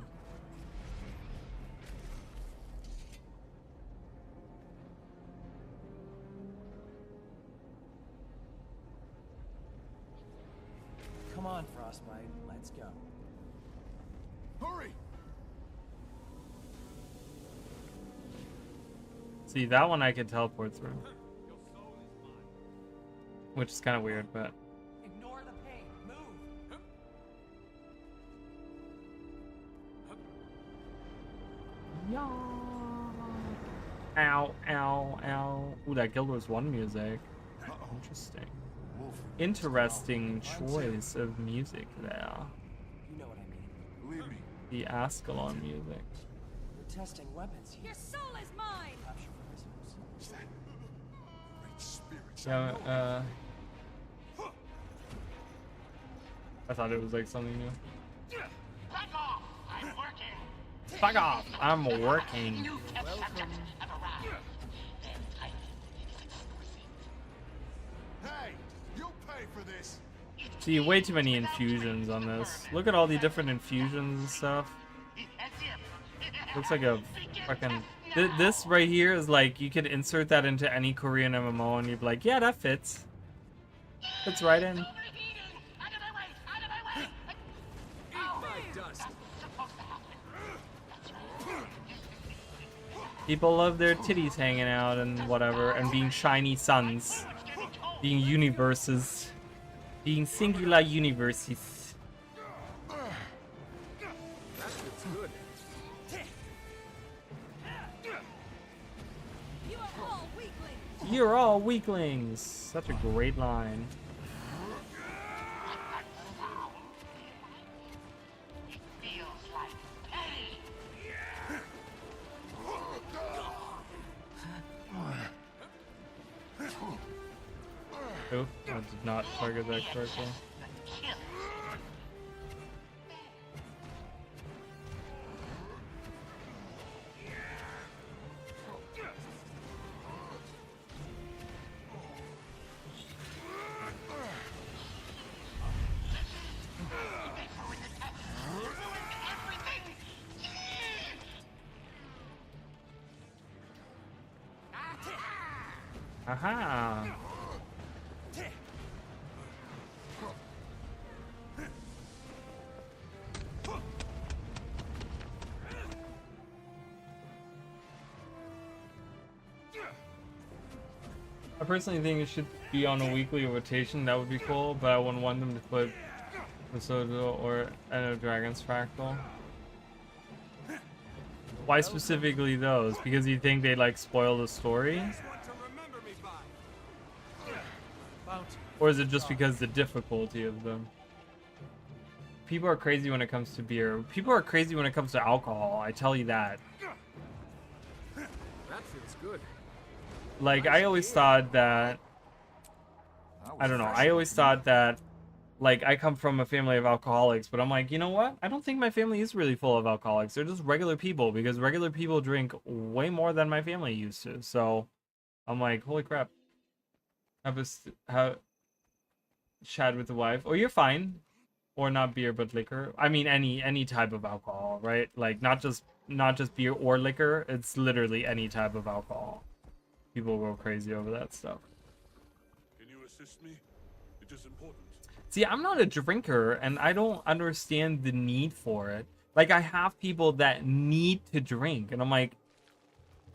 Come on, Frostbite. Let's go. Hurry! See, that one I could teleport through. Which is kind of weird, but... Ignore the pain. Move. Yeah. Ow, ow, ow. Ooh, that Guild Wars 1 music. Interesting. Interesting choice of music there. You know what I mean. Believe me. The Ascalon music. We're testing weapons here. Your soul is mine! Capture prisoners. Is that great spirits? Yeah, I thought it was like something new. Back off! I'm working. Fuck off! I'm working. New test subject have arrived. Their type is exclusive. Hey, you'll pay for this. See, way too many infusions on this. Look at all the different infusions and stuff. Looks like a fucking... This right here is like, you could insert that into any Korean MMO and you'd be like, yeah, that fits. Fits right in. People love their titties hanging out and whatever, and being shiny suns. Being universes. Being singular universes. You're all weaklings. Such a great line. Oh, I did not target that correctly. Aha! I personally think it should be on a weekly rotation. That would be cool, but I wouldn't want them to put Masodo or Endo Dragon's Fractal. Why specifically those? Because you think they like spoil the story? Or is it just because the difficulty of them? People are crazy when it comes to beer. People are crazy when it comes to alcohol, I tell you that. That feels good. Like, I always thought that... I don't know, I always thought that... Like, I come from a family of alcoholics, but I'm like, you know what? I don't think my family is really full of alcoholics. They're just regular people, because regular people drink way more than my family used to. So, I'm like, holy crap. Have chat with the wife. Oh, you're fine. Or not beer, but liquor. I mean, any type of alcohol, right? Like, not just beer or liquor. It's literally any type of alcohol. People go crazy over that stuff. Can you assist me? It is important. See, I'm not a drinker, and I don't understand the need for it. Like, I have people that need to drink, and I'm like,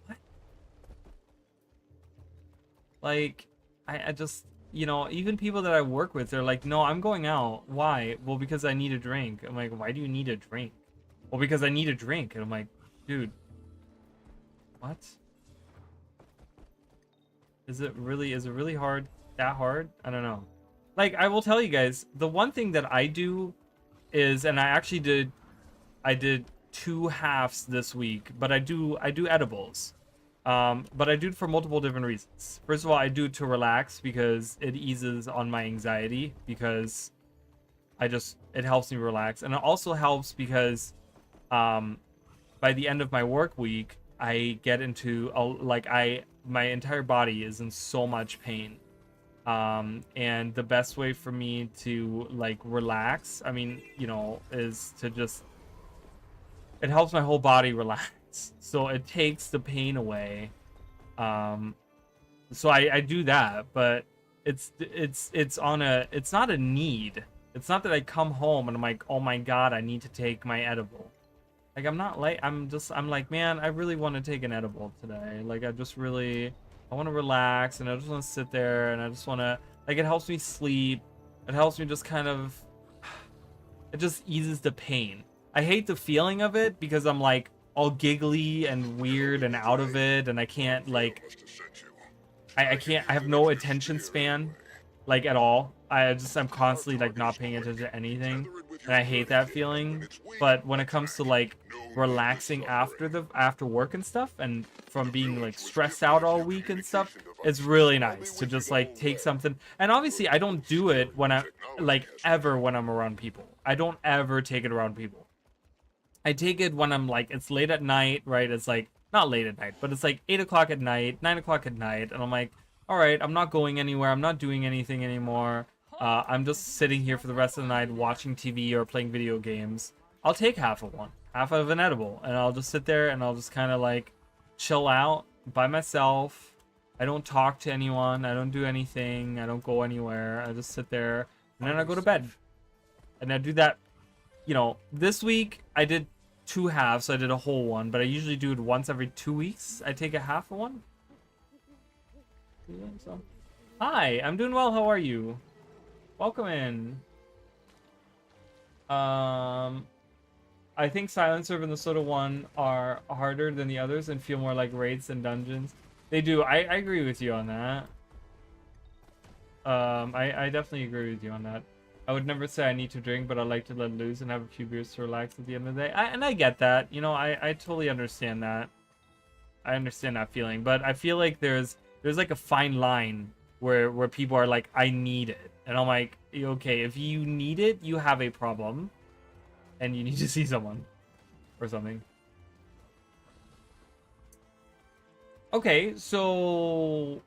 what? Like, I just, you know, even people that I work with, they're like, no, I'm going out. Why? Well, because I need a drink. I'm like, why do you need a drink? Well, because I need a drink. And I'm like, dude, what? Is it really hard? That hard? I don't know. Like, I will tell you guys, the one thing that I do is, and I did 2 halves this week, but I do edibles. But I do it for multiple different reasons. First of all, I do it to relax because it eases on my anxiety, because it helps me relax. And it also helps because by the end of my work week, I get into my entire body is in so much pain. And the best way for me to like relax, I mean, you know, is to just, it helps my whole body relax. So it takes the pain away. So I do that, but it's not a need. It's not that I come home and I'm like, oh my god, I need to take my edible. Like, I'm like, man, I really want to take an edible today. Like, I want to relax, and I just want to sit there, and I just want to, like, it helps me sleep. It helps me just kind of, it just eases the pain. I hate the feeling of it because I'm like all giggly and weird and out of it, and I can't, like, I have no attention span, like, at all. I'm constantly, like, not paying attention to anything, and I hate that feeling. But when it comes to, like, relaxing after work and stuff, and from being, like, stressed out all week and stuff, it's really nice to just, like, take something. And obviously I don't do it when I, like, ever when I'm around people. I don't ever take it around people. I take it when I'm, like, it's late at night, right? It's like, not late at night, but it's like 8 o'clock at night, 9 o'clock at night, and I'm like, all right, I'm not going anywhere, I'm not doing anything anymore. I'm just sitting here for the rest of the night watching TV or playing video games, I'll take half of one, half of an edible, and I'll just sit there and I'll just kind of like chill out by myself. I don't talk to anyone. I don't do anything. I don't go anywhere. I just sit there and then I go to bed. And I do that, you know, this week I did 2 halves, so I did a whole one, but I usually do it once every 2 weeks. I take a half of one. So. Hi, I'm doing well. How are you? Welcome in. I think Silent Serve and the Soda one are harder than the others and feel more like raids than dungeons. They do. I agree with you on that. I definitely agree with you on that. I would never say I need to drink, but I like to let loose and have a few beers to relax at the end of the day. And I get that. You know, I totally understand that. I understand that feeling. But I feel like there's like a fine line where people are like, I need it. And I'm like, okay, if you need it, you have a problem. And you need to see someone. Or something. Okay, so...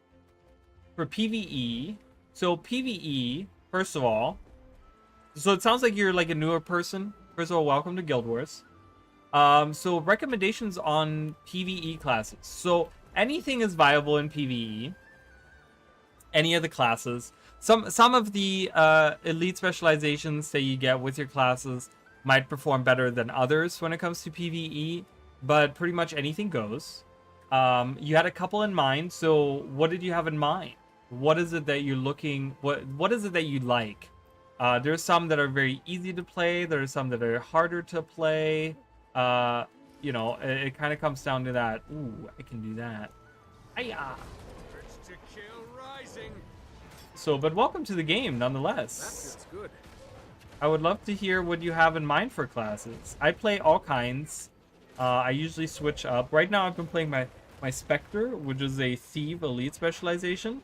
For PvE... So PvE, first of all... So it sounds like you're like a newer person. First of all, welcome to Guild Wars. So recommendations on PvE classes. So anything is viable in PvE. Any of the classes. Some of the elite specializations that you get with your classes might perform better than others when it comes to PvE, but pretty much anything goes. You had a couple in mind, so what did you have in mind? What is it that you're looking? What is it that you like? There's some that are very easy to play. There's some that are harder to play. You know, it kind of comes down to that. Ooh, I can do that. Hiya! To kill Rising. So, but welcome to the game, nonetheless. That feels good. I would love to hear what you have in mind for classes. I play all kinds. I usually switch up. Right now, I've been playing my Spectre, which is a Thief Elite specialization.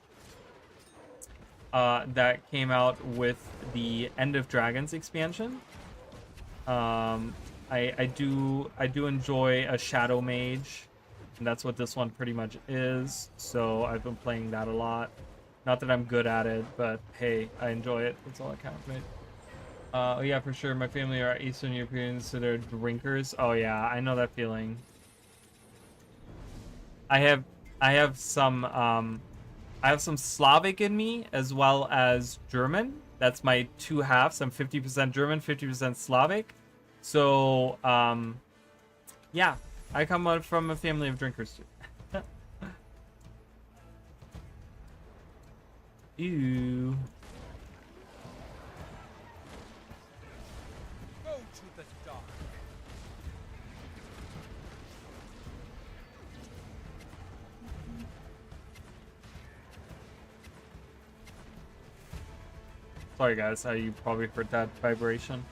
That came out with the End of Dragons expansion. I do enjoy a Shadow Mage, and that's what this one pretty much is. So I've been playing that a lot. Not that I'm good at it, but hey, I enjoy it. That's all that counts, right? Oh yeah, for sure. My family are Eastern Europeans, so they're drinkers. Oh yeah, I know that feeling. I have some Slavic in me as well as German. That's my 2 halves. I'm 50% German, 50% Slavic. So yeah, I come out from a family of drinkers too. Ew. Go to the dark. Sorry guys, you probably heard that vibration.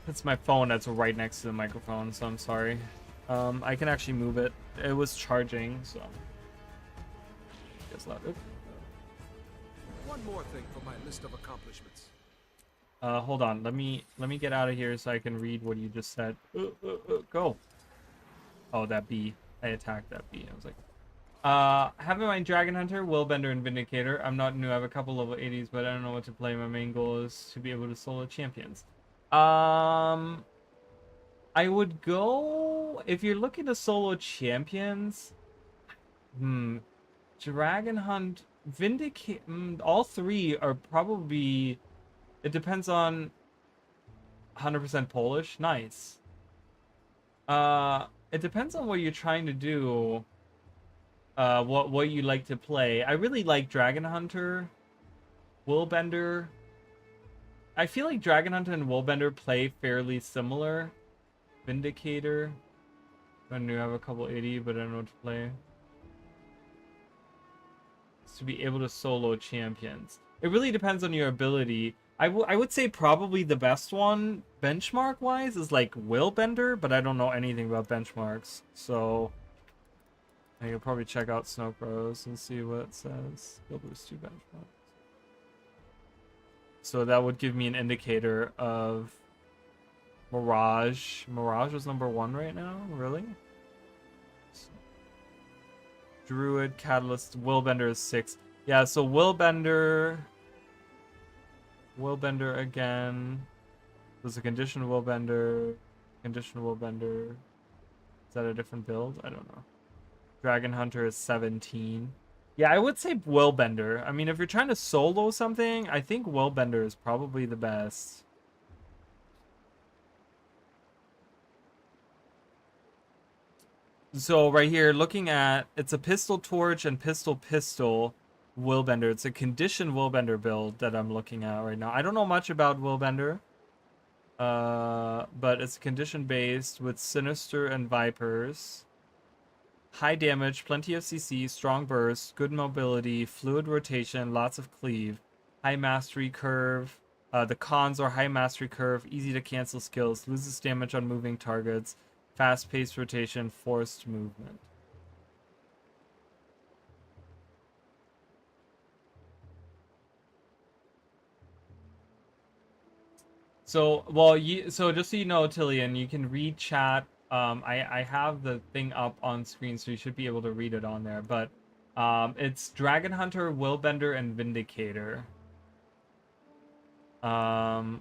It's my phone that's right next to the microphone, so I'm sorry. I can actually move it. It was charging, so just let it. One more thing for my list of accomplishments. Hold on. Let me get out of here so I can read what you just said. Go. Oh, that bee. I attacked that bee. I was like, having my Dragon Hunter, Willbender, and Vindicator. I'm not new. I have a couple level 80s, but I don't know what to play. My main goal is to be able to solo champions. I would go if you're looking to solo champions. Dragon Hunt, Vindicate. All 3 are probably. It depends on 100% Polish. Nice. It depends on what you're trying to do. What you like to play. I really like Dragon Hunter, Willbender. I feel like Dragon Hunter and Willbender play fairly similar. Vindicator. I knew I have a couple 80, but I don't know what to play. To be able to solo champions. It really depends on your able. I would say probably the best one, benchmark-wise, is like Willbender, but I don't know anything about benchmarks. So I could probably check out Snow Pros and see what it says. Skill boost 2 benchmarks. So that would give me an indicator of Mirage. Mirage is number 1 right now? Really? Druid, Catalyst, Willbender is 6. Yeah, so Willbender Willbender again. There's a conditioned Willbender. Conditioned Willbender. Is that a different build? I don't know. Dragon Hunter is 17. Yeah, I would say Willbender. I mean, if you're trying to solo something, I think Willbender is probably the best. So right here, looking at, it's a pistol torch and pistol Willbender. It's a conditioned Willbender build that I'm looking at right now. I don't know much about Willbender. But it's condition based with Sinister and Vipers. High damage, plenty of CC, strong burst, good mobility, fluid rotation, lots of cleave. High mastery curve. The cons are high mastery curve, easy to cancel skills, loses damage on moving targets, fast paced rotation, forced movement. So, well, so just so you know, Tillian, you can read chat. I have the thing up on screen, so you should be able to read it on there. But it's Dragon Hunter, Willbender, and Vindicator. I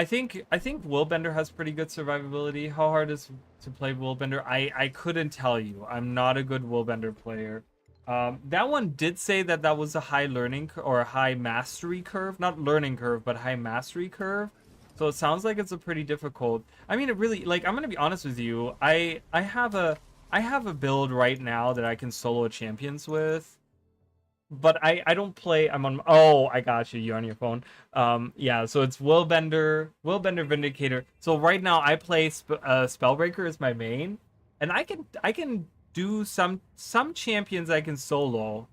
think Willbender has pretty good survivability. How hard is to play Willbender? I couldn't tell you. I'm not a good Willbender player. That one did say that that was a high learning or a high mastery curve, not learning curve, but high mastery curve. So it sounds like it's a pretty difficult. I mean, it really, like, I'm gonna be honest with you. I have a build right now that I can solo champions with, but I don't play. I'm on. Oh, I got you. You're on your phone. Yeah. So it's Willbender, Vindicator. So right now I play Spellbreaker as my main, and I can do some champions I can solo.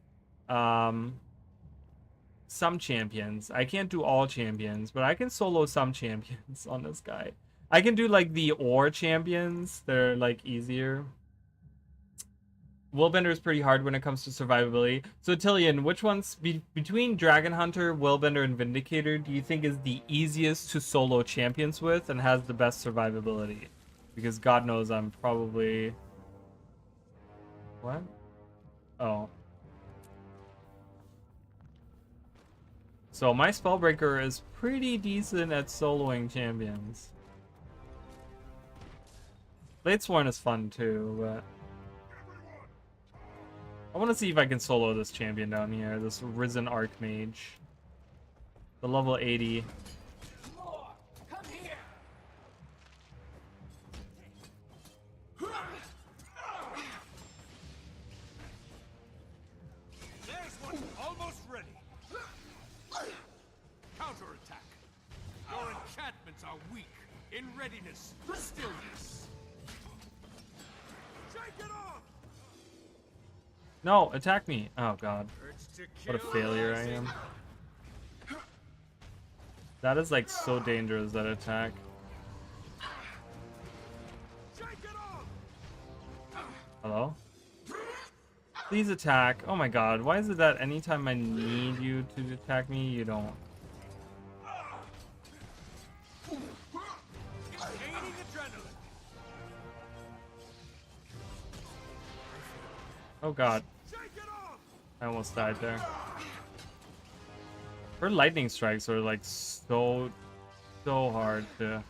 Some champions. I can't do all champions, but I can solo some champions on this guy. I can do like the ore champions. They're like easier. Willbender is pretty hard when it comes to survivability. So Tillian, which ones between Dragon Hunter, Willbender, and Vindicator do you think is the easiest to solo champions with and has the best survivability? Because God knows I'm probably... What? Oh. So my Spellbreaker is pretty decent at soloing champions. Bladesworn is fun too, but... I want to see if I can solo this champion down here, this Risen Archmage. The level 80. Come here. There's one almost ready. Counterattack. Your enchantments are weak. In readiness, stillness. Shake it off. No, attack me. Oh god. Urge to What a kill failure I rising. am. That is like so dangerous, that attack. Shake it off. Hello? Please attack. Oh my god, why is it that anytime I need you to attack me, you don't? Gaining adrenaline. Oh god. Shake it off. I almost died there. Her lightning strikes are like so hard to...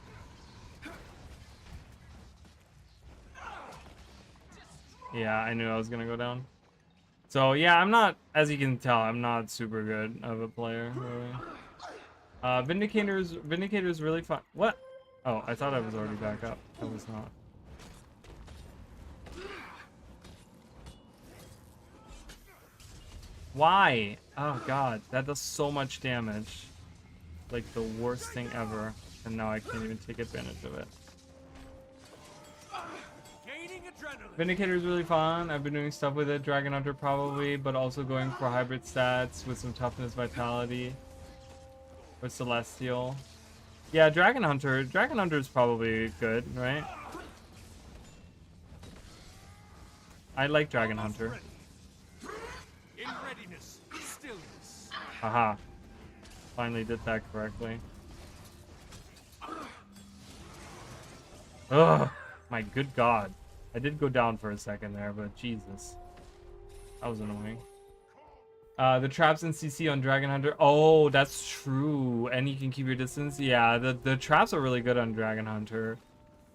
Yeah, I knew I was gonna go down. So yeah, I'm not, as you can tell, I'm not super good of a player, really. Vindicator's really fun. What? Oh, I thought I was already back up. I was not. Why? Oh god, that does so much damage. Like the worst thing ever. And now I can't even take advantage of it. Gaining adrenaline. Vindicator is really fun. I've been doing stuff with it. Dragon Hunter probably, but also going for hybrid stats with some toughness, vitality. Or Celestial. Yeah, Dragon Hunter. Dragon Hunter is probably good, right? I like Dragon Hunter. In readiness, stillness. Haha. Finally did that correctly. Ugh. My good god. I did go down for a second there, but Jesus. That was annoying. The traps in CC on Dragon Hunter. Oh, that's true. And you can keep your distance. Yeah, the traps are really good on Dragon Hunter.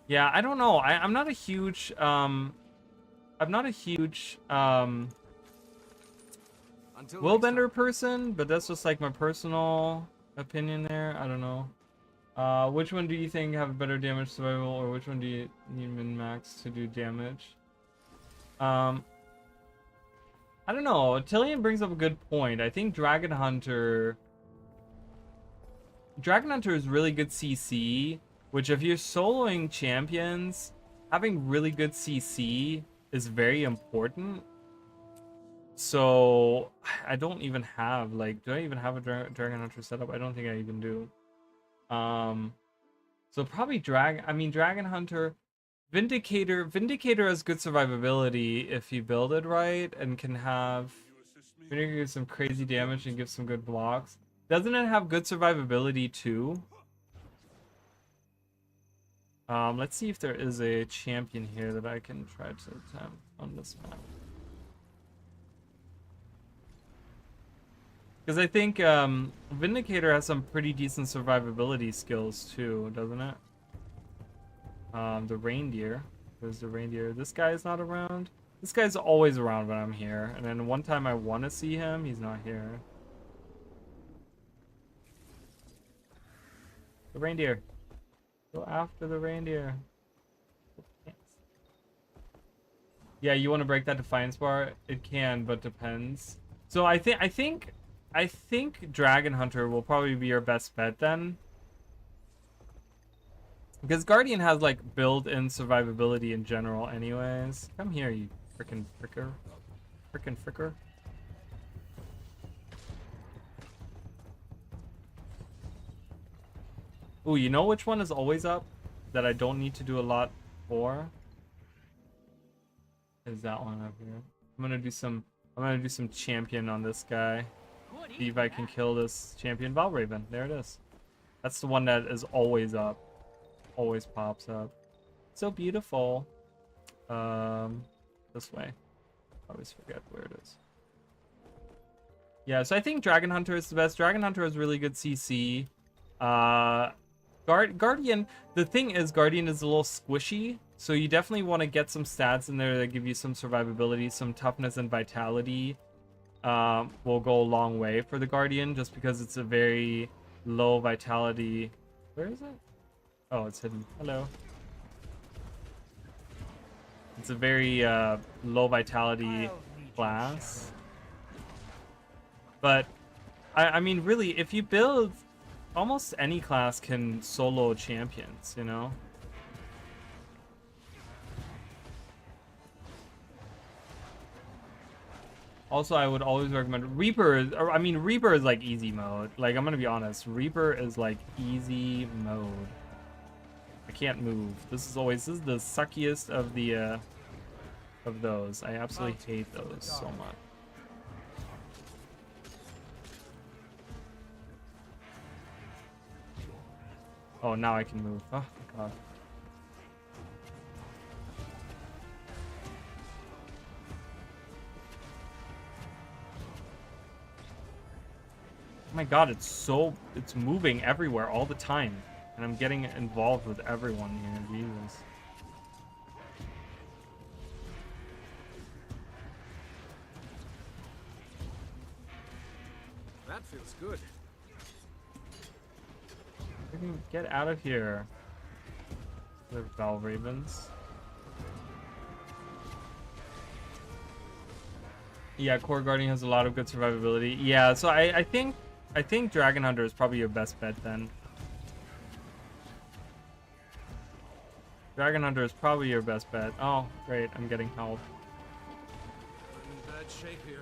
Yeah, I don't know. I'm not a huge Willbender person, but that's just like my personal opinion there. I don't know. Which one do you think have a better damage survival, or which one do you need min-max to do damage? I don't know. Tillian brings up a good point. I think Dragon Hunter is really good CC, which if you're soloing champions, having really good CC is very important. So I don't even have, like, do I even have a Dragon Hunter setup? I don't think I even do. So probably Dragon Hunter. Vindicator has good survivability if you build it right, and can have Vindicator give some crazy damage and give some good blocks. Doesn't it have good survivability too? Let's see if there is a champion here that I can try to attempt on this map. Because I think Vindicator has some pretty decent survivability skills too, doesn't it? The reindeer. There's the reindeer. This guy is not around. This guy's always around when I'm here. And then one time I want to see him, he's not here. The reindeer. Go after the reindeer. Yeah, you want to break that Defiance bar? It can, but depends. So I think Dragon Hunter will probably be your best bet then. Because Guardian has like built-in survivability in general anyways. Come here, you frickin' fricker. Frickin' fricker. Ooh, you know which one is always up that I don't need to do a lot for? Is that one up here. I'm gonna do some champion on this guy. See if I can kill this champion Valraven. There it is. That's the one that is always up. Always pops up. So beautiful. This way. I always forget where it is. Yeah, so I think Dragon Hunter is the best. Dragon Hunter has really good CC. Guardian, the thing is, Guardian is a little squishy, so you definitely want to get some stats in there that give you some survivability, some toughness and vitality. Will go a long way for the Guardian, just because it's a very low vitality. Where is it? Oh, it's hidden. Hello. It's a very low vitality class. But, I mean, really, if you build, almost any class can solo champions, you know? Also, I would always recommend Reaper. I mean, Reaper is like easy mode. Like, I'm gonna be honest. Reaper is like easy mode. I can't move. This is the suckiest of the of those. I absolutely hate those so much. Oh, now I can move. Oh my god. Oh my god, it's moving everywhere all the time. And I'm getting involved with everyone here, Jesus. That feels good. Freaking get out of here. The Valravens. Yeah, Core Guardian has a lot of good survivability. Yeah, so I think Dragon Hunter is probably your best bet then. Dragon Hunter is probably your best bet. Oh, great, I'm getting help. I'm in bad shape here.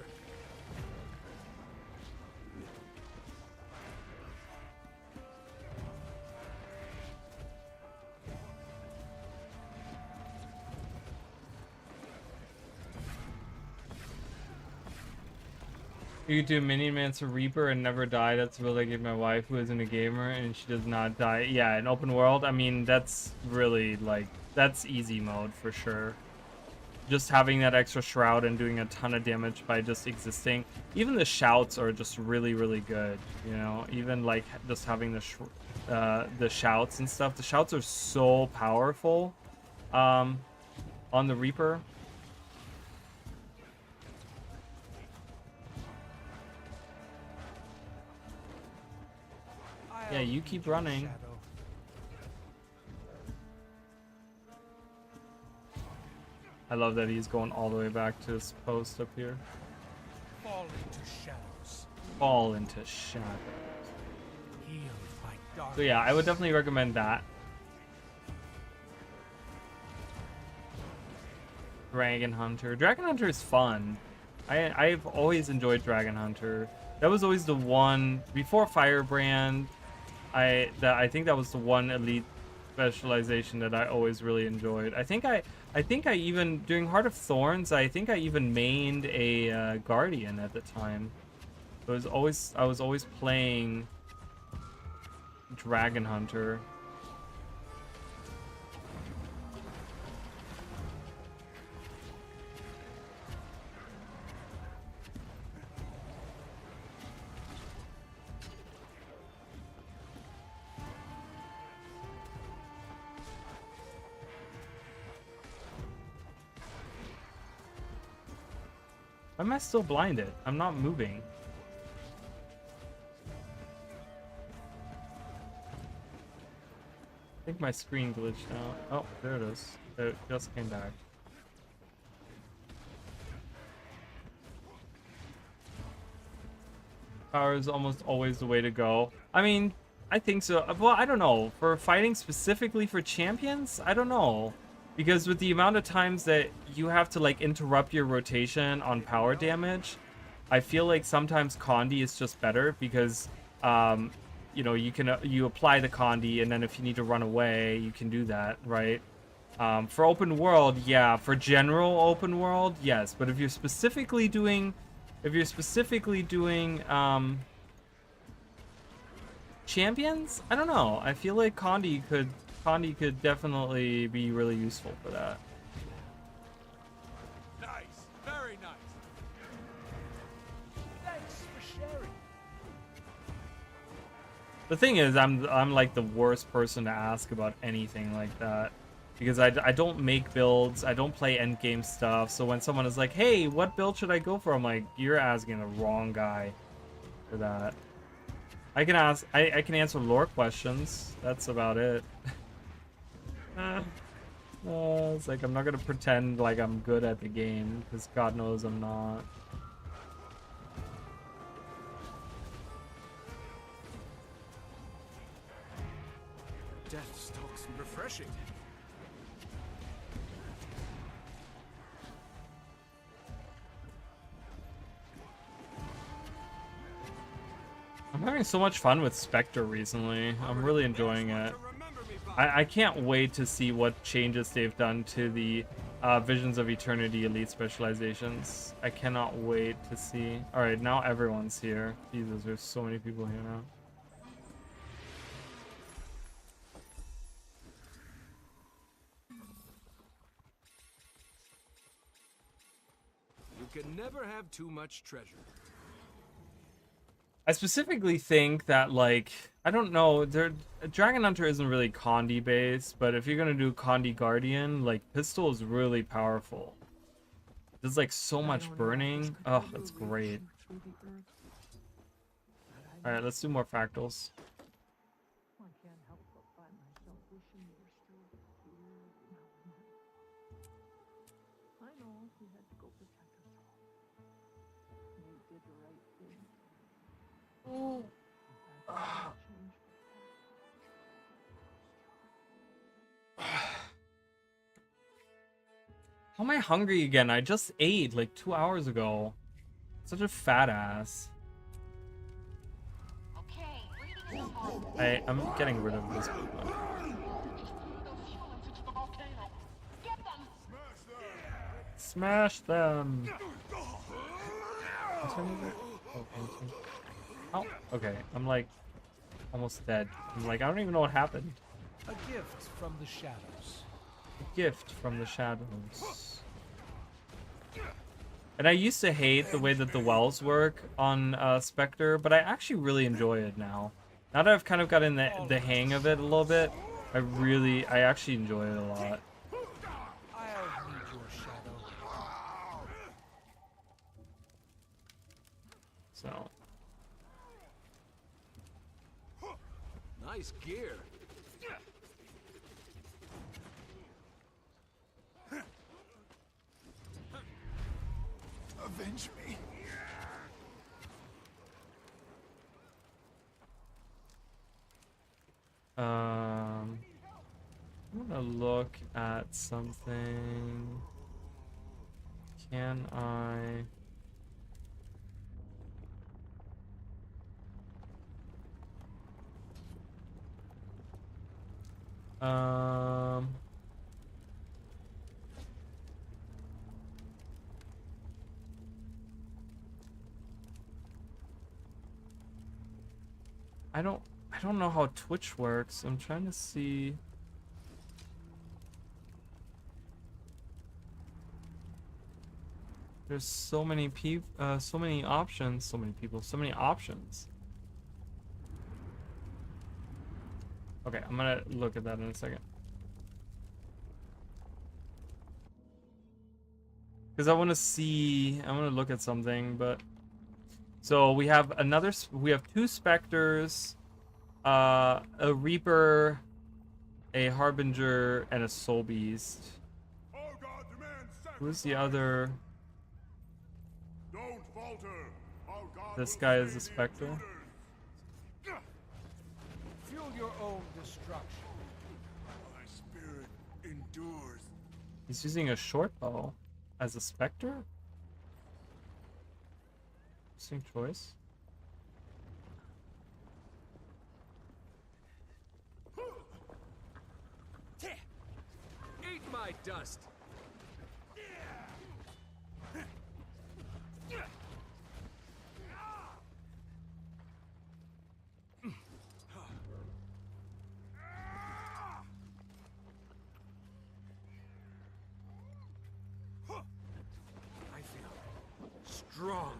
You could do Minion Mancer Reaper and never die. That's the build I gave my wife, who isn't a gamer, and she does not die. Yeah, in open world, I mean, that's really, like, that's easy mode for sure. just having that extra shroud and doing a ton of damage by just existing. Even the shouts are just really, really good, you know? Even like just having the shouts and stuff. The shouts are so powerful on the Reaper. Yeah, you keep running. I love that he's going all the way back to his post up here. Fall into shadows. Fall into shadows. Healed by darkness. So yeah, I would definitely recommend that. Dragon Hunter. Dragon Hunter is fun. I've always enjoyed Dragon Hunter. That was always the one before Firebrand. I think that was the one elite specialization that I always really enjoyed. I think I even during Heart of Thorns, I think I even mained a Guardian at the time. I was always playing Dragon Hunter. Why am I still blinded? I'm not moving. I think my screen glitched out. Oh, there it is. It just came back. Power is almost always the way to go. I mean, I think so. Well, I don't know. For fighting specifically for champions, I don't know. Because with the amount of times that you have to like interrupt your rotation on power damage, I feel like sometimes Condi is just better because you know, you apply the Condi and then if you need to run away, you can do that, right? For open world, yeah. For general open world, yes. But if you're specifically doing champions, I don't know. I feel like Condi could definitely be really useful for that. Nice, very nice. Thanks for sharing. The thing is, I'm like the worst person to ask about anything like that because I don't make builds, I don't play endgame stuff. So when someone is like, "Hey, what build should I go for?" I'm like, "You're asking the wrong guy for that." I can answer lore questions. That's about it. It's like I'm not gonna pretend like I'm good at the game because God knows I'm not. Death stalks me. Refreshing. I'm having so much fun with Spectre recently. I'm really enjoying it. I can't wait to see what changes they've done to the Visions of Eternity Elite specializations. I cannot wait to see. Alright, now everyone's here. Jesus, there's so many people here now. You can never have too much treasure. I specifically think that, like, I don't know, Dragon Hunter isn't really Condi based, but if you're gonna do Condi Guardian, like, Pistol is really powerful. There's like so much burning. Oh, that's great. Alright, let's do more fractals. I can't help but find myself wishing you were still here now and then. I know you had to go protect us all. You did the right thing. Oh. How am I hungry again? I just ate like 2 hours ago. Such a fat ass. Okay, reading is on. I'm getting rid of this. Those humans into the volcano. Get them! Smash them. Oh, okay. I'm like almost dead. I'm like, I don't even know what happened. A gift from the shadows. A gift from the shadows. And I used to hate the way that the wells work on Spectre, but I actually really enjoy it now. Now that I've kind of gotten the hang of it a little bit, I actually enjoy it a lot. I'll need your shadow. So, Nice gear. Avenge me. I'm gonna look at something. Can I? I don't know how Twitch works. I'm trying to see. There's so many so many options, so many people, so many options. Okay, I'm gonna look at that in a second. Because I want to look at something, but so we have two Spectres, a Reaper, a Harbinger, and a Soul Beast. Who's the other? Don't falter. Our God This will guy is slay a Spectre. intruders. Fuel your own destruction. My spirit endures. He's using a short bow as a Spectre? Interesting choice. Eat my dust. I feel strong.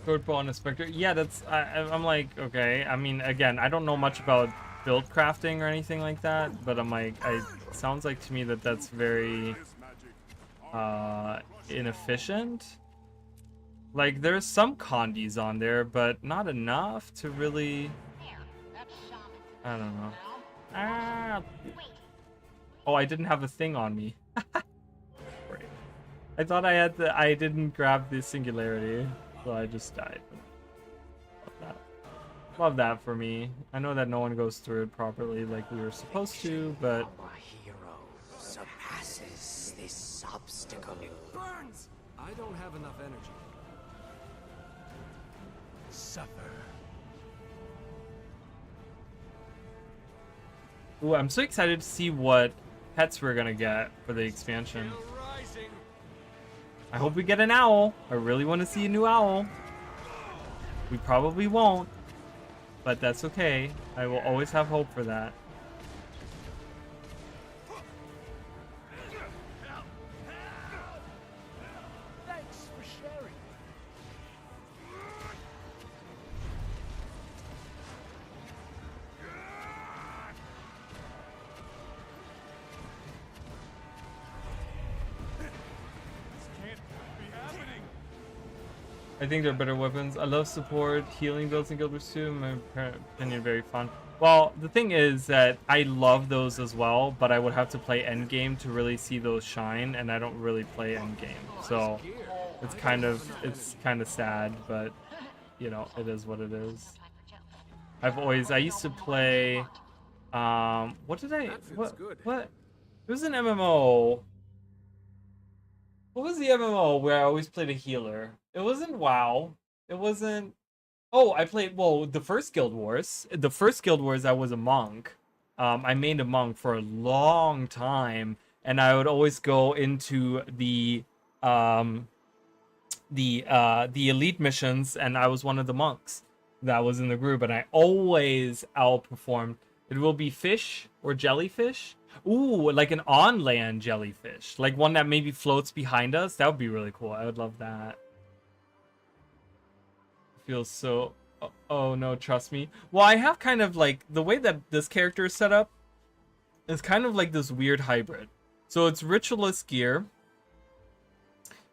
Short bow on a Spectre. Yeah, that's. I'm like, okay. I mean, again, I don't know much about build crafting or anything like that, but I'm like, it sounds like to me that that's very inefficient. Like, there's some condies on there, but not enough to really. There, that's shaman. I don't know. Now, Ah. wait. Oh, I didn't have a thing on me. Great. I thought I had the. I didn't grab the singularity, so I just died. Love that. Love that for me. I know that no one goes through it properly like we were supposed to, but Our hero surpasses this obstacle. Burns! I don't have enough energy. Suffer. ooh, I'm so excited to see what pets we're gonna get for the expansion. Still rising. I hope we get an owl. I really want to see a new owl. We probably won't, but that's okay. I will always have hope for that. Thanks for sharing. I think they're better weapons. I love support, healing builds in Guild Wars 2. In my opinion, very fun. Well, the thing is that I love those as well, but I would have to play endgame to really see those shine, and I don't really play endgame. So it's kind of sad, but you know, it is what it is. I used to play what did I That feels what good. what it was an MMO. What was the MMO where I always played a healer? It wasn't WoW. It wasn't. Oh, I played, well, the first Guild Wars. The first Guild Wars, I was a monk. I made a monk for a long time, and I would always go into the elite missions, and I was one of the monks that was in the group, and I always outperformed. It will be fish or jellyfish. Ooh, like an on-land jellyfish, like one that maybe floats behind us. That would be really cool. I would love that. Feels so. Oh no, trust me. Well, I have kind of like the way that this character is set up is kind of like this weird hybrid. So it's ritualist gear,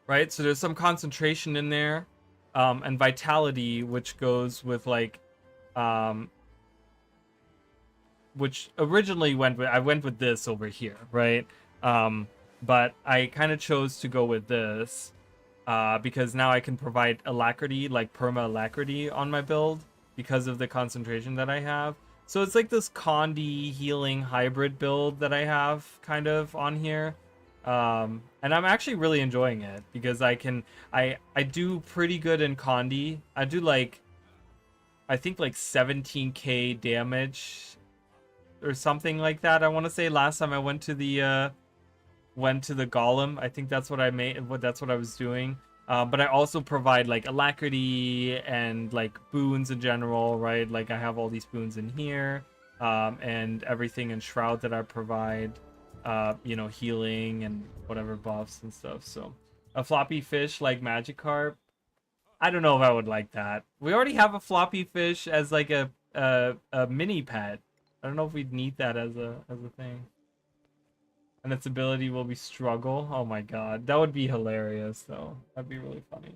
right? So there's some concentration in there, and vitality, which goes with like, which originally I went with this over here, right? But I kind of chose to go with this, because now I can provide alacrity, like perma alacrity on my build because of the concentration that I have. So it's like this Condi healing hybrid build that I have kind of on here. And I'm actually really enjoying it because I do pretty good in Condi. I do like, I think like 17k damage or something like that. I want to say last time I went to the golem. I think that's what I made. That's what I was doing. But I also provide like alacrity and like boons in general, right? Like I have all these boons in here, and everything in Shroud that I provide, you know, healing and whatever buffs and stuff. So a floppy fish like Magikarp, I don't know if I would like that. We already have a floppy fish as like a mini pet. I don't know if we'd need that as a thing. And its ability will be struggle. Oh my god. That would be hilarious though. That'd be really funny.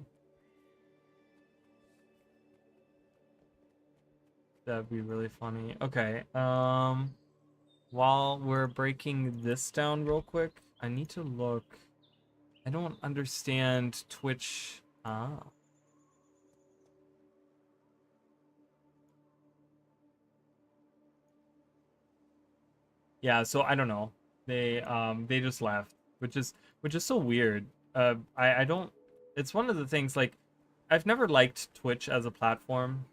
That'd be really funny. Okay. While we're breaking this down real quick, I need to look. I don't understand Twitch. Yeah, so I don't know. They just left, which is so weird. I don't. It's one of the things, like, I've never liked Twitch as a platform.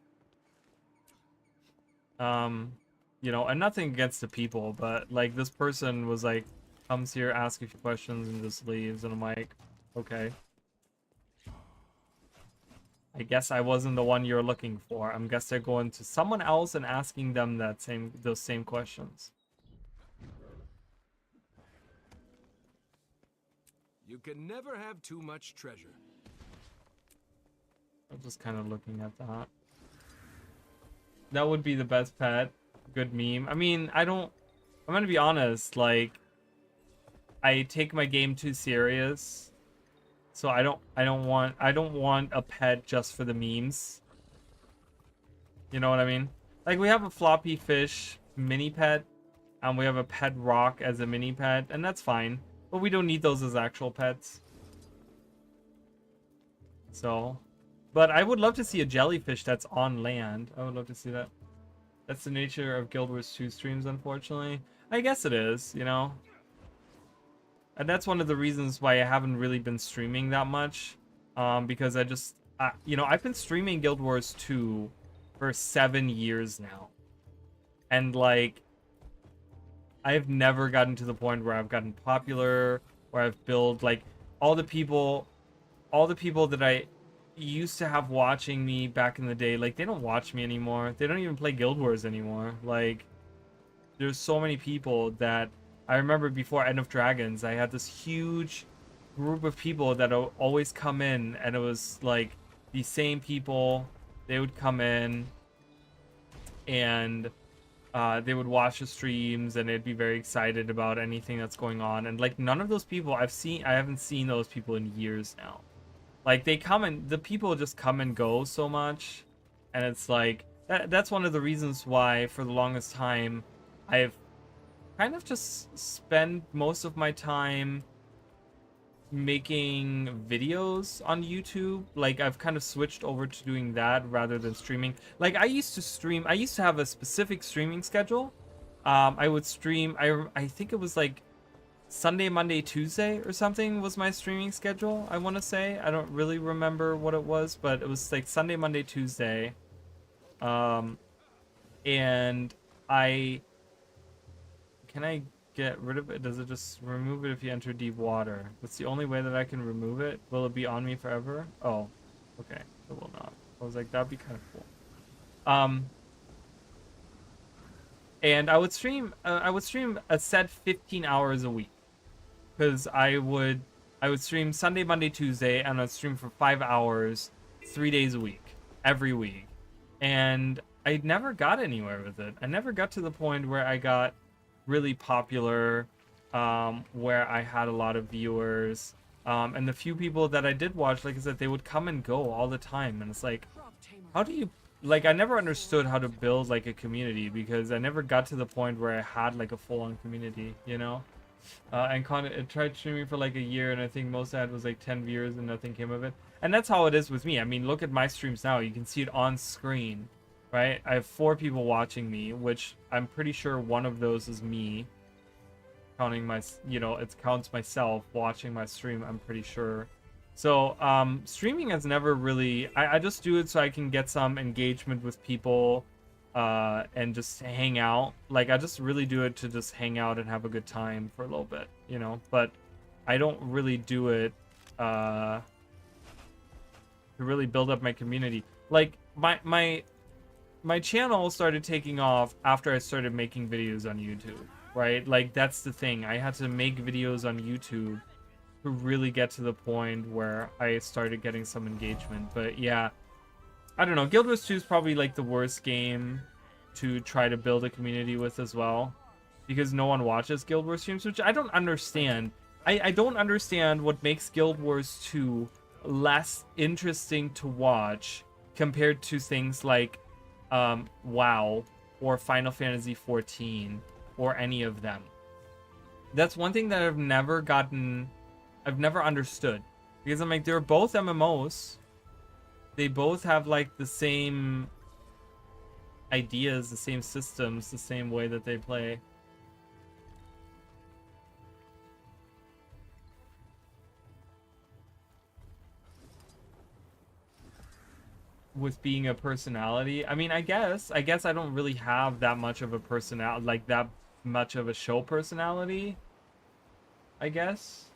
You know, and nothing against the people, but like this person was like, comes here, asks a few questions, and just leaves, and I'm like, okay. I guess I wasn't the one you're looking for. I guess they're going to someone else and asking them those same questions. You can never have too much treasure. I'm just kind of looking at that. That would be the best pet. Good meme. I mean, I'm gonna be honest, like, I take my game too serious. So I don't want a pet just for the memes. You know what I mean? Like, we have a floppy fish mini pet, and we have a pet rock as a mini pet, and that's fine. But we don't need those as actual pets. So, but I would love to see a jellyfish that's on land. I would love to see that. That's the nature of Guild Wars 2 streams, unfortunately. I guess it is, you know. And that's one of the reasons why I haven't really been streaming that much. Because you know, I've been streaming Guild Wars 2 for 7 years now. And like, I've never gotten to the point where I've gotten popular, where I've built, like, all the people that I used to have watching me back in the day, like, they don't watch me anymore. They don't even play Guild Wars anymore. Like, there's so many people that I remember before End of Dragons, I had this huge group of people that would always come in, and it was like these same people. They would come in and they would watch the streams, and they'd be very excited about anything that's going on. And like, none of those people I haven't seen those people in years now. Like, they come and the people just come and go so much, and it's like that's one of the reasons why for the longest time I've kind of just spent most of my time making videos on YouTube. Like, I've kind of switched over to doing that rather than streaming. Like, I used to have a specific streaming schedule. I would stream, I think it was like Sunday, Monday, Tuesday or something was my streaming schedule, I want to say. I don't really remember what it was, but it was like Sunday, Monday, Tuesday. And I can I get rid of it? Does it just remove it if you enter deep water? That's the only way that I can remove it. Will it be on me forever? Oh, okay. It will not. I was like, that'd be kind of cool. And I would stream a set 15 hours a week, because I would stream Sunday, Monday, Tuesday, and I'd stream for 5 hours 3 days a week, every week. And I never got anywhere with it. I never got to the point where I got really popular, where I had a lot of viewers. And the few people that I did watch, like I said, they would come and go all the time. And it's like, how do you, like, I never understood how to build like a community, because I never got to the point where I had like a full-on community, you know? And I tried streaming for like a year, and I think most I had was like 10 viewers and nothing came of it. And that's how it is with me. I mean, look at my streams now. You can see it on screen, right? I have 4 people watching me, which I'm pretty sure one of those is me. Counting my, you know, it counts myself watching my stream, I'm pretty sure. So, streaming has never really, I just do it so I can get some engagement with people, and just hang out. Like, I just really do it to just hang out and have a good time for a little bit, you know? But I don't really do it, to really build up my community. Like, my channel started taking off after I started making videos on YouTube, right? Like, that's the thing. I had to make videos on YouTube to really get to the point where I started getting some engagement. But yeah, I don't know. Guild Wars 2 is probably like the worst game to try to build a community with as well, because no one watches Guild Wars streams, which I don't understand. I don't understand what makes Guild Wars 2 less interesting to watch compared to things like WoW or Final Fantasy 14 or any of them. That's one thing that I've never understood, because I'm like, they're both MMOs. They both have like the same ideas, the same systems, the same way that they play. With being a personality, I mean, I guess I don't really have that much of a personality, like that much of a show personality. I guess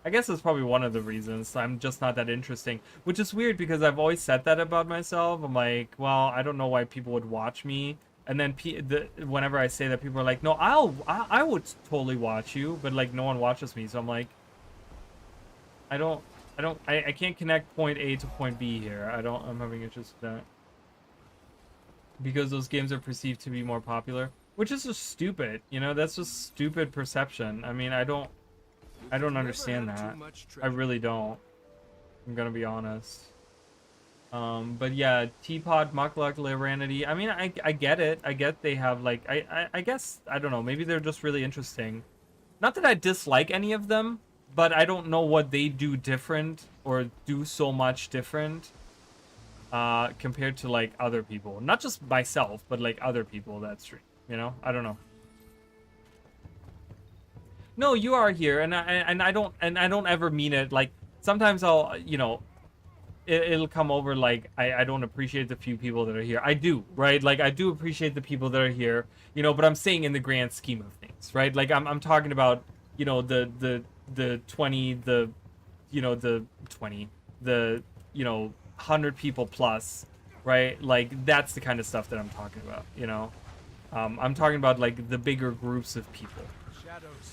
that's probably one of the reasons I'm just not that interesting, which is weird, because I've always said that about myself. I'm like, well, I don't know why people would watch me. And then whenever I say that, people are like, no, I would totally watch you, but like no one watches me. So I'm like, I can't connect point A to point B here. I'm having issues with that, because those games are perceived to be more popular, which is just stupid. You know, that's just stupid perception. I mean, I don't understand that. I really don't. I'm gonna be honest. But yeah, Teapot, Muckluck, Liranity. I mean, I get it. I get they have like, I guess, I don't know. Maybe they're just really interesting. Not that I dislike any of them, but I don't know what they do different or do so much different compared to like other people. Not just myself, but like other people that stream. You know, I don't know. No, you are here, and I don't ever mean it. Like, sometimes I'll, you know, it'll come over like I don't appreciate the few people that are here. I do, right? Like, I do appreciate the people that are here, you know, but I'm saying in the grand scheme of things, right? Like, I'm talking about, you know, the 20, the, you know, the 20, the, you know, 100 people plus, right? Like, that's the kind of stuff that I'm talking about, you know? I'm talking about like the bigger groups of people.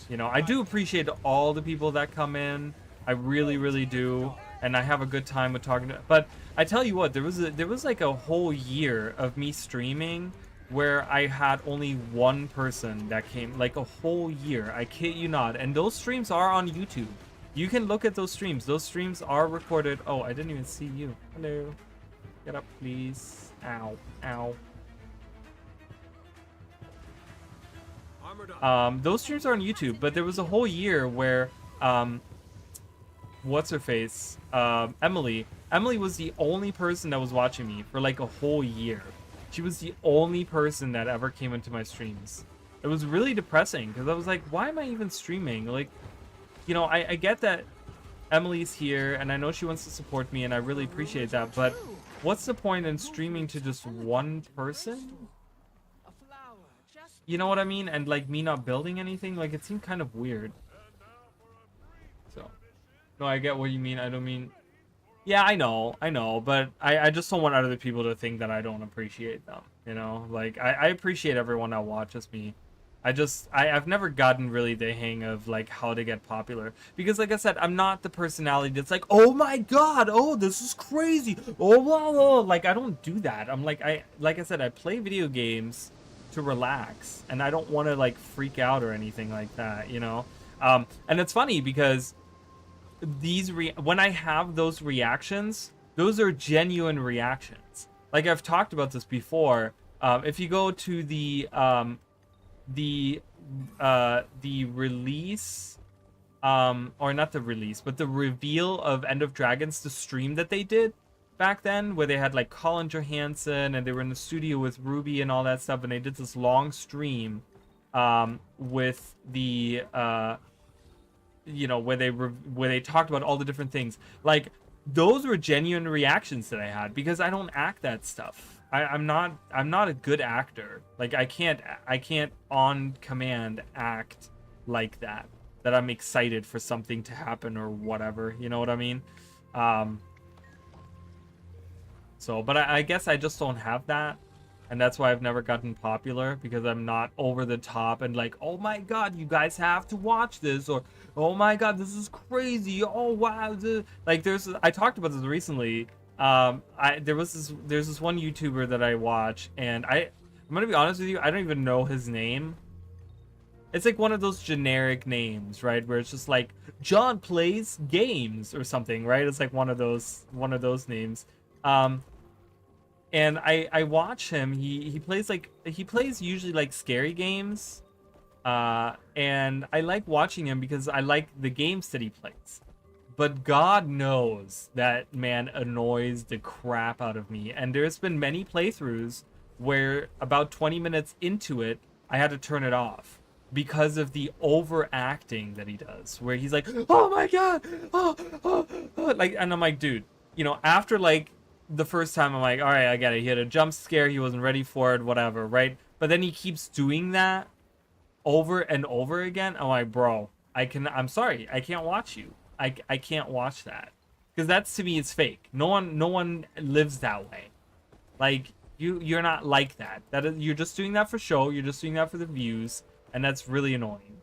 You know, I do appreciate all the people that come in. I really, really do, and I have a good time with talking to. But I tell you what, there was like a whole year of me streaming where I had only one person that came, like a whole year. I kid you not. And those streams are on YouTube. You can look at those streams. Those streams are recorded. Oh, I didn't even see you. Hello. Get up, please. Ow. Ow. Those streams are on YouTube, but there was a whole year where, what's her face? Emily was the only person that was watching me for like a whole year. She was the only person that ever came into my streams. It was really depressing, because I was like, why am I even streaming? Like, you know, I get that Emily's here, and I know she wants to support me, and I really appreciate that, but what's the point in streaming to just one person? A flower, just You know what I mean? And like me not building anything, like it seemed kind of weird. So, no, I get what you mean. I don't mean. Yeah, I know, but I just don't want other people to think that I don't appreciate them. You know, like I appreciate everyone that watches me. I've never gotten really the hang of like how to get popular, because like I said, I'm not the personality that's like, oh my god, oh this is crazy, oh blah, blah. Like I don't do that. I'm like I said, I play video games to relax, and I don't want to like freak out or anything like that, you know. And it's funny because when I have those reactions, those are genuine reactions. Like I've talked about this before. If you go to the release, or not the release, but the reveal of End of Dragons, the stream that they did back then, where they had like Colin Johansson and they were in the studio with Ruby and all that stuff, and they did this long stream with the you know, where they talked about all the different things. Like those were genuine reactions that I had, because I don't act that stuff. I'm not a good actor. Like I can't on command act like that I'm excited for something to happen or whatever, you know what I mean? So but I guess I just don't have that, and that's why I've never gotten popular, because I'm not over the top and like, oh my god, you guys have to watch this, or oh my god, this is crazy, oh wow, like I talked about this recently. There's this one YouTuber that I watch, and I'm gonna be honest with you, I don't even know his name. It's like one of those generic names, right, where it's just like John plays games or something, right? It's like one of those names. And I watch him. He plays usually like scary games, and I like watching him because I like the games that he plays. But God knows that man annoys the crap out of me. And there's been many playthroughs where about 20 minutes into it, I had to turn it off because of the overacting that he does, where he's like, oh my god, oh, like, and I'm like, dude, you know, after like the first time, I'm like, all right, I get it. He had a jump scare, he wasn't ready for it, whatever, right? But then he keeps doing that over and over again. I'm like, bro, I'm sorry, I can't watch you. I can't watch that, because that's, to me, is fake. No one lives that way. Like you're not like that. You're just doing that for show. You're just doing that for the views, and that's really annoying.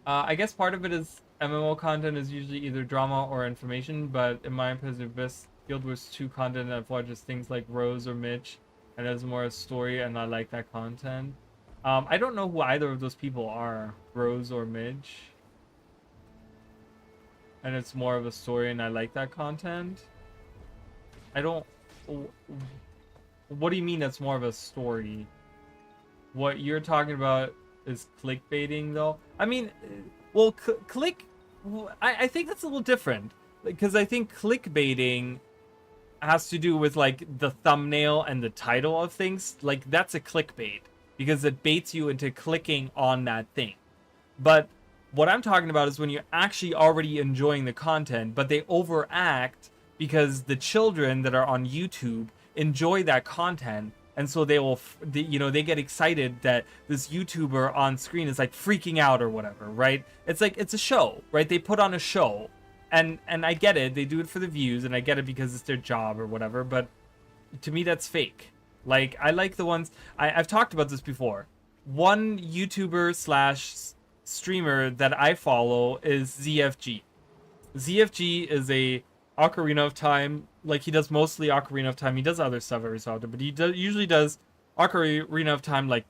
I guess part of it is MMO content is usually either drama or information, but in my opinion, the best Guild Wars 2 content I've watched is things like Rose or Mitch, and it's more a story, and I like that content. I don't know who either of those people are, Rose or Midge. And it's more of a story, and I like that content. I don't... What do you mean that's more of a story? What you're talking about is clickbaiting, though? I mean, well, I think that's a little different. Because I think clickbaiting has to do with, like, the thumbnail and the title of things. Like, that's a clickbait, because it baits you into clicking on that thing. But what I'm talking about is when you're actually already enjoying the content, but they overact because the children that are on YouTube enjoy that content, and so they get excited that this YouTuber on screen is like freaking out or whatever, right? It's like, it's a show, right? They put on a show, and I get it, they do it for the views, and I get it because it's their job or whatever, but to me that's fake. Like, I like the ones... I've talked about this before. One YouTuber / streamer that I follow is ZFG. ZFG is a Ocarina of Time... Like, he does mostly Ocarina of Time. He does other stuff every so often, but he usually does Ocarina of Time, like,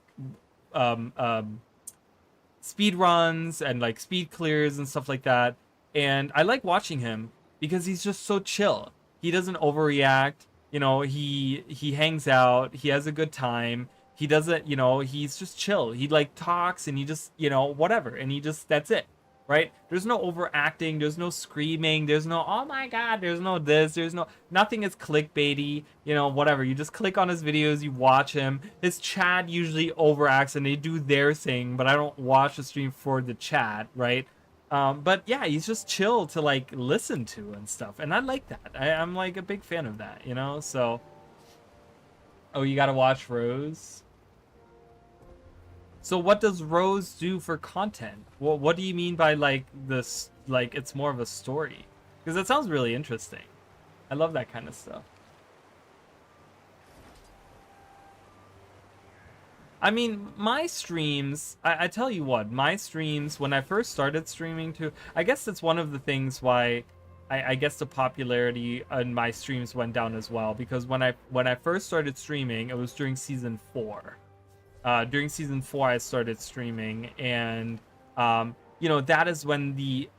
speed runs and, like, speed clears and stuff like that. And I like watching him because he's just so chill. He doesn't overreact. You know, he hangs out, he has a good time, he doesn't, you know, he's just chill. He like talks and he just, you know, whatever, and that's it, right? There's no overacting, there's no screaming, there's no, oh my god, there's no this, nothing is clickbaity, you know, whatever. You just click on his videos, you watch him. His chat usually overacts and they do their thing, but I don't watch the stream for the chat, right? But yeah, he's just chill to like listen to and stuff, and I like that. I'm like a big fan of that, you know. So Oh, you gotta watch Rose. So what does Rose do for content? What do you mean by like this? Like it's more of a story? Because it sounds really interesting. I love that kind of stuff. I mean, my streams, I tell you what, my streams, when I first started streaming too, I guess that's one of the things why I guess the popularity in my streams went down as well. Because when I first started streaming, it was during season 4. During season 4, I started streaming, and you know, that is when the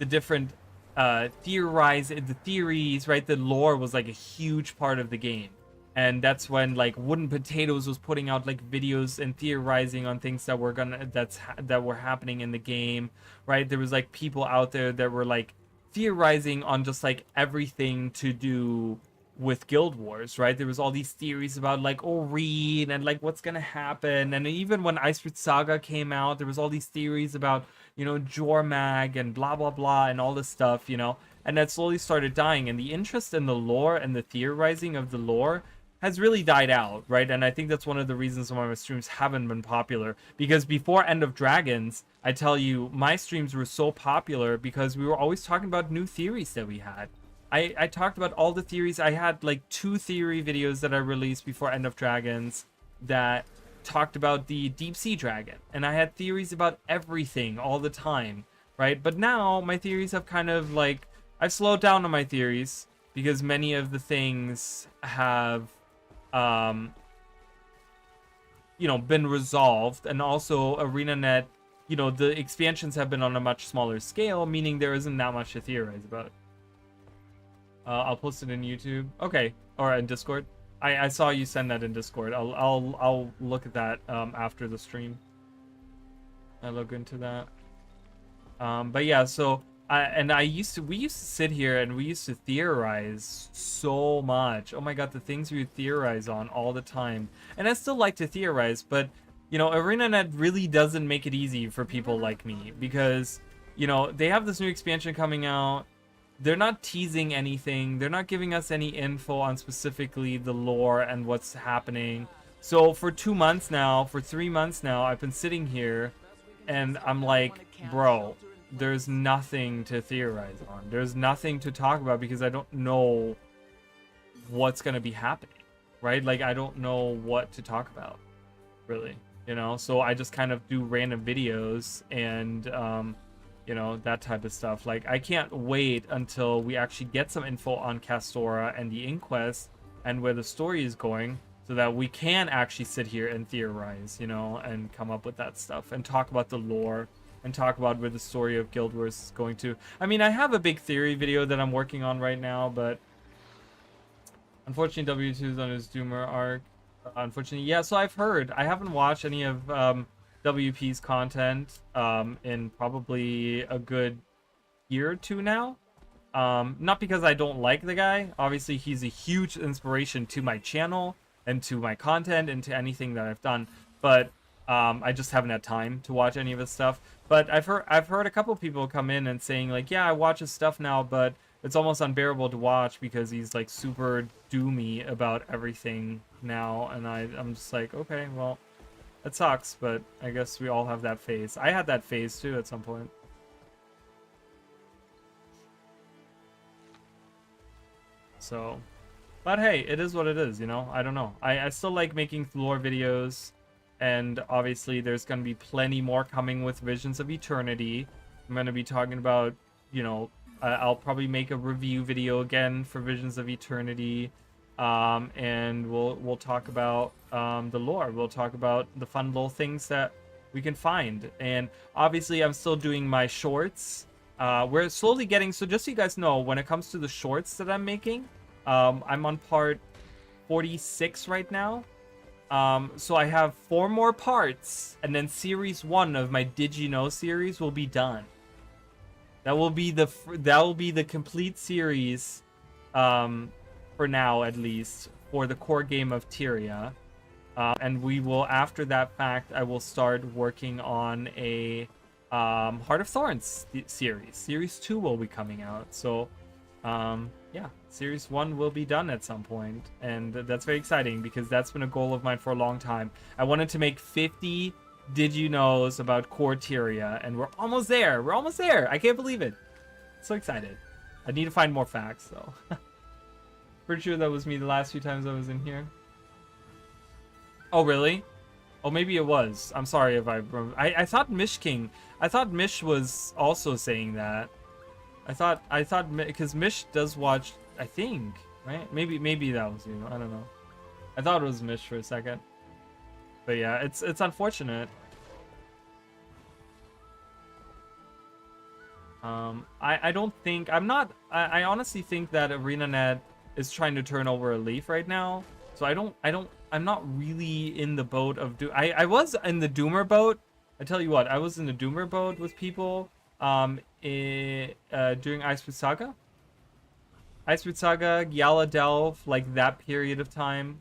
different the theories, right? The lore was like a huge part of the game. And that's when like Wooden Potatoes was putting out like videos and theorizing on things that were that were happening in the game, right? There was like people out there that were like theorizing on just like everything to do with Guild Wars, right? There was all these theories about like Oreen and like what's gonna happen, and even when Icebreath Saga came out, there was all these theories about, you know, Jormag and blah blah blah and all this stuff, you know, and that slowly started dying, and the interest in the lore and the theorizing of the lore has really died out, right? And I think that's one of the reasons why my streams haven't been popular. Because before End of Dragons, I tell you, my streams were so popular because we were always talking about new theories that we had. I talked about all the theories. I had like 2 theory videos that I released before End of Dragons that talked about the Deep Sea Dragon. And I had theories about everything all the time, right? But now my theories have kind of like, I've slowed down on my theories because many of the things have you know, been resolved, and also ArenaNet, you know, the expansions have been on a much smaller scale, meaning there isn't that much to theorize about. I'll post it in YouTube. Okay, or in Discord. I saw you send that in Discord. I'll look at that after the stream. I'll look into that. But yeah, so we used to sit here and we used to theorize so much. Oh my god, the things we would theorize on all the time. And I still like to theorize, but you know, ArenaNet really doesn't make it easy for people like me, because you know, they have this new expansion coming out. They're not teasing anything. They're not giving us any info on specifically the lore and what's happening. So for 2 months now, for 3 months now, I've been sitting here and I'm like, bro, there's nothing to theorize on. There's nothing to talk about because I don't know what's going to be happening, right? Like, I don't know what to talk about, really, you know? So I just kind of do random videos and, you know, that type of stuff. Like, I can't wait until we actually get some info on Castora and the Inquest and where the story is going, so that we can actually sit here and theorize, you know, and come up with that stuff and talk about the lore and talk about where the story of Guild Wars is going to. I mean, I have a big theory video that I'm working on right now, but unfortunately W2 is on his Doomer arc. Unfortunately, yeah, so I've heard. I haven't watched any of WP's content in probably a good year or 2 now. Not because I don't like the guy. Obviously, he's a huge inspiration to my channel and to my content and to anything that I've done. But I just haven't had time to watch any of his stuff. But I've heard a couple people come in and saying like, yeah, I watch his stuff now, but it's almost unbearable to watch because he's like super doomy about everything now. And I'm just like, okay, well, it sucks, but I guess we all have that phase. I had that phase too at some point. So, but hey, it is what it is, you know? I don't know. I still like making lore videos, and obviously there's going to be plenty more coming with Visions of Eternity. I'm going to be talking about, you know, I'll probably make a review video again for Visions of Eternity, and we'll talk about the lore. We'll talk about the fun little things that we can find. And obviously I'm still doing my shorts. We're slowly getting, so just so you guys know, when it comes to the shorts that I'm making, I'm on part 46 right now. So I have 4 more parts, and then series 1 of my Did You Know series will be done. That will be the complete series, for now at least, for the core game of Tyria. And we will, after that fact, I will start working on a Heart of Thorns series. Series 2 will be coming out. So Yeah, Series 1 will be done at some point, and that's very exciting because that's been a goal of mine for a long time. I wanted to make 50 Did You Knows about CORSAIR, and we're almost there. We're almost there. I can't believe it. So excited. I need to find more facts, though. Pretty sure that was me the last few times I was in here. Oh, really? Oh, maybe it was. I'm sorry if I thought Mish King. I thought Mish was also saying that. I thought because Mish does watch, I think, right? Maybe that was you. I don't know. I thought it was Mish for a second. But yeah, it's unfortunate. I don't think I honestly think that ArenaNet is trying to turn over a leaf right now. So I'm not really in the boat of I was in the Doomer boat. I tell you what, I was in the Doomer boat with people during Iceboot Saga. Iceboot Saga, Yala Delve, like that period of time.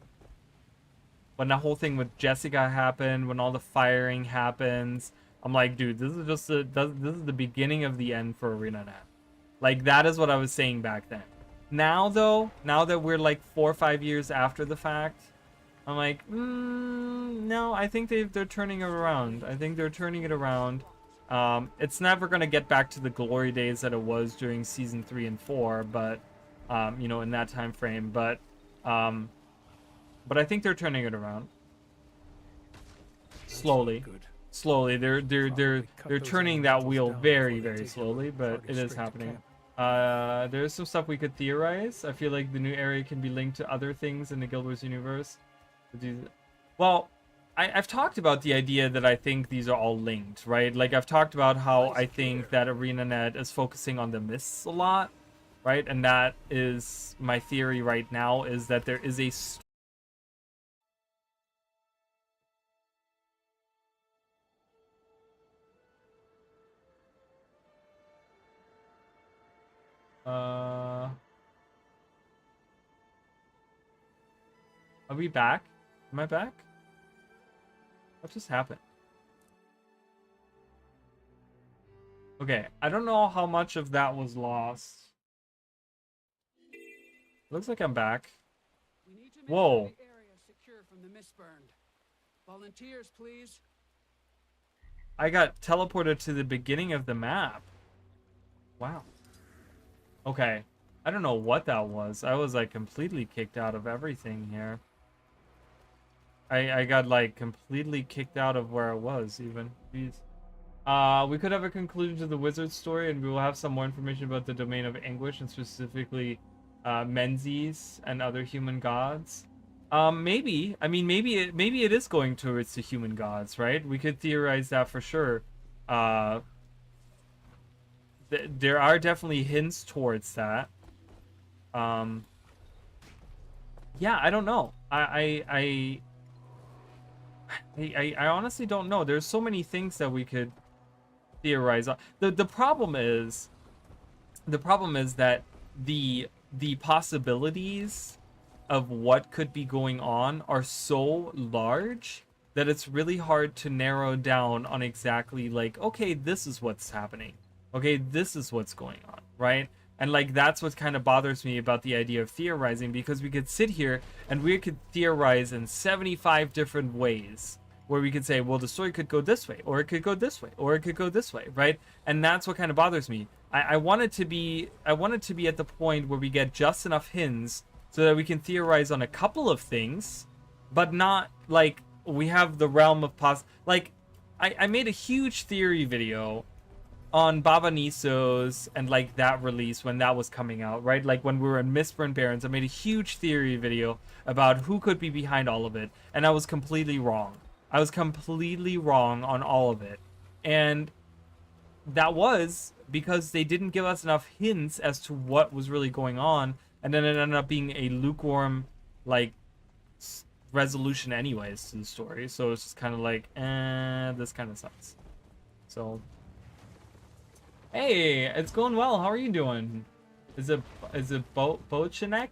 When the whole thing with Jessica happened, when all the firing happens, I'm like, dude, this is just this is the beginning of the end for ArenaNet. Like, that is what I was saying back then. Now, though, now that we're like 4 or 5 years after the fact, I'm like, no, I think they're turning it around. I think they're turning it around. It's never going to get back to the glory days that it was during season 3 and 4, but, you know, in that time frame. But I think they're turning it around. Slowly. Slowly. They're turning that wheel very, very slowly, but it is happening. There's some stuff we could theorize. I feel like the new area can be linked to other things in the Guild Wars universe. Well, I've talked about the idea that I think these are all linked, right? Like, I've talked about how I think that ArenaNet is focusing on the mists a lot, right? And that is my theory right now, is that there is a are we back? Am I back? What just happened? Okay, I don't know how much of that was lost. Looks like I'm back. Whoa. The area secure from the mist burned. Volunteers, please. I got teleported to the beginning of the map. Wow. Okay. I don't know what that was. I was like completely kicked out of everything here. I got like completely kicked out of where I was even. Jeez. We could have a conclusion to the wizard story, and we will have some more information about the domain of anguish, and specifically Menzies and other human gods. Maybe. I mean, maybe it is going towards the human gods, right? We could theorize that for sure. There are definitely hints towards that. Yeah, I don't know. I honestly don't know. There's so many things that we could theorize on. The problem is that the possibilities of what could be going on are so large that it's really hard to narrow down on exactly like, okay, this is what's happening. Okay, this is what's going on, right? And like, that's what kind of bothers me about the idea of theorizing, because we could sit here and we could theorize in 75 different ways, where we could say, well, the story could go this way, or it could go this way, or it could go this way, right? And that's what kind of bothers me. I want it to be at the point where we get just enough hints so that we can theorize on a couple of things, but not like we have the realm of like, I made a huge theory video on Baba Niso's and like that release when that was coming out, right? Like when we were in Mistburn Barrens, I made a huge theory video about who could be behind all of it, and I was completely wrong. I was completely wrong on all of it. And that was because they didn't give us enough hints as to what was really going on, and then it ended up being a lukewarm, like, resolution anyways to the story. So it's just kind of like, this kind of sucks. So, hey, it's going well. How are you doing? Is it Bochenek?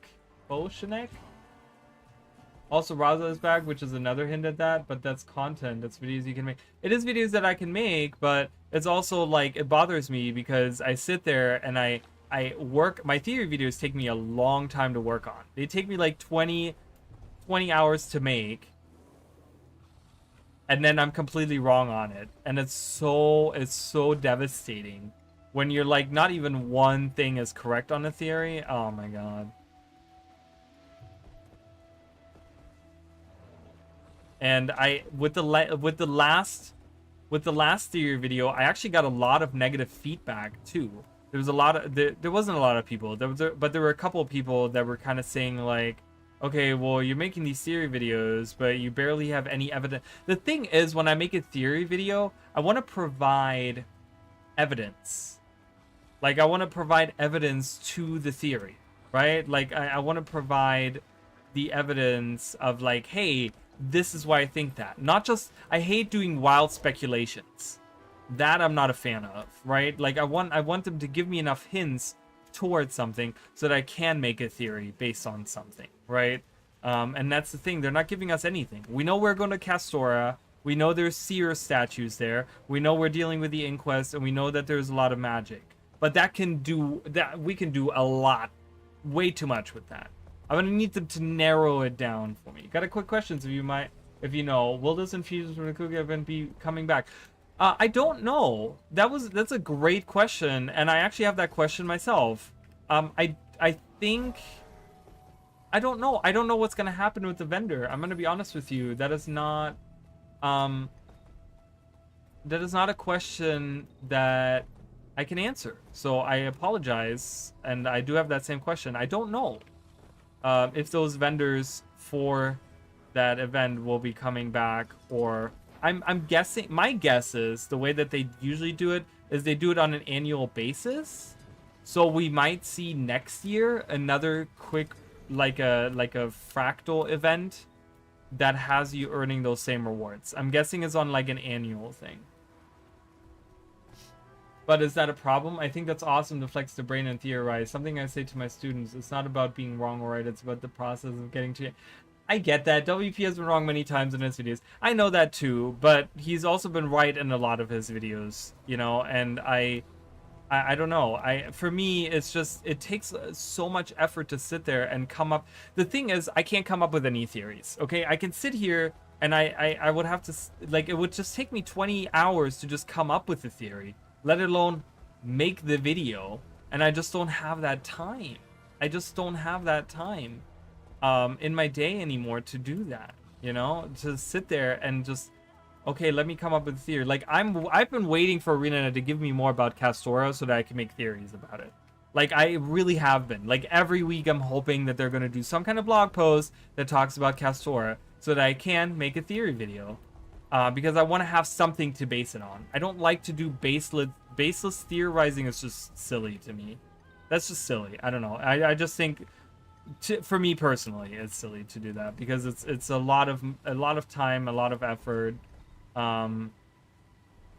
Also, Raza is back, which is another hint at that, but that's content. That's videos you can make. It is videos that I can make, but it's also like, it bothers me because I sit there and I my theory videos take me a long time to work on. They take me like 20 hours to make. And then I'm completely wrong on it. And it's so devastating. When you're like, not even one thing is correct on a theory. Oh my god. And with the last theory video, I actually got a lot of negative feedback too. There was a lot of there wasn't a lot of people. But there were a couple of people that were kind of saying like, okay, well, you're making these theory videos, but you barely have any evidence. The thing is, when I make a theory video, I want to provide evidence. Like, I want to provide evidence to the theory, right? Like, I want to provide the evidence of, like, hey, this is why I think that. Not just, I hate doing wild speculations. That I'm not a fan of, right? Like, I want them to give me enough hints towards something so that I can make a theory based on something, right? And that's the thing. They're not giving us anything. We know we're going to Castora. We know there's seer statues there. We know we're dealing with the Inquest, and we know that there's a lot of magic. But we can do a lot, way too much with that. I'm gonna need them to narrow it down for me. Got a quick question, so if you know, will this infusion from the cookie event be coming back? I don't know. That's a great question, and I actually have that question myself. I think, I don't know. I don't know what's gonna happen with the vendor. I'm gonna be honest with you. That is not a question that I can answer. So I apologize, and I do have that same question. I don't know if those vendors for that event will be coming back, or I'm guessing. My guess is the way that they usually do it is they do it on an annual basis. So we might see next year another quick, like a fractal event that has you earning those same rewards. I'm guessing it's on like an annual thing. But is that a problem? I think that's awesome to flex the brain and theorize. Something I say to my students, it's not about being wrong or right, it's about the process of getting to it. I get that. WP has been wrong many times in his videos. I know that too, but he's also been right in a lot of his videos, you know, and I don't know. For me, it's just, it takes so much effort to sit there and come up. The thing is, I can't come up with any theories, okay? I can sit here and I would have to, like, it would just take me 20 hours to just come up with a theory, let alone make the video, and I just don't have that time. I just don't have that time in my day anymore to do that, you know? To sit there and just, okay, let me come up with a theory. Like, I've been waiting for ArenaNet to give me more about Castora so that I can make theories about it. Like, I really have been. Like, every week I'm hoping that they're going to do some kind of blog post that talks about Castora so that I can make a theory video. Because I want to have something to base it on. I don't like to do baseless theorizing. Is just silly to me. That's just silly. I don't know. I just think, for me personally, it's silly to do that because it's a lot of time, a lot of effort, to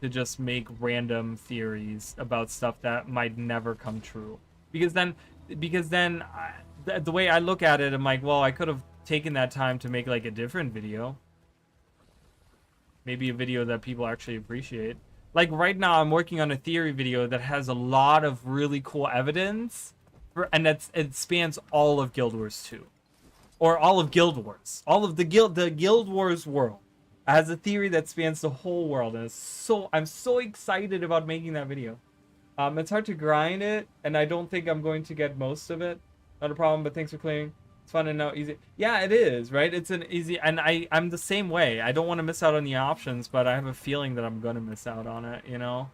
just make random theories about stuff that might never come true. Because then the way I look at it, I'm like, well, I could have taken that time to make like a different video. Maybe a video that people actually appreciate. Like right now, I'm working on a theory video that has a lot of really cool evidence, and it spans all of Guild Wars 2, or all of Guild Wars, all of the Guild Wars world. It has a theory that spans the whole world, and I'm so excited about making that video. It's hard to grind it, and I don't think I'm going to get most of it. Not a problem, but thanks for clearing. It's fun and now easy. Yeah, it is, right? It's an easy, and I'm the same way. I don't want to miss out on the options, but I have a feeling that I'm gonna miss out on it, you know?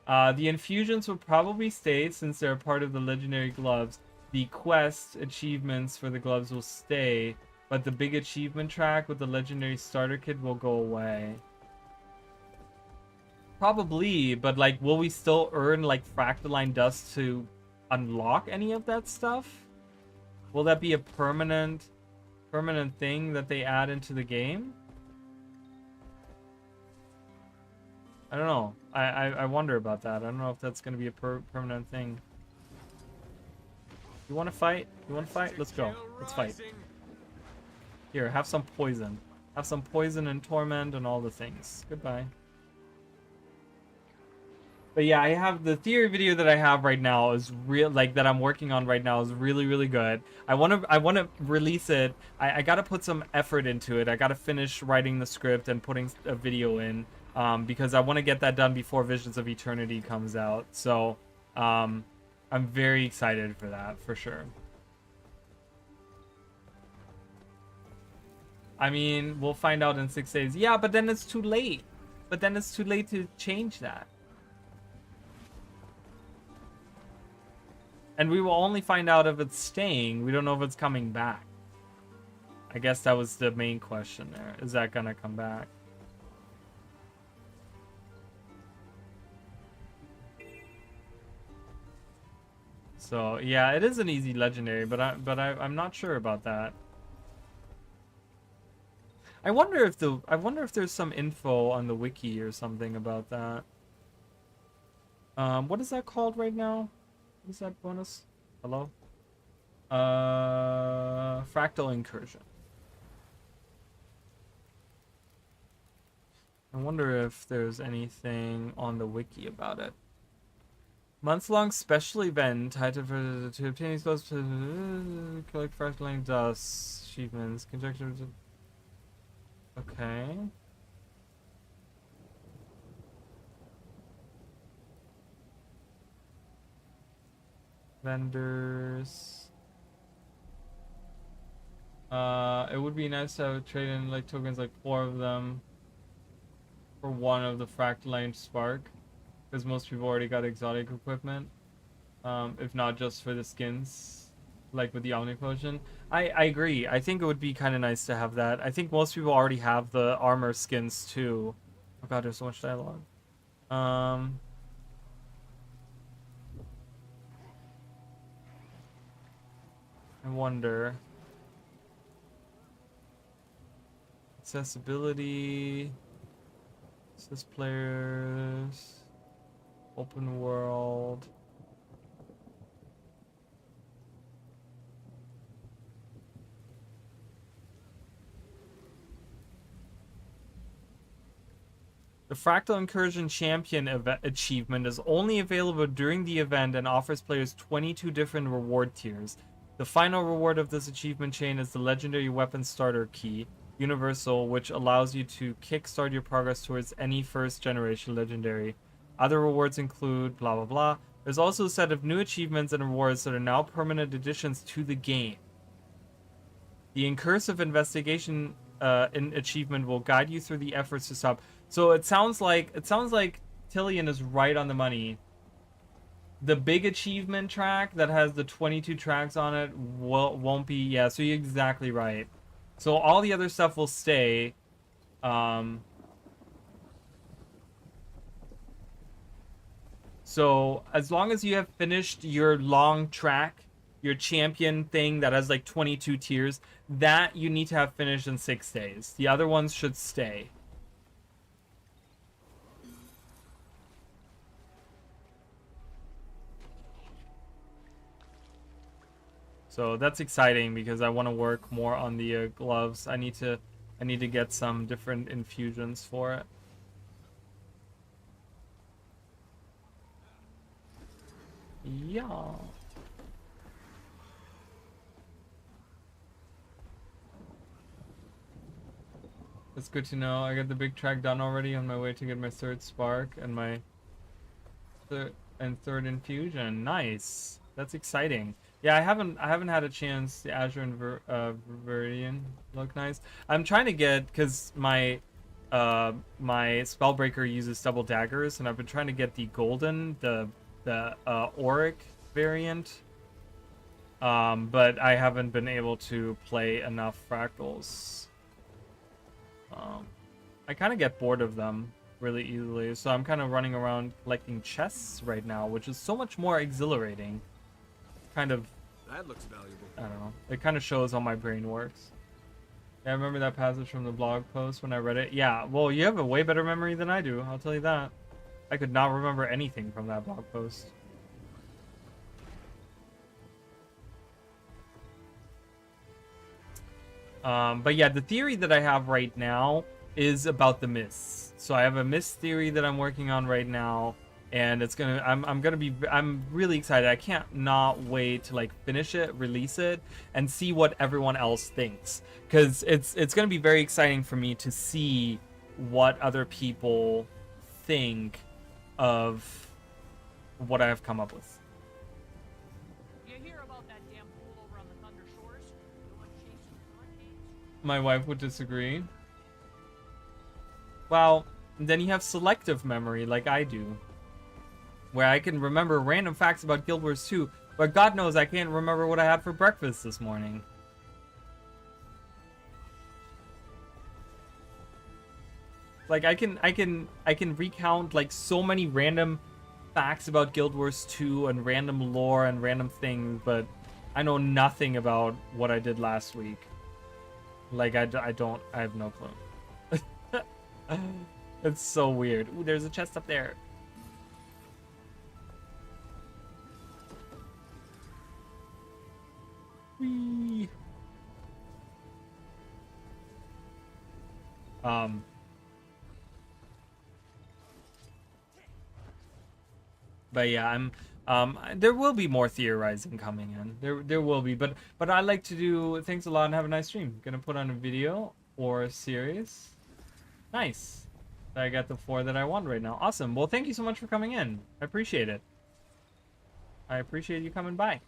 The infusions will probably stay since they're part of the legendary gloves. The quest achievements for the gloves will stay, but the big achievement track with the legendary starter kit will go away. Probably, but like, will we still earn like Fractaline Dust to unlock any of that stuff? Will that be a permanent thing that they add into the game? I don't know. I wonder about that. I don't know if that's going to be a permanent thing. You want to fight? You want to fight? Let's go. Let's fight. Here, have some poison. Have some poison and torment and all the things. Goodbye. But yeah, I have the theory video that I have right now is real, like that I'm working on right now is really, really good. I want to release it. I gotta put some effort into it. I gotta finish writing the script and putting a video in, because I want to get that done before Visions of Eternity comes out. So, I'm very excited for that, for sure. I mean, we'll find out in 6 days. Yeah, but then it's too late. But then it's too late to change that. And we will only find out if it's staying. We don't know if it's coming back. I guess that was the main question there. Is that gonna come back? So yeah, it is an easy legendary, but I'm not sure about that. I wonder if there's some info on the wiki or something about that. What is that called right now? What is that bonus? Hello? Fractal Incursion. I wonder if there's anything on the wiki about it. Months-long special event tied to obtain exposed to collect fractal dust achievements. Conjecture. Okay. Vendors. It would be nice to have trade in like tokens, like 4 of them for 1 of the Fractaline Spark, because most people already got exotic equipment. If not just for the skins, like with the Omni Potion. I agree. I think it would be kind of nice to have that. I think most people already have the armor skins too. Oh god, there's so much dialogue. I wonder. Accessibility. Assist players. Open world. The Fractal Incursion Champion achievement is only available during the event and offers players 22 different reward tiers. The final reward of this achievement chain is the Legendary Weapon Starter Key, Universal, which allows you to kickstart your progress towards any first-generation Legendary. Other rewards include blah blah blah. There's also a set of new achievements and rewards that are now permanent additions to the game. The Incursive Investigation achievement will guide you through the efforts to stop. So it sounds like Tillian is right on the money. The big achievement track that has the 22 tracks on it won't be. Yeah, so you're exactly right. So all the other stuff will stay. So as long as you have finished your long track, your champion thing that has like 22 tiers, that you need to have finished in 6 days. The other ones should stay. So that's exciting because I want to work more on the gloves. I need to get some different infusions for it. Yeah. That's good to know. I got the big track done already on my way to get my 3rd spark and my third infusion. Nice. That's exciting. Yeah, I haven't had a chance. The Azure and Viridian look nice. I'm trying to get, because my Spellbreaker uses double daggers, and I've been trying to get the golden, the Auric variant. But I haven't been able to play enough fractals. I kind of get bored of them really easily, so I'm kind of running around collecting chests right now, which is so much more exhilarating. Kind of, that looks valuable. I don't know. It kind of shows how my brain works. Yeah, I remember that passage from the blog post when I read it. Yeah, well, you have a way better memory than I do, I'll tell you that. I could not remember anything from that blog post. But yeah, the theory that I have right now is about the mists. So I have a mist theory that I'm working on right now. and it's gonna I'm really excited. I can't not wait to like finish it, release it, and see what everyone else thinks, because it's gonna be very exciting for me to see what other people think of what I have come up with. You hear about that damn fool over on the Thunder Shores? The one chasing hurricanes? My wife would disagree. Well, then you have selective memory like I do, where I can remember random facts about Guild Wars 2, but God knows I can't remember what I had for breakfast this morning. Like I can recount like so many random facts about Guild Wars 2 and random lore and random things, but I know nothing about what I did last week. Like I have no clue. It's so weird. Ooh, there's a chest up there. Whee. But yeah, there will be more theorizing coming in. There will be, but I like to do things a lot and have a nice stream. Gonna put on a video or a series. Nice. I got the 4 that I want right now. Awesome. Well, thank you so much for coming in. I appreciate it. I appreciate you coming by.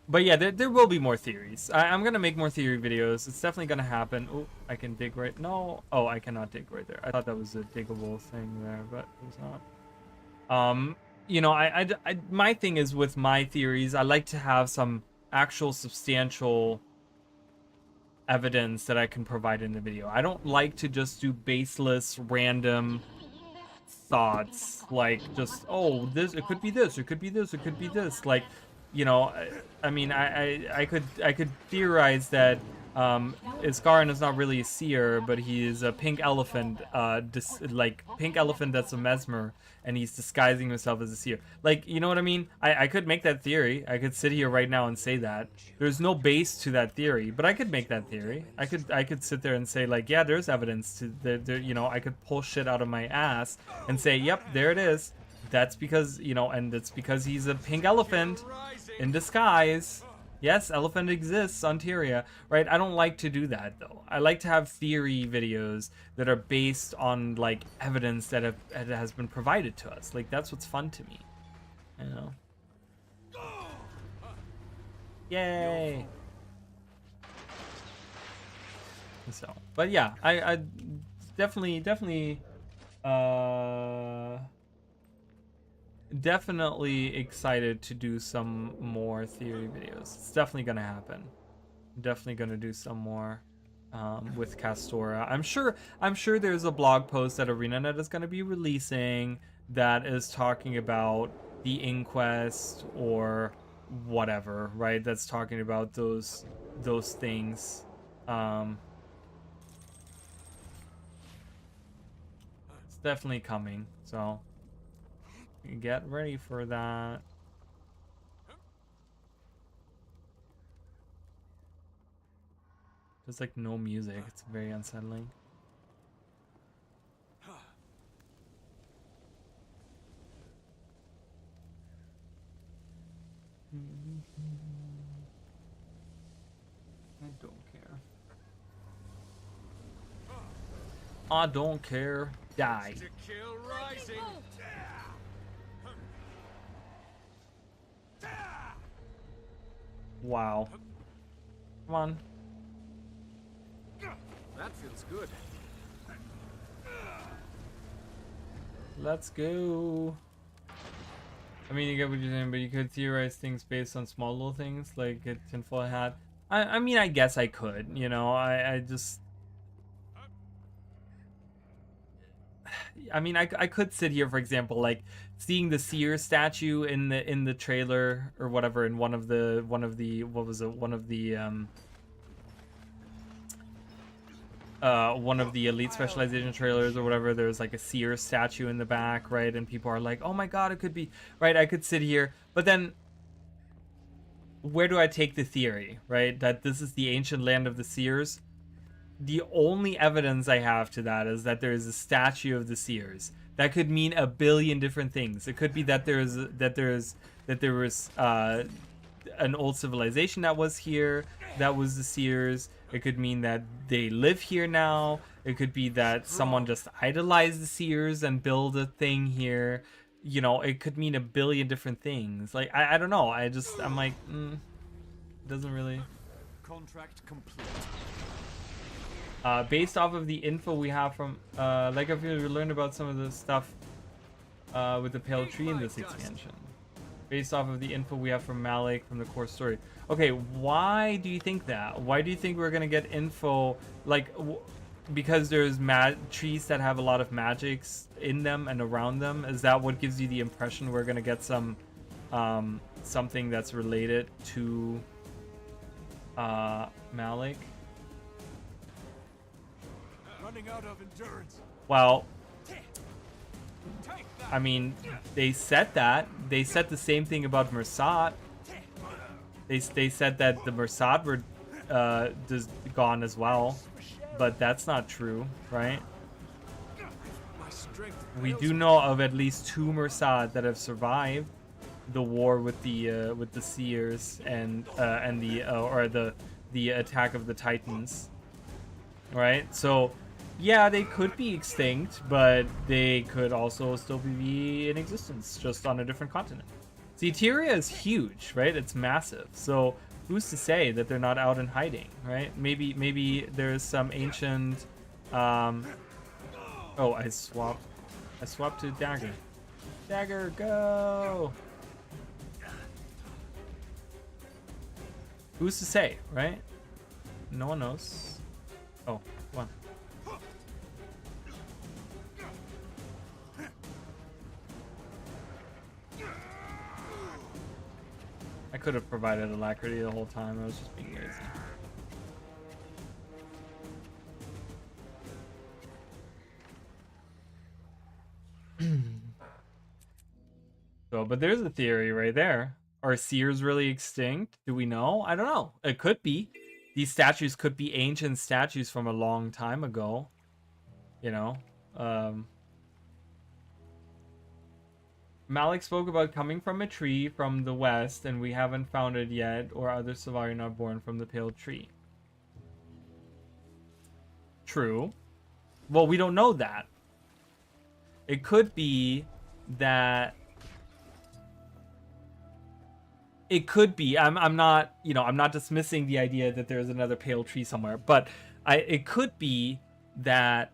But yeah, there will be more theories. I'm gonna make more theory videos. It's definitely gonna happen. Oh, I can dig right. No. Oh, I cannot dig right there. I thought that was a diggable thing there, but it's not. You know, my thing is with my theories, I like to have some actual substantial evidence that I can provide in the video. I don't like to just do baseless, random thoughts, like just, oh, this, it could be this, it could be this, it could be this. Like, you know, I mean, I could theorize that Iskarin is not really a seer, but he is a pink elephant, like pink elephant that's a mesmer, and he's disguising himself as a seer. Like, you know what I mean? I could make that theory. I could sit here right now and say that. There's no base to that theory, but I could make that theory. I could sit there and say like, yeah, there's evidence to there. You know, I could pull shit out of my ass and say, yep, there it is. That's because, you know, and it's because he's a pink elephant in disguise. Yes, elephant exists on Tyria, right? I don't like to do that, though. I like to have theory videos that are based on, like, evidence that has been provided to us. Like, that's what's fun to me, you know? Yay! So, but yeah, I definitely, definitely excited to do some more theory videos. It's definitely gonna happen. I'm definitely gonna do some more with Castora. I'm sure there's a blog post that ArenaNet is gonna be releasing that is talking about the Inquest or whatever, right? That's talking about those things. It's definitely coming, so get ready for that. There's like no music. It's very unsettling. I don't care. I don't care. Die. To kill Ryzen. Wow. Come on. That feels good. Let's go. I mean, you get what you're saying, but you could theorize things based on small little things, like a tinfoil hat. I mean, I guess I could, you know, I just... I mean, I could sit here, for example, like seeing the Seer statue in the trailer or whatever, in one of the what was it, one of the Elite Specialization trailers or whatever. There's like a Seer statue in the back, right? And people are like, oh my god, it could be, right? I could sit here, but then where do I take the theory, right? That this is the ancient land of the Seers? the only evidence I have to that is that there is a statue of the Seers. That could mean a billion different things. It could be that there was an old civilization that was here, that was the Seers. It could mean that they live here now. It could be that someone just idolized the Seers and built a thing here. You know, it could mean a billion different things. Like, I don't know. I'm like, doesn't really. Contract complete. Based off of the info we have from, like I feel we learned about some of the stuff with the Pale Tree in this expansion. Based off of the info we have from Malik from the core story. Okay, why do you think that? Why do you think we're gonna get info, like, because there's trees that have a lot of magics in them and around them? Is that what gives you the impression we're gonna get some, something that's related to Malik? Running out of endurance. Well, I mean, they said that. They said the same thing about Mersat. They said that the Mersat were just gone as well, but that's not true, right? We do know of at least 2 Mersat that have survived the war with the Seers and the attack of the Titans, right? So yeah, they could be extinct, but they could also still be in existence, just on a different continent. See, Eteria is huge, right? It's massive. So who's to say that they're not out in hiding, right? Maybe there's some ancient. Oh, I swapped to Dagger. Dagger, go! Who's to say, right? No one knows. Oh, come on. I could have provided alacrity the whole time. I was just being lazy. So, but there's a theory right there. Are Seers really extinct? Do we know? I don't know. It could be. These statues could be ancient statues from a long time ago. You know? Malik spoke about coming from a tree from the west, and we haven't found it yet, or other Sylvari not born from the pale tree. True. Well, we don't know that. It could be that... It could be. I'm not, you know, I'm not dismissing the idea that there's another pale tree somewhere, but it could be that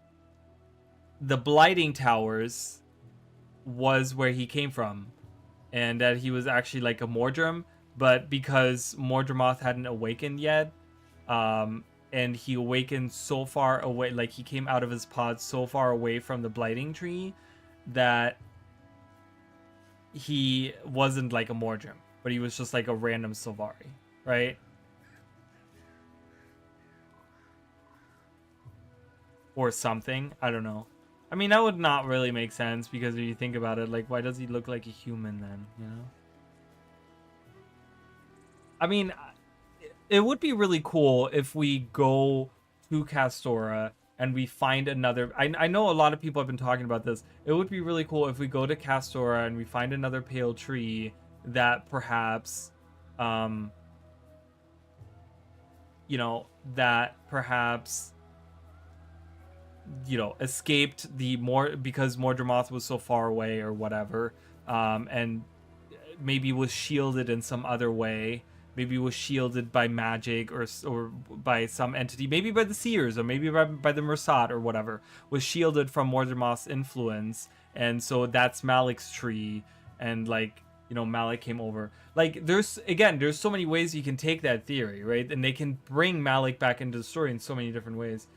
the Blighting Towers was where he came from, and that he was actually like a Mordrim, but because Mordremoth hadn't awakened yet, and he awakened so far away, like he came out of his pod so far away from the Blighting Tree that he wasn't like a Mordrim, but he was just like a random Sylvari, right? Or something. I don't know. I mean, that would not really make sense, because if you think about it, like, why does he look like a human then, you know? I mean, it would be really cool if we go to Castora and we find another... I know a lot of people have been talking about this. It would be really cool if we go to Castora and we find another pale tree that perhaps, you know, escaped because Mordremoth was so far away or whatever, and maybe was shielded in some other way. Maybe was shielded by magic or by some entity, maybe by the Seers or maybe by the Mersat or whatever, was shielded from Mordremoth's influence, and so that's Malik's tree, and like, you know, Malik came over. Like, there's so many ways you can take that theory, right? And they can bring Malik back into the story in so many different ways.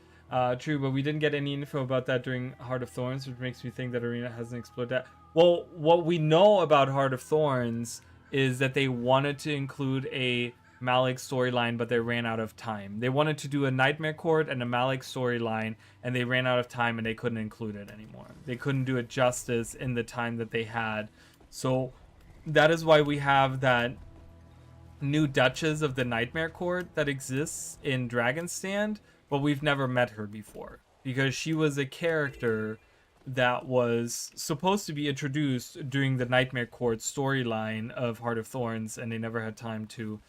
True, but we didn't get any info about that during Heart of Thorns, which makes me think that Arena hasn't explored that. Well, what we know about Heart of Thorns is that they wanted to include a Malik storyline, but they ran out of time. They wanted to do a Nightmare Court and a Malik storyline, and they ran out of time, and they couldn't include it anymore. They couldn't do it justice in the time that they had. So that is why we have that new Duchess of the Nightmare Court that exists in Dragon's Stand, but we've never met her before because she was a character that was supposed to be introduced during the Nightmare Court storyline of Heart of Thorns, and they never had time to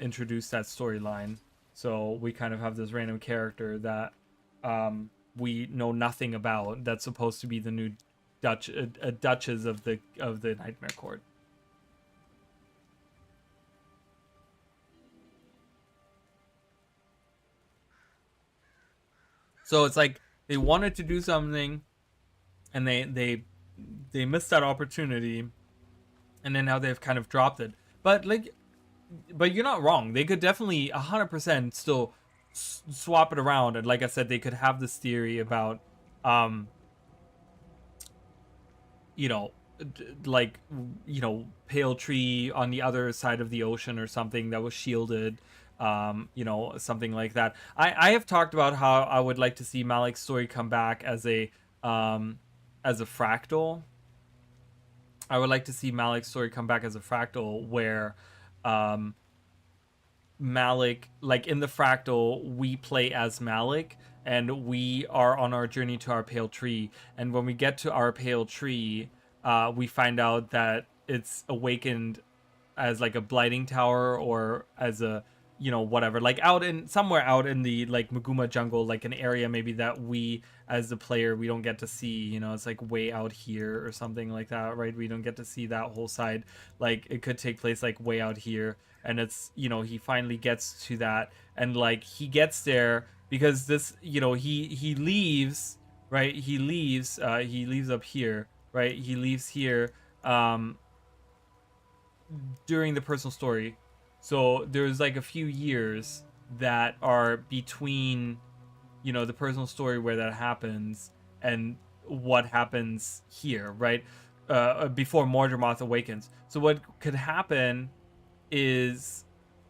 introduce that storyline. So we kind of have this random character that we know nothing about that's supposed to be the new Duchess of the Nightmare Court. So it's like they wanted to do something, and they missed that opportunity, and then now they've kind of dropped it. But you're not wrong. They could definitely 100% still swap it around, and like I said, they could have this theory about, pale tree on the other side of the ocean or something that was shielded. Something like that. I have talked about how I would like to see Malik's story come back as a fractal. I would like to see Malik's story come back as a fractal where Malik, like in the fractal, we play as Malik and we are on our journey to our pale tree. And when we get to our pale tree, we find out that it's awakened as like a blighting tower or as a whatever, like somewhere out in the like Maguma jungle, like an area maybe that we as the player we don't get to see. It's like way out here or something like that, right? We don't get to see that whole side. Like it could take place like way out here, and it's he finally gets to that, and like he gets there because this he leaves, right? He leaves up here, right? He leaves here during the personal story. So there's like a few years that are between, the personal story where that happens and what happens here, right? Before Mordramoth awakens. So what could happen is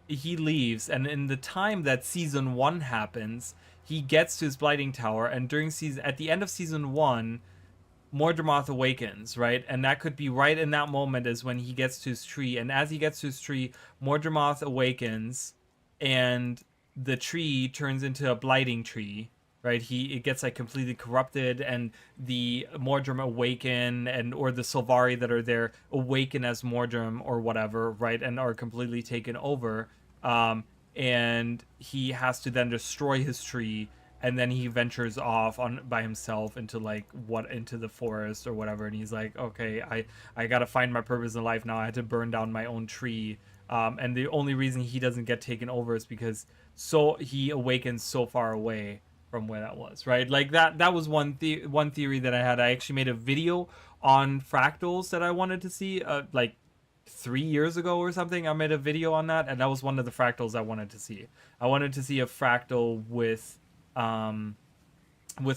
he leaves, and in the time that season 1 happens, he gets to his blighting tower, and at the end of season 1, Mordramoth awakens, right? And that could be right in that moment is when he gets to his tree. And as he gets to his tree, Mordramoth awakens, and the tree turns into a blighting tree, right? It gets like completely corrupted, and the Mordrim awaken, or the Sylvari that are there awaken as Mordrim or whatever, right? And are completely taken over. And he has to then destroy his tree. And then he ventures off by himself into the forest or whatever. And he's like, okay, I got to find my purpose in life now. I had to burn down my own tree. And the only reason he doesn't get taken over is because he awakens so far away from where that was, right? Like that was one theory that I had. I actually made a video on fractals that I wanted to see, like 3 years ago or something. I made a video on that, and that was one of the fractals I wanted to see. I wanted to see a fractal with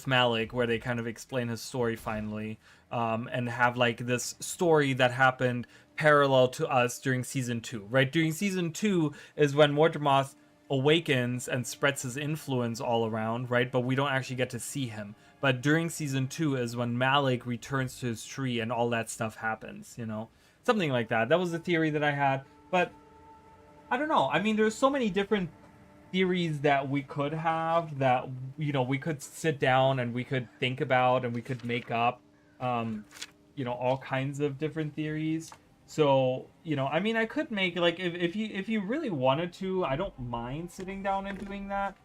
Malik where they kind of explain his story finally, and have like this story that happened parallel to us during season 2, right? During season 2 is when Mordramoth awakens and spreads his influence all around, right? But we don't actually get to see him. But during season 2 is when Malik returns to his tree and all that stuff happens, something like that. That was the theory that I had, but I don't know. I mean, there's so many different theories that we could have that we could sit down and we could think about, and we could make up all kinds of different theories. So I mean, I could make like if you really wanted to, I don't mind sitting down and doing that,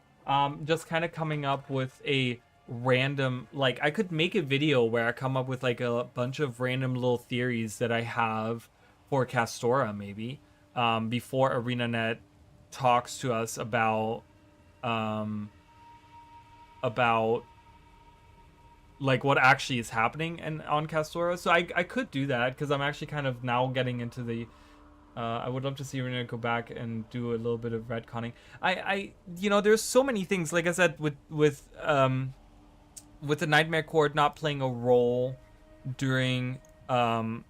just kind of coming up with a random, like I could make a video where I come up with like a bunch of random little theories that I have for Castora maybe, before ArenaNet talks to us about like what actually is happening on Castora. So I could do that because I'm actually kind of now getting into the I would love to see Arena go back and do a little bit of retconning. There's so many things, like I said, with the Nightmare Court not playing a role during that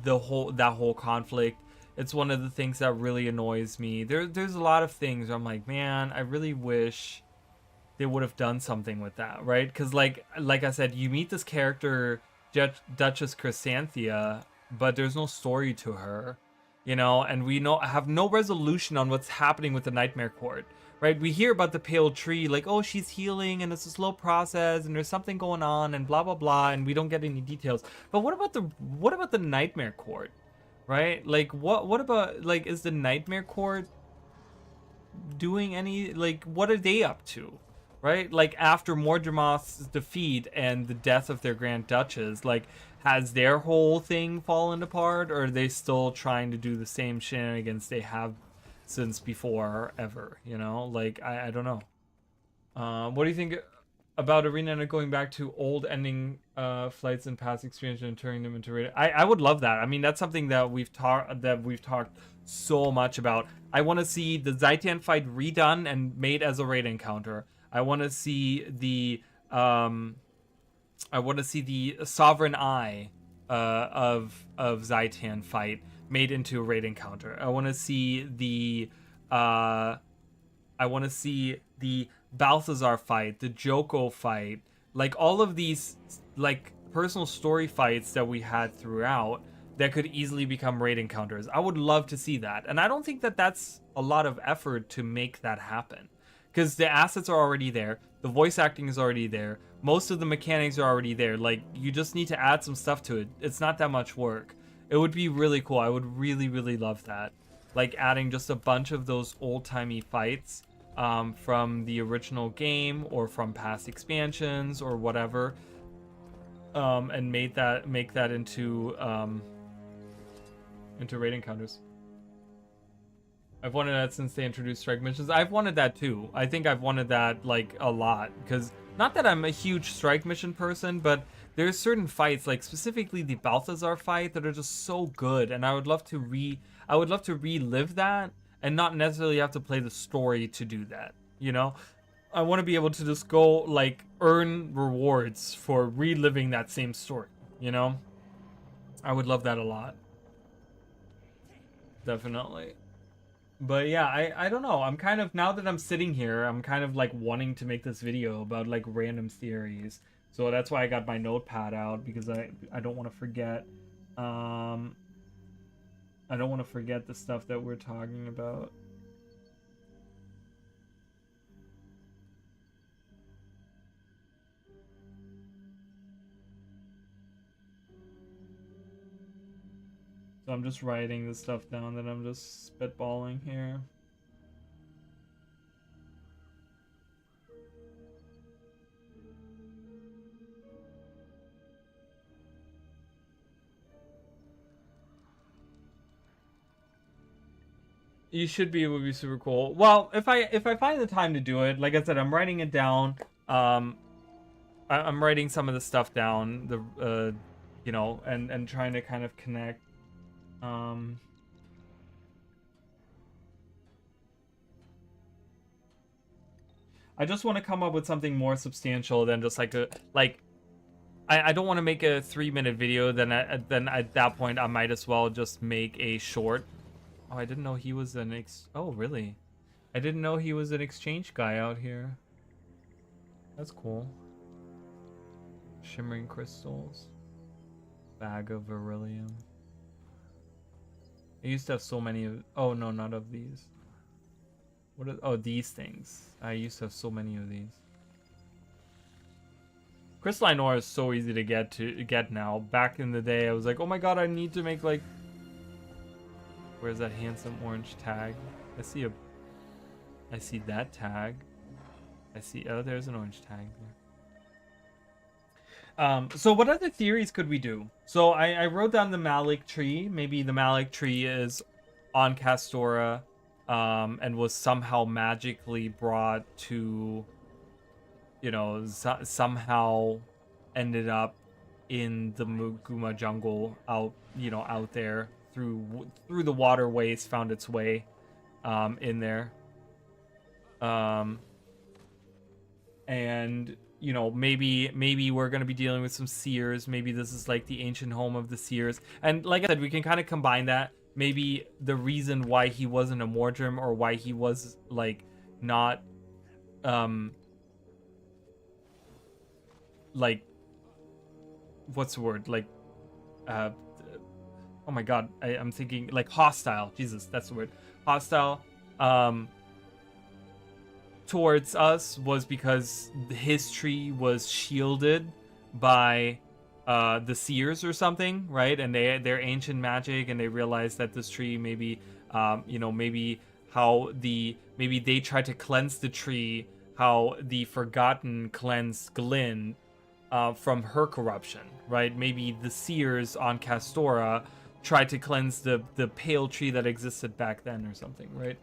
whole conflict. It's one of the things that really annoys me. There's a lot of things where I'm like, man, I really wish they would have done something with that, right? Because like I said, you meet this character, Duchess Chrysanthia, but there's no story to her. you know, and we have no resolution on what's happening with the Nightmare Court, right? We hear about the pale tree, like, oh, she's healing and it's a slow process and there's something going on and blah blah blah, and we don't get any details. But what about the Nightmare Court, right? Like, what about, like, is the Nightmare Court doing any, like, what are they up to, right? Like, after Mordremoth's defeat and the death of their Grand Duchess, like, has their whole thing fallen apart, or are they still trying to do the same shenanigans they have since before ever, you know? Like, I don't know. What do you think about Arena and going back to old ending flights and past experience and turning them into rated? I would love that. I mean, that's something that we've talked so much about. I want to see the Zaitan fight redone and made as a raid encounter. I want to see the Sovereign Eye of Zaitan fight made into a raid encounter. I want to see the Balthazar fight, the Joko fight, like all of these like personal story fights that we had throughout that could easily become raid encounters. I would love to see that, and I don't think that that's a lot of effort to make that happen, because the assets are already there, the voice acting is already there, most of the mechanics are already there. Like, you just need to add some stuff to it. It's not that much work. It would be really cool. I would really, really love that. Like, adding just a bunch of those old-timey fights from the original game or from past expansions or whatever, and make that into raid encounters. I've wanted that since they introduced strike missions. I've wanted that too. I think I've wanted that like a lot, because not that I'm a huge strike mission person, but there's certain fights, like specifically the Balthazar fight, that are just so good, and I would love to relive that and not necessarily have to play the story to do that, you know? I want to be able to just go like earn rewards for reliving that same story, you know? I would love that a lot. Definitely. But yeah, I don't know. I'm kind of, now that I'm sitting here, I'm kind of like wanting to make this video about like random theories. So that's why I got my notepad out, because I don't want to forget. I don't want to forget the stuff that we're talking about. So I'm just writing the stuff down that I'm just spitballing here. You should be. It would be super cool. Well, if I find the time to do it, like I said, I'm writing it down. I'm writing some of the stuff down. The you know, and trying to kind of connect. I just want to come up with something more substantial than just like I don't want to make a 3-minute video. Then at that point I might as well just make a short. Oh, I didn't know he was an oh, really? I didn't know he was an exchange guy out here. That's cool. Shimmering crystals. Bag of beryllium. I used to have so many of... Oh, no, not of these. What are... Oh, these things. I used to have so many of these. Crystalline ore is so easy to get now. Back in the day, I was like, oh my god, I need to make, like... Where's that handsome orange tag? I see that tag. I see... Oh, there's an orange tag there. So what other theories could we do? So I wrote down the Malik tree. Maybe the Malik tree is on Castora, and was somehow magically brought to, you know, somehow ended up in the Muguma jungle out there through the waterways, found its way in there. And you know, maybe we're going to be dealing with some seers. Maybe this is like the ancient home of the seers. And like I said, we can kind of combine that. Maybe the reason why he wasn't a Mordrim, or why he was like not like, what's the word? Like oh my god, I'm thinking like hostile. Jesus, that's the word. Hostile towards us was because his tree was shielded by the seers or something, right? And they're ancient magic, and they realized that this tree maybe maybe they tried to cleanse the tree, how the Forgotten cleansed Glyn from her corruption, right? Maybe the seers on Castora tried to cleanse the pale tree that existed back then or something, right?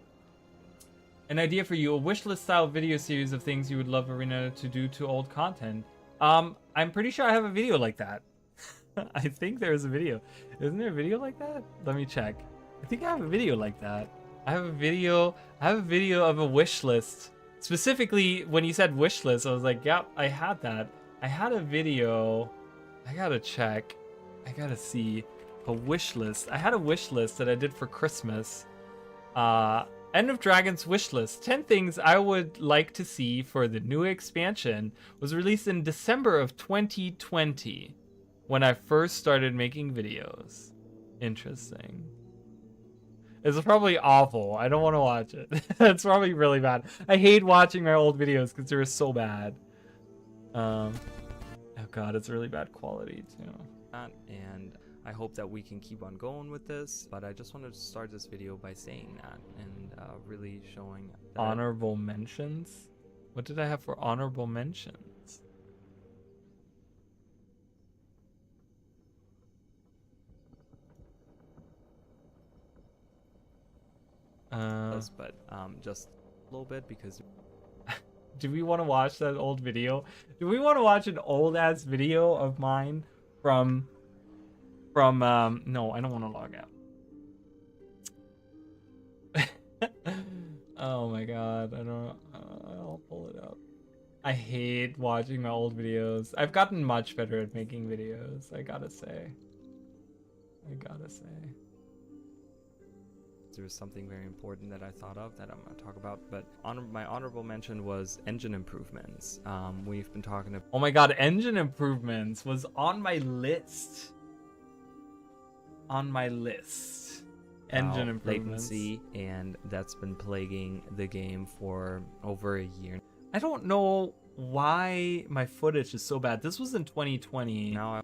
An idea for you, a wishlist style video series of things you would love Arena to do to old content. I'm pretty sure I have a video like that. I think there's a video. Isn't there a video like that? Let me check. I think I have a video like that. I have a video of a wish list. Specifically, when you said wish list, I was like, yep, I had that. I had a video. I gotta check. I gotta see. A wish list. I had a wish list that I did for Christmas. End of Dragon's wish list. 10 things I would like to see for the new expansion was released in December of 2020 when I first started making videos. Interesting. It's probably awful. I don't want to watch it. It's probably really bad. I hate watching my old videos because they're so bad. Oh god, it's really bad quality too. And I hope that we can keep on going with this, but I just wanted to start this video by saying that and really showing that honorable mentions. What did I have for honorable mentions? But just a little bit because do we want to watch that old video? Do we want to watch an old ass video of mine from no, I don't want to log out. Oh my god, I'll pull it up. I hate watching my old videos. I've gotten much better at making videos, I gotta say. There was something very important that I thought of that I'm going to talk about, but my honorable mention was engine improvements. We've been talking about... Oh my god, engine improvements was on my list. Engine improvements. Latency, and that's been plaguing the game for over a year. I don't know why my footage is so bad. This was in 2020. Now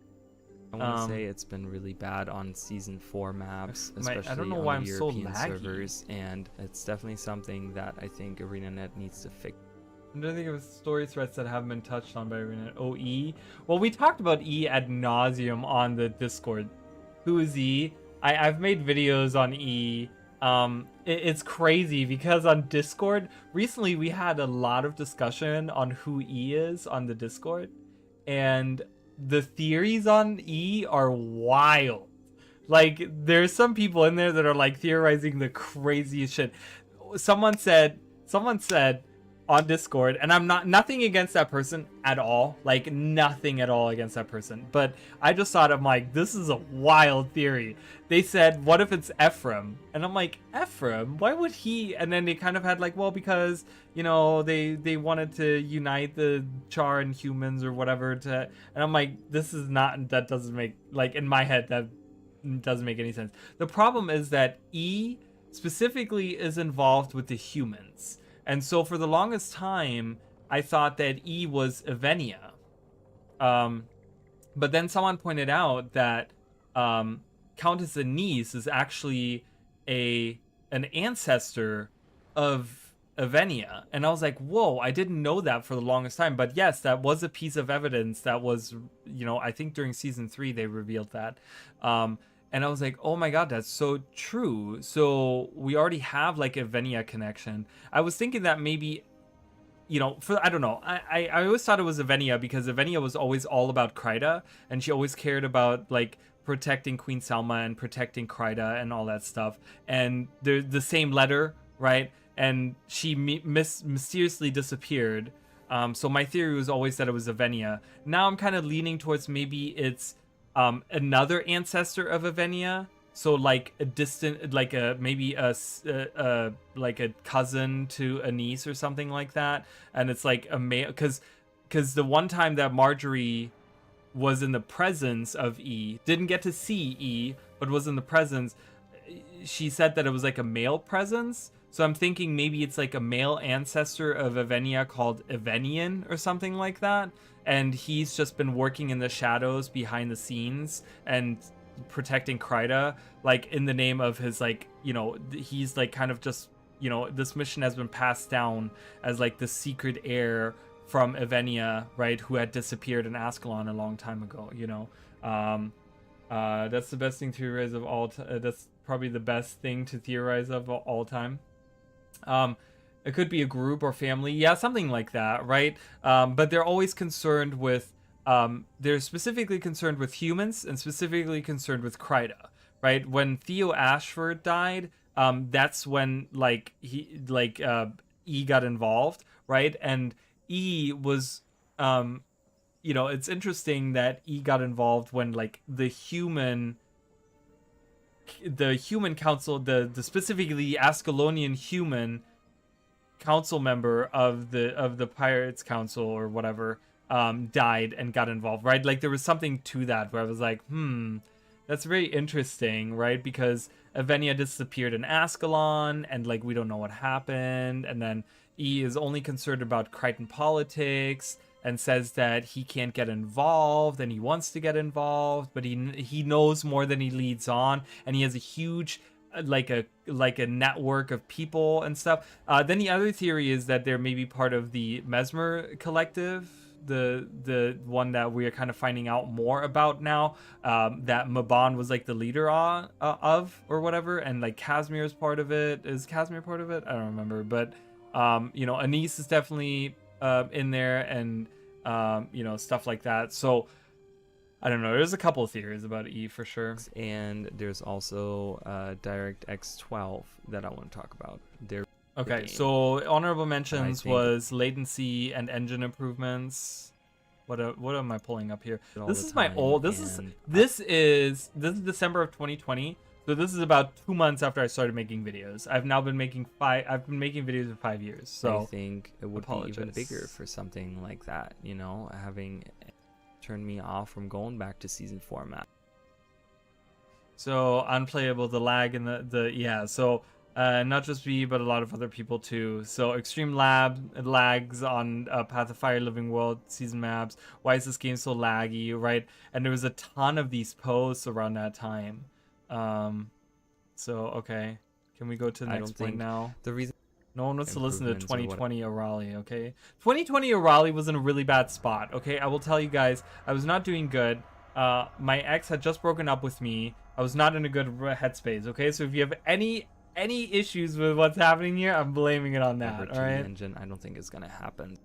I want to say it's been really bad on Season 4 maps, especially I don't know on why the I'm European so laggy. servers, and it's definitely something that I think ArenaNet needs to fix. I'm trying to think of story threads that haven't been touched on by ArenaNet. Oh, E? Well, we talked about E ad nauseum on the Discord. Who is E? I've made videos on E. It's crazy because on Discord, recently we had a lot of discussion on who E is on the Discord, and the theories on E are wild. Like, there's some people in there that are like theorizing the craziest shit. Someone said on Discord, and I'm nothing against that person at all, like nothing at all against that person, but I just thought, I'm like, this is a wild theory. They said, what if it's Ephraim? And I'm like, Ephraim? Why would he? And then they kind of had like, well, because, you know, they wanted to unite the Char and humans or whatever to, and I'm like, this is not, that doesn't make, like, in my head, that doesn't make any sense. The problem is that E specifically is involved with the humans. And so for the longest time, I thought that E was Avenia. But then someone pointed out that Countess Anise is actually an ancestor of Avenia. And I was like, whoa, I didn't know that for the longest time. But yes, that was a piece of evidence that was, you know, I think during Season 3 they revealed that. And I was like, oh my god, that's so true. So we already have like a Avenia connection. I was thinking that maybe, you know, I don't know. I always thought it was Avenia because Avenia was always all about Kryda, and she always cared about like protecting Queen Selma and protecting Kryda and all that stuff. And they're the same letter, right? And she mysteriously disappeared. So my theory was always that it was Avenia. Now I'm kind of leaning towards maybe it's another ancestor of Avenia, so like a distant, like a maybe a like a cousin to Anise or something like that, and it's like a male, because the one time that Marjorie was in the presence of E, didn't get to see E, but was in the presence, she said that it was like a male presence. So I'm thinking maybe it's like a male ancestor of Evenia called Evenian or something like that. And he's just been working in the shadows behind the scenes and protecting Kryta, like in the name of his, like, you know, he's like kind of just, you know, this mission has been passed down as like the secret heir from Evenia, right, who had disappeared in Ascalon a long time ago, you know. That's the best thing to theorize of all time. That's probably the best thing to theorize of all time. It could be a group or family, yeah, something like that, right? But they're always concerned with, they're specifically concerned with humans and specifically concerned with Kryta, right? When Theo Ashford died, that's when like E got involved, right? And E was, you know, it's interesting that E got involved when like the human council, the specifically Ascalonian human council member of the Pirates Council or whatever, died and got involved, right? Like there was something to that where I was like, that's very interesting, right? Because Evenia disappeared in Ascalon and like we don't know what happened, and then E is only concerned about Crichton politics and says that he can't get involved and he wants to get involved, but he knows more than he leads on, and he has a huge like a network of people and stuff. Then the other theory is that they're maybe part of the Mesmer Collective, the one that we are kind of finding out more about now, that Mabon was like the leader of or whatever, and like Casimir is part of it. Is Casimir part of it? I don't remember, but you know, Anise is definitely in there, and you know, stuff like that. So I don't know. There's a couple of theories about E for sure. And there's also DirectX 12 that I want to talk about. Okay, so honorable mentions was latency and engine improvements. What am I pulling up here? This is my old. This is December of 2020. So this is about 2 months after I started making videos. I've now been making videos for 5 years. So I think it would be even bigger for something like that. You know, having turned me off from going back to season format. So unplayable, the lag and the yeah. So not just me, but a lot of other people too. So extreme lags on Path of Fire Living World season maps. Why is this game so laggy, right? And there was a ton of these posts around that time. So okay, can we go to the next point now? The reason no one wants to listen to 2020 O'Reilly, okay? 2020 O'Reilly was in a really bad spot, okay? I will tell you guys, I was not doing good. My ex had just broken up with me. I was not in a good headspace, okay? So if you have any issues with what's happening here, I'm blaming it on that, all right? Engine, I don't think it's gonna happen.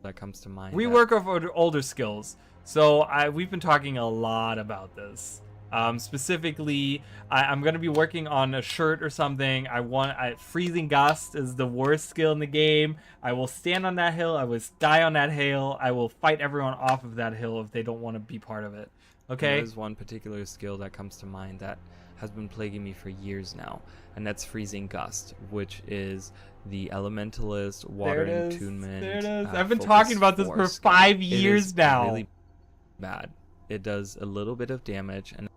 That comes to mind. Rework of older skills. So we've been talking a lot about this. Specifically, I'm going to be working on a shirt or something. Freezing Gust is the worst skill in the game. I will stand on that hill. I will die on that hill. I will fight everyone off of that hill if they don't want to be part of it. Okay? There's one particular skill that comes to mind that has been plaguing me for years now, and that's Freezing Gust, which is the Elementalist Water Attunement. There it is. I've been talking about this for 5 years now. Really bad. It does a little bit of damage and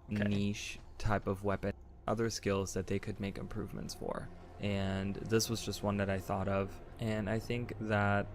niche type of weapon, other skills that they could make improvements for, and this was just one that I thought of. And I think that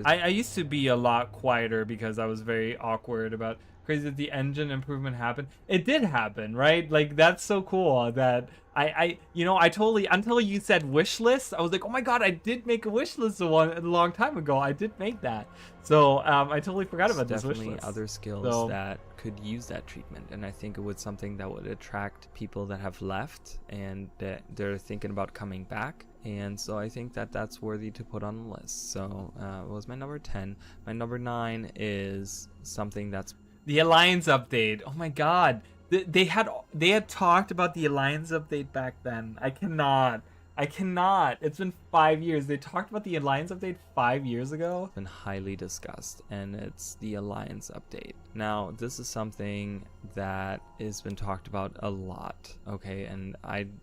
I used to be a lot quieter because I was very awkward about crazy that the engine improvement happened. It did happen, right? Like that's so cool that I totally, until you said wish list, I was like, oh my god, I did make a wish list a long time ago. I did make that. So I totally forgot about this wish list. Definitely other skills that could use that treatment, and I think it was something that would attract people that have left and that they're thinking about coming back. And so I think that that's worthy to put on the list. So it was my number 10. My number 9 is something that's the Alliance update. Oh my god. They had talked about the Alliance update back then. I cannot. It's been 5 years. They talked about the Alliance update 5 years ago. Been highly discussed, and it's the Alliance update. Now, this is something that has been talked about a lot, okay? And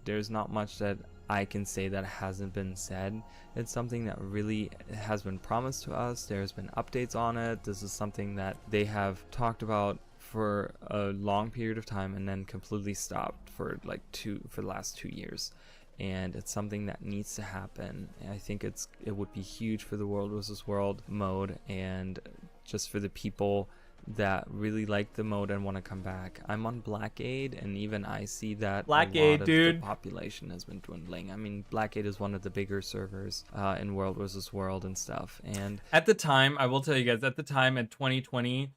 there's not much that I can say that hasn't been said. It's something that really has been promised to us. There's been updates on it. This is something that they have talked about for a long period of time and then completely stopped for like the last 2 years. And it's something that needs to happen. I think it would be huge for the World vs. World mode, and just for the people that really like the mode and want to come back. I'm on Blackade, and even I see that Blackade, the population has been dwindling. I mean, Blackade is one of the bigger servers in World vs. World and stuff. And at the time, I will tell you guys, at the time in 2020,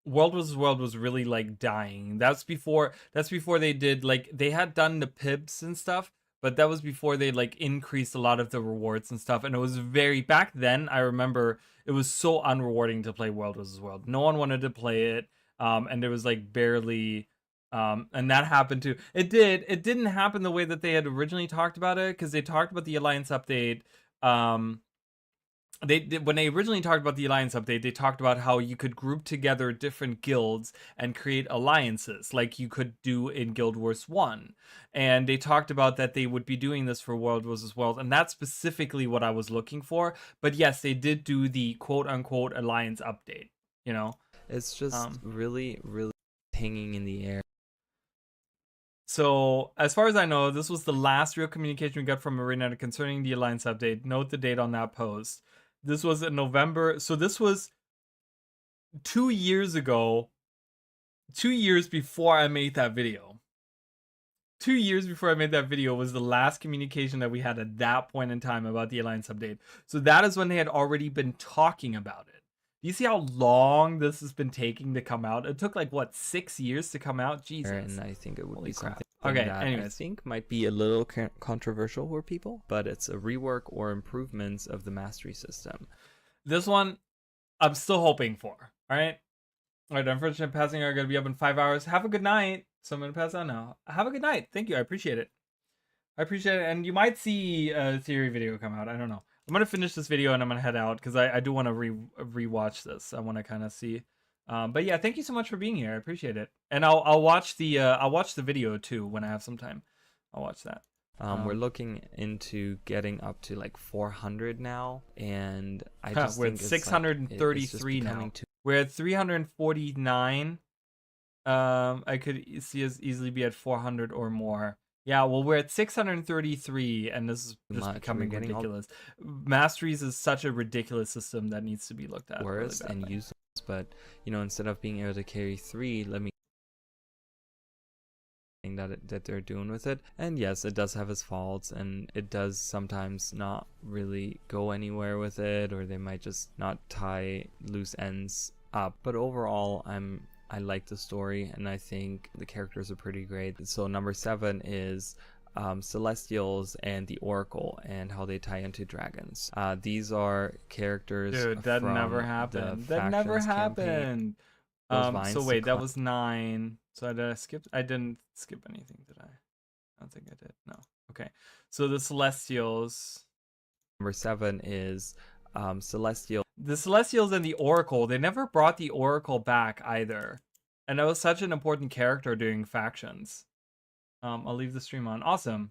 World vs. World was really like dying. That's before they did, like, they had done the PIBs and stuff, but that was before they like increased a lot of the rewards and stuff. And it was very, back then, I remember it was so unrewarding to play World vs. World. No one wanted to play it. And there was like barely, and that happened too. It didn't happen the way that they had originally talked about it, because they talked about the Alliance update. When they originally talked about the Alliance update, they talked about how you could group together different guilds and create alliances like you could do in Guild Wars 1. And they talked about that they would be doing this for World vs. World, and that's specifically what I was looking for. But yes, they did do the quote-unquote Alliance update, you know? it's just really, really hanging in the air. So, as far as I know, this was the last real communication we got from Arena concerning the Alliance update. Note the date on that post. This was in November. So this was 2 years ago. 2 years before I made that video. 2 years before I made that video was the last communication that we had at that point in time about the Alliance update. So that is when they had already been talking about it. Do you see how long this has been taking to come out? It took like, what, 6 years to come out? Jesus. And I think it would Holy be crap. something Okay, that anyways. I think might be a little controversial for people, but it's a rework or improvements of the mastery system. This one, I'm still hoping for. All right? All right, unfortunately, passing are going to be up in 5 hours. Have a good night. So I'm going to pass out now. Have a good night. Thank you. I appreciate it. I appreciate it. And you might see a theory video come out. I don't know. I'm going to finish this video and I'm going to head out because I do want to rewatch this. I want to kind of see. But yeah, thank you so much for being here. I appreciate it. And I'll watch the video too when I have some time. I'll watch that. We're looking into getting up to like 400 now, and I just we're think at 633 now. We're at 349. I could see us easily be at 400 or more. Yeah, well, we're at 633, and this is just becoming ridiculous. Masteries is such a ridiculous system that needs to be looked at. Worse really and useless, but you know, instead of being able to carry 3, let me that they're doing with it. And yes, it does have its faults, and it does sometimes not really go anywhere with it, or they might just not tie loose ends up. But overall, I like the story, and I think the characters are pretty great. So number 7 is Celestials and the Oracle and how they tie into dragons. These are characters. Dude, that from never happened. That never happened. So wait, that was 9. So I didn't skip anything, did I? I don't think I did. No. Okay. So the Celestials. Number 7 is Celestial. The Celestials and the Oracle. They never brought the Oracle back either. And that was such an important character during factions. I'll leave the stream on. Awesome.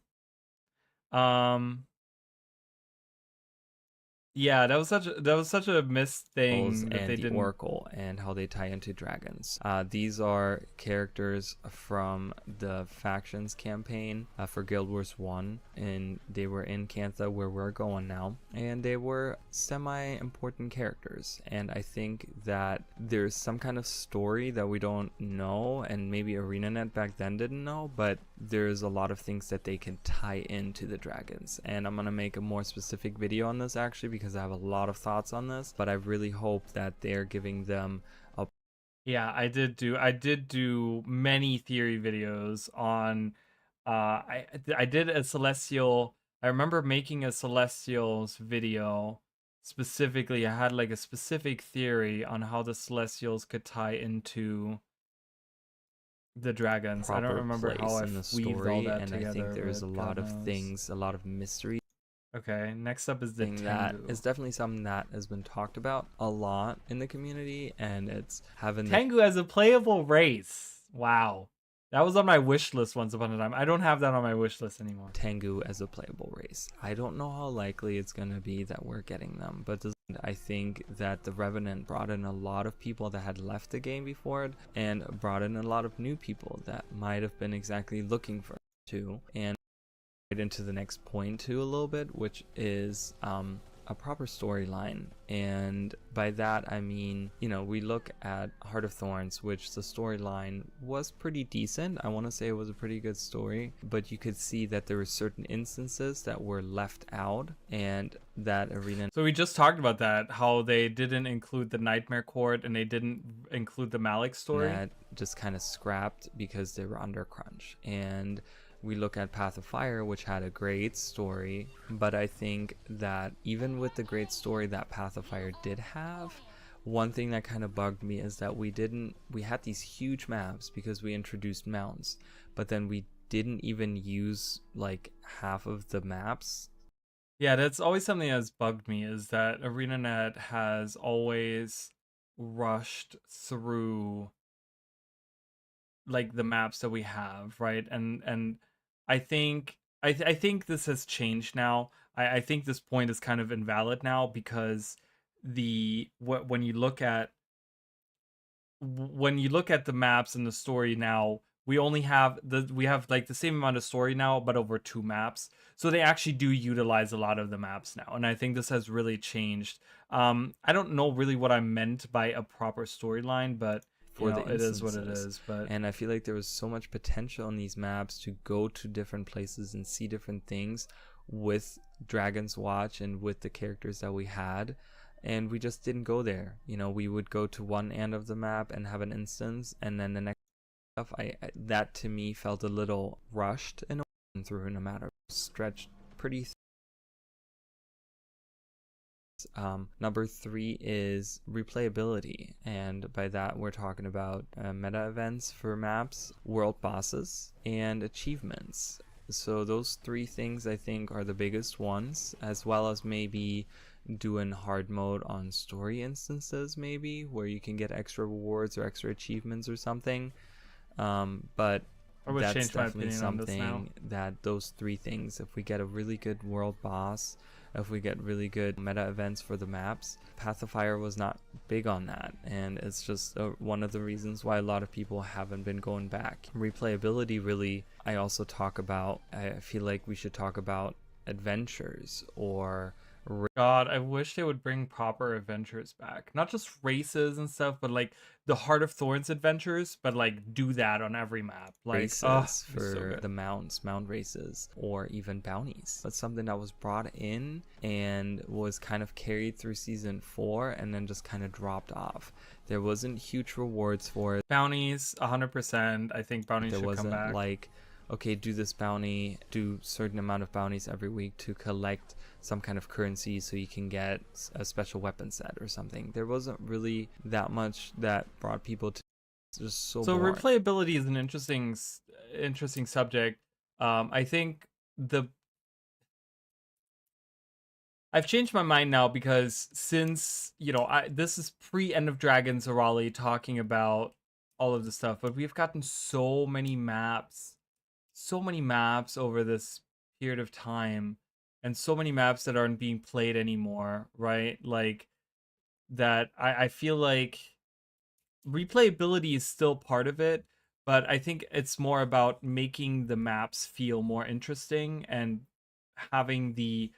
Yeah, that was such a missed thing that and they the didn't. Oracle and how they tie into dragons. These are characters from the factions campaign for Guild Wars 1, and they were in Cantha where we're going now, and they were semi-important characters. And I think that there's some kind of story that we don't know, and maybe ArenaNet back then didn't know, but there's a lot of things that they can tie into the dragons. And I'm gonna make a more specific video on this actually, because I have a lot of thoughts on this, but I really hope that they're giving them a... Yeah, I did do many theory videos on I did a Celestial. I remember making a Celestials video specifically. I had like a specific theory on how the Celestials could tie into the dragons. I don't remember how I weaved all that and together. I think there's a lot of things, a lot of mystery. Okay, next up is the Tengu. That is definitely something that has been talked about a lot in the community, and it's having Tengu as a playable race. Wow. That was on my wish list once upon a time. I don't have that on my wish list anymore. Tengu as a playable race. I don't know how likely it's going to be that we're getting them, but I think that the Revenant brought in a lot of people that had left the game before it, and brought in a lot of new people that might have been exactly looking for it too. And right into the next point too a little bit, which is a proper storyline. And by that I mean, you know, we look at Heart of Thorns, which the storyline was pretty decent. I want to say it was a pretty good story, but you could see that there were certain instances that were left out, and that arena. So we just talked about that, how they didn't include the Nightmare Court and they didn't include the Malik story. That just kind of scrapped because they were under crunch. And we look at Path of Fire, which had a great story, but I think that even with the great story that Path of Fire did have, one thing that kind of bugged me is that we had these huge maps because we introduced mounts, but then we didn't even use like half of the maps. Yeah, that's always something that's bugged me, is that ArenaNet has always rushed through like the maps that we have, right? And I think I think this has changed now. I think this point is kind of invalid now, because when you look at the maps and the story now, we have like the same amount of story now, but over 2 maps. So they actually do utilize a lot of the maps now, and I think this has really changed. I don't know really what I meant by a proper storyline, but for the it is what it is. But and I feel like there was so much potential in these maps to go to different places and see different things with Dragon's Watch and with the characters that we had, and we just didn't go there. You know, we would go to one end of the map and have an instance, and then the next stuff, that to me felt a little rushed and through in a matter stretched pretty. Number 3 is replayability, and by that we're talking about meta events for maps, world bosses, and achievements. So those 3 things I think are the biggest ones, as well as maybe doing hard mode on story instances, maybe where you can get extra rewards or extra achievements or something. But that's definitely something that those 3 things, if we get a really good world boss, if we get really good meta events for the maps, Path of Fire was not big on that, and it's just one of the reasons why a lot of people haven't been going back. Replayability, really, I also talk about, I feel like we should talk about adventures or God, I wish they would bring proper adventures back. Not just races and stuff, but like the Heart of Thorns adventures, but like do that on every map. Like races for the mount races, or even bounties. That's something that was brought in and was kind of carried through season 4 and then just kind of dropped off. There wasn't huge rewards for it. Bounties, 100%. I think bounties should come back. There wasn't like, okay, do this bounty, do certain amount of bounties every week to collect some kind of currency so you can get a special weapon set or something. There wasn't really that much that brought people to. It's just so boring. Replayability is an interesting subject. I think I've changed my mind now, because since, you know, this is pre-End of Dragons Arali talking about all of this stuff, but we've gotten so many maps over this period of time, and so many maps that aren't being played anymore, right? Like that I feel like replayability is still part of it, but I think it's more about making the maps feel more interesting and having the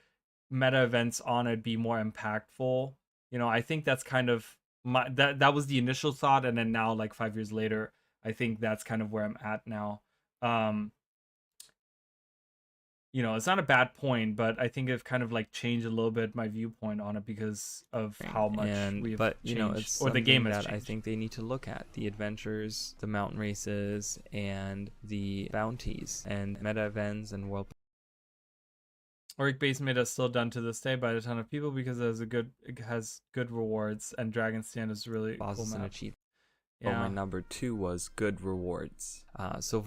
meta events on it be more impactful. You know, I think that's kind of that was the initial thought, and then now, like 5 years later, I think that's kind of where I'm at now. You know, it's not a bad point, but I think I've kind of like changed a little bit my viewpoint on it because of how much we've changed, you know, it's or the game has changed. I think they need to look at the adventures, the mountain races, and the bounties, and meta events, and world. Auric Base Meta is still done to this day by a ton of people because it has good rewards, and Dragon's Stand is really bosses cool and map. achievements. Yeah. Oh, my number 2 was good rewards. So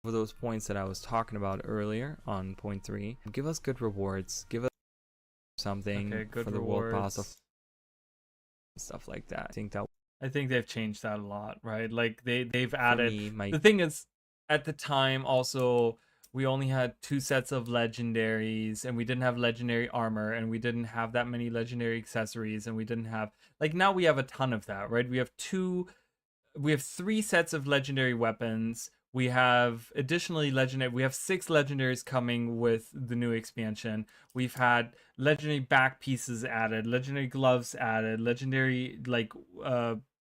for those points that I was talking about earlier on point 3, give us good rewards, give us something good for the rewards. world boss of stuff like that. I think that I think they've changed that a lot, right? Like they've For added. me, my The thing is, at the time, also we only had 2 sets of legendaries, and we didn't have legendary armor, and we didn't have that many legendary accessories, and we didn't have like now we have a ton of that, right? We have 3 sets of legendary weapons. We have additionally legendary. We have 6 legendaries coming with the new expansion. We've had legendary back pieces added, legendary gloves added, legendary like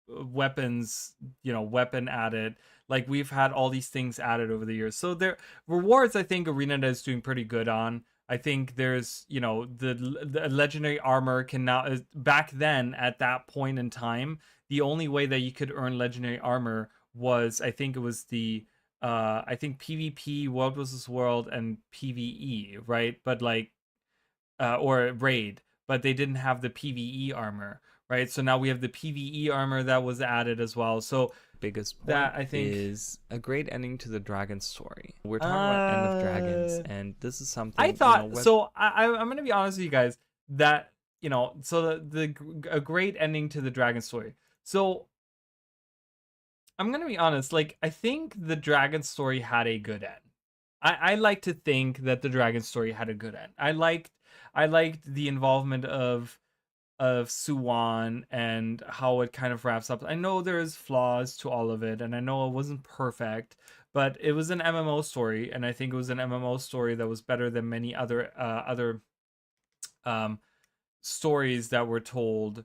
weapons, weapon added. Like we've had all these things added over the years. So there rewards, I think Arena is doing pretty good on. I think there's, the legendary armor can now, back then at that point in time, the only way that you could earn legendary armor was, I think it was I think PvP, World vs. World, and PvE, right? But like, or Raid, but they didn't have the PvE armor, right? So now we have the PvE armor that was added as well. So biggest point that, I think, is a great ending to the dragon story. We're talking about End of Dragons, and this is something I thought. So I'm gonna be honest with you guys that so a great ending to the dragon story. So I'm gonna be honest. Like I think the dragon story had a good end. I like to think that the dragon story had a good end. I liked the involvement of Suwon and how it kind of wraps up. I know there's flaws to all of it, and I know it wasn't perfect, but it was an MMO story, and I think it was an MMO story that was better than many other stories that were told,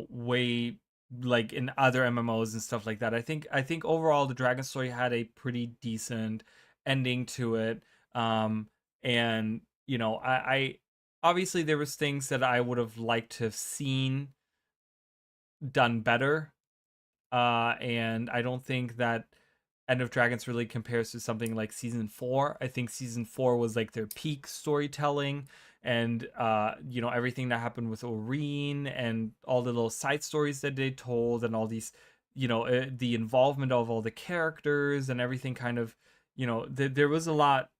way like in other MMOs and stuff like that. I think overall the dragon story had a pretty decent ending to it. And I obviously there was things that I would have liked to have seen done better. And I don't think that End of Dragons really compares to something like Season 4. I think Season 4 was like their peak storytelling, and everything that happened with Oreen and all the little side stories that they told, and all these, the involvement of all the characters and everything kind of, there was a lot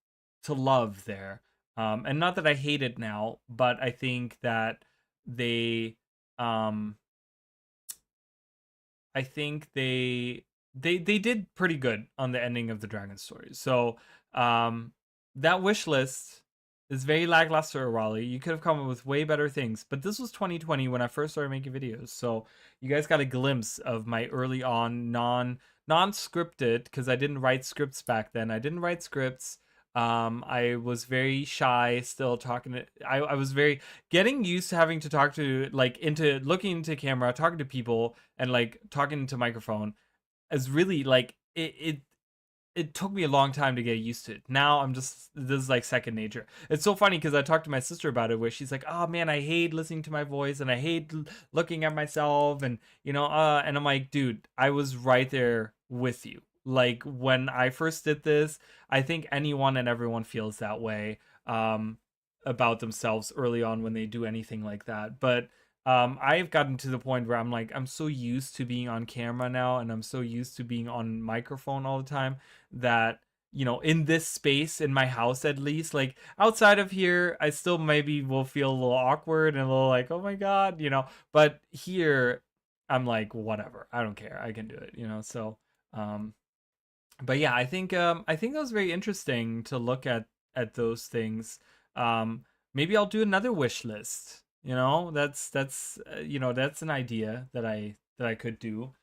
to love there. And not that I hate it now, but I think that they did pretty good on the ending of the dragon story. So that wish list is very lackluster, Raleigh. You could have come up with way better things, but this was 2020 when I first started making videos. So you guys got a glimpse of my early on non-scripted, because I didn't write scripts back then. I didn't write scripts. I was very shy still talking to, I was very getting used to having to talk to, like, into looking into camera, talking to people, and like talking into microphone is really like it took me a long time to get used to it. Now this is like second nature. It's so funny because I talked to my sister about it, where she's like, oh man, I hate listening to my voice, and I hate looking at myself, and and I'm like, dude, I was right there with you. Like when I first did this, I think anyone and everyone feels that way about themselves early on when they do anything like that. But I've gotten to the point where I'm like, I'm so used to being on camera now, and I'm so used to being on microphone all the time, that in this space, in my house at least, like outside of here, I still maybe will feel a little awkward and a little like, oh my god, but here I'm like, whatever, I don't care, I can do it, so but yeah, I think that was very interesting to look at those things. Maybe I'll do another wish list. That's that's an idea that I could do.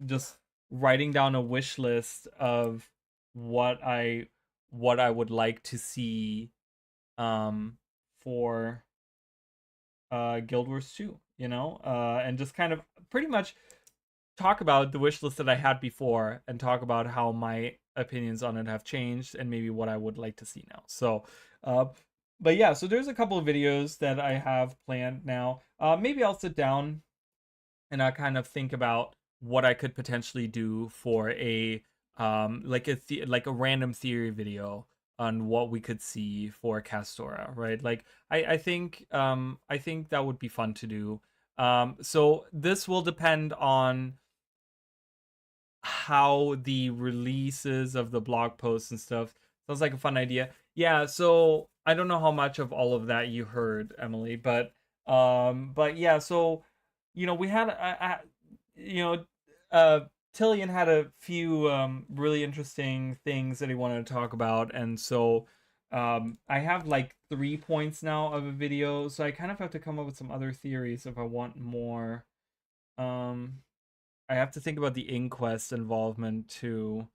Just writing down a wish list of what I would like to see for Guild Wars 2, and just kind of pretty much talk about the wish list that I had before, and talk about how my opinions on it have changed, and maybe what I would like to see now. So but yeah, so there's a couple of videos that I have planned now. Maybe I'll sit down and I kind of think about what I could potentially do for a like a random theory video on what we could see for Castora, right? Like I think that would be fun to do. So this will depend on how the releases of the blog posts and stuff. Sounds like a fun idea. Yeah, so I don't know how much of all of that you heard, Emily, but But yeah, so we had you know Tillian had a few really interesting things that he wanted to talk about, and so I have like 3 points now of a video, so I kind of have to come up with some other theories if I want more. I have to think about the Inquest involvement too.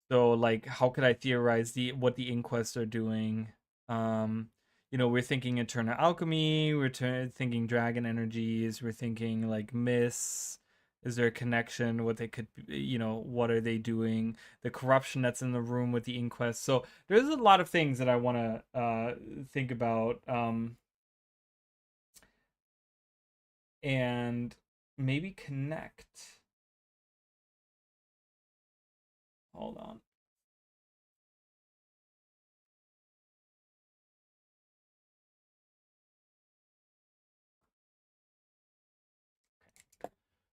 So like, how could I theorize what the Inquest are doing? We're thinking Eternal Alchemy, we're thinking Dragon Energies, we're thinking like Mists. Is there a connection? What they could, what are they doing? The corruption that's in the room with the Inquest. So there's a lot of things that I want to think about, and maybe connect. Hold on.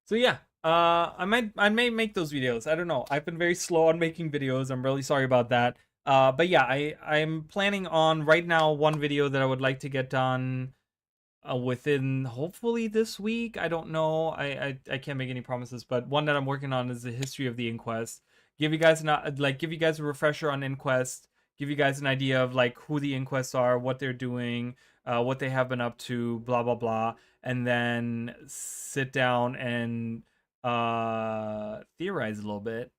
So yeah, I may make those videos. I don't know. I've been very slow on making videos. I'm really sorry about that. But yeah, I'm planning on right now one video that I would like to get done within hopefully this week. I don't know. I can't make any promises, but one that I'm working on is the history of the Inquest. Give you guys a refresher on Inquest. Give you guys an idea of like who the Inquests are, what they're doing, what they have been up to, blah blah blah, and then sit down and theorize a little bit.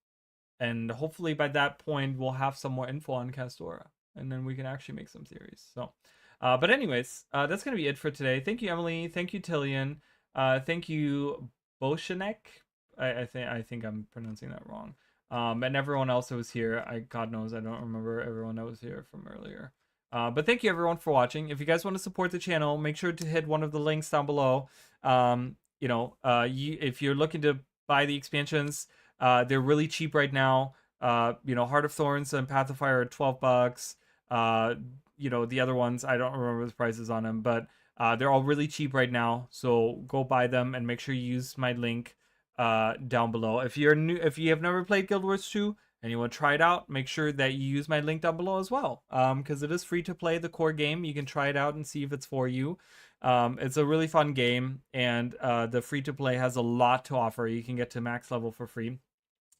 And hopefully by that point we'll have some more info on Castora, and then we can actually make some theories. So. But anyways, that's gonna be it for today. Thank you, Emily. Thank you, Tillian. Thank you, Boshanek. I think I'm pronouncing that wrong. And everyone else that was here. God knows I don't remember everyone that was here from earlier. But thank you everyone for watching. If you guys want to support the channel, make sure to hit one of the links down below. If you're looking to buy the expansions, they're really cheap right now. Heart of Thorns and Path of Fire are $12. The other ones, I don't remember the prices on them, but they're all really cheap right now. So go buy them and make sure you use my link down below. If you have never played Guild Wars 2 and you want to try it out, make sure that you use my link down below as well. Because it is free to play the core game. You can try it out and see if it's for you. It's a really fun game, and the free to play has a lot to offer. You can get to max level for free.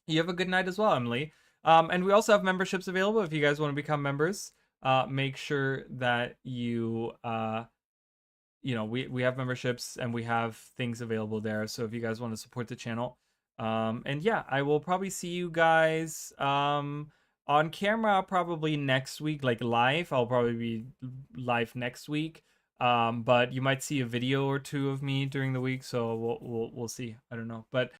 You have a good night as well, Emily. And we also have memberships available if you guys want to become members. Make sure that you we have memberships and we have things available there, so if you guys want to support the channel, and yeah, I will probably see you guys on camera probably next week, like live. I'll probably be live next week, but you might see a video or two of me during the week, so we'll see. I don't know, but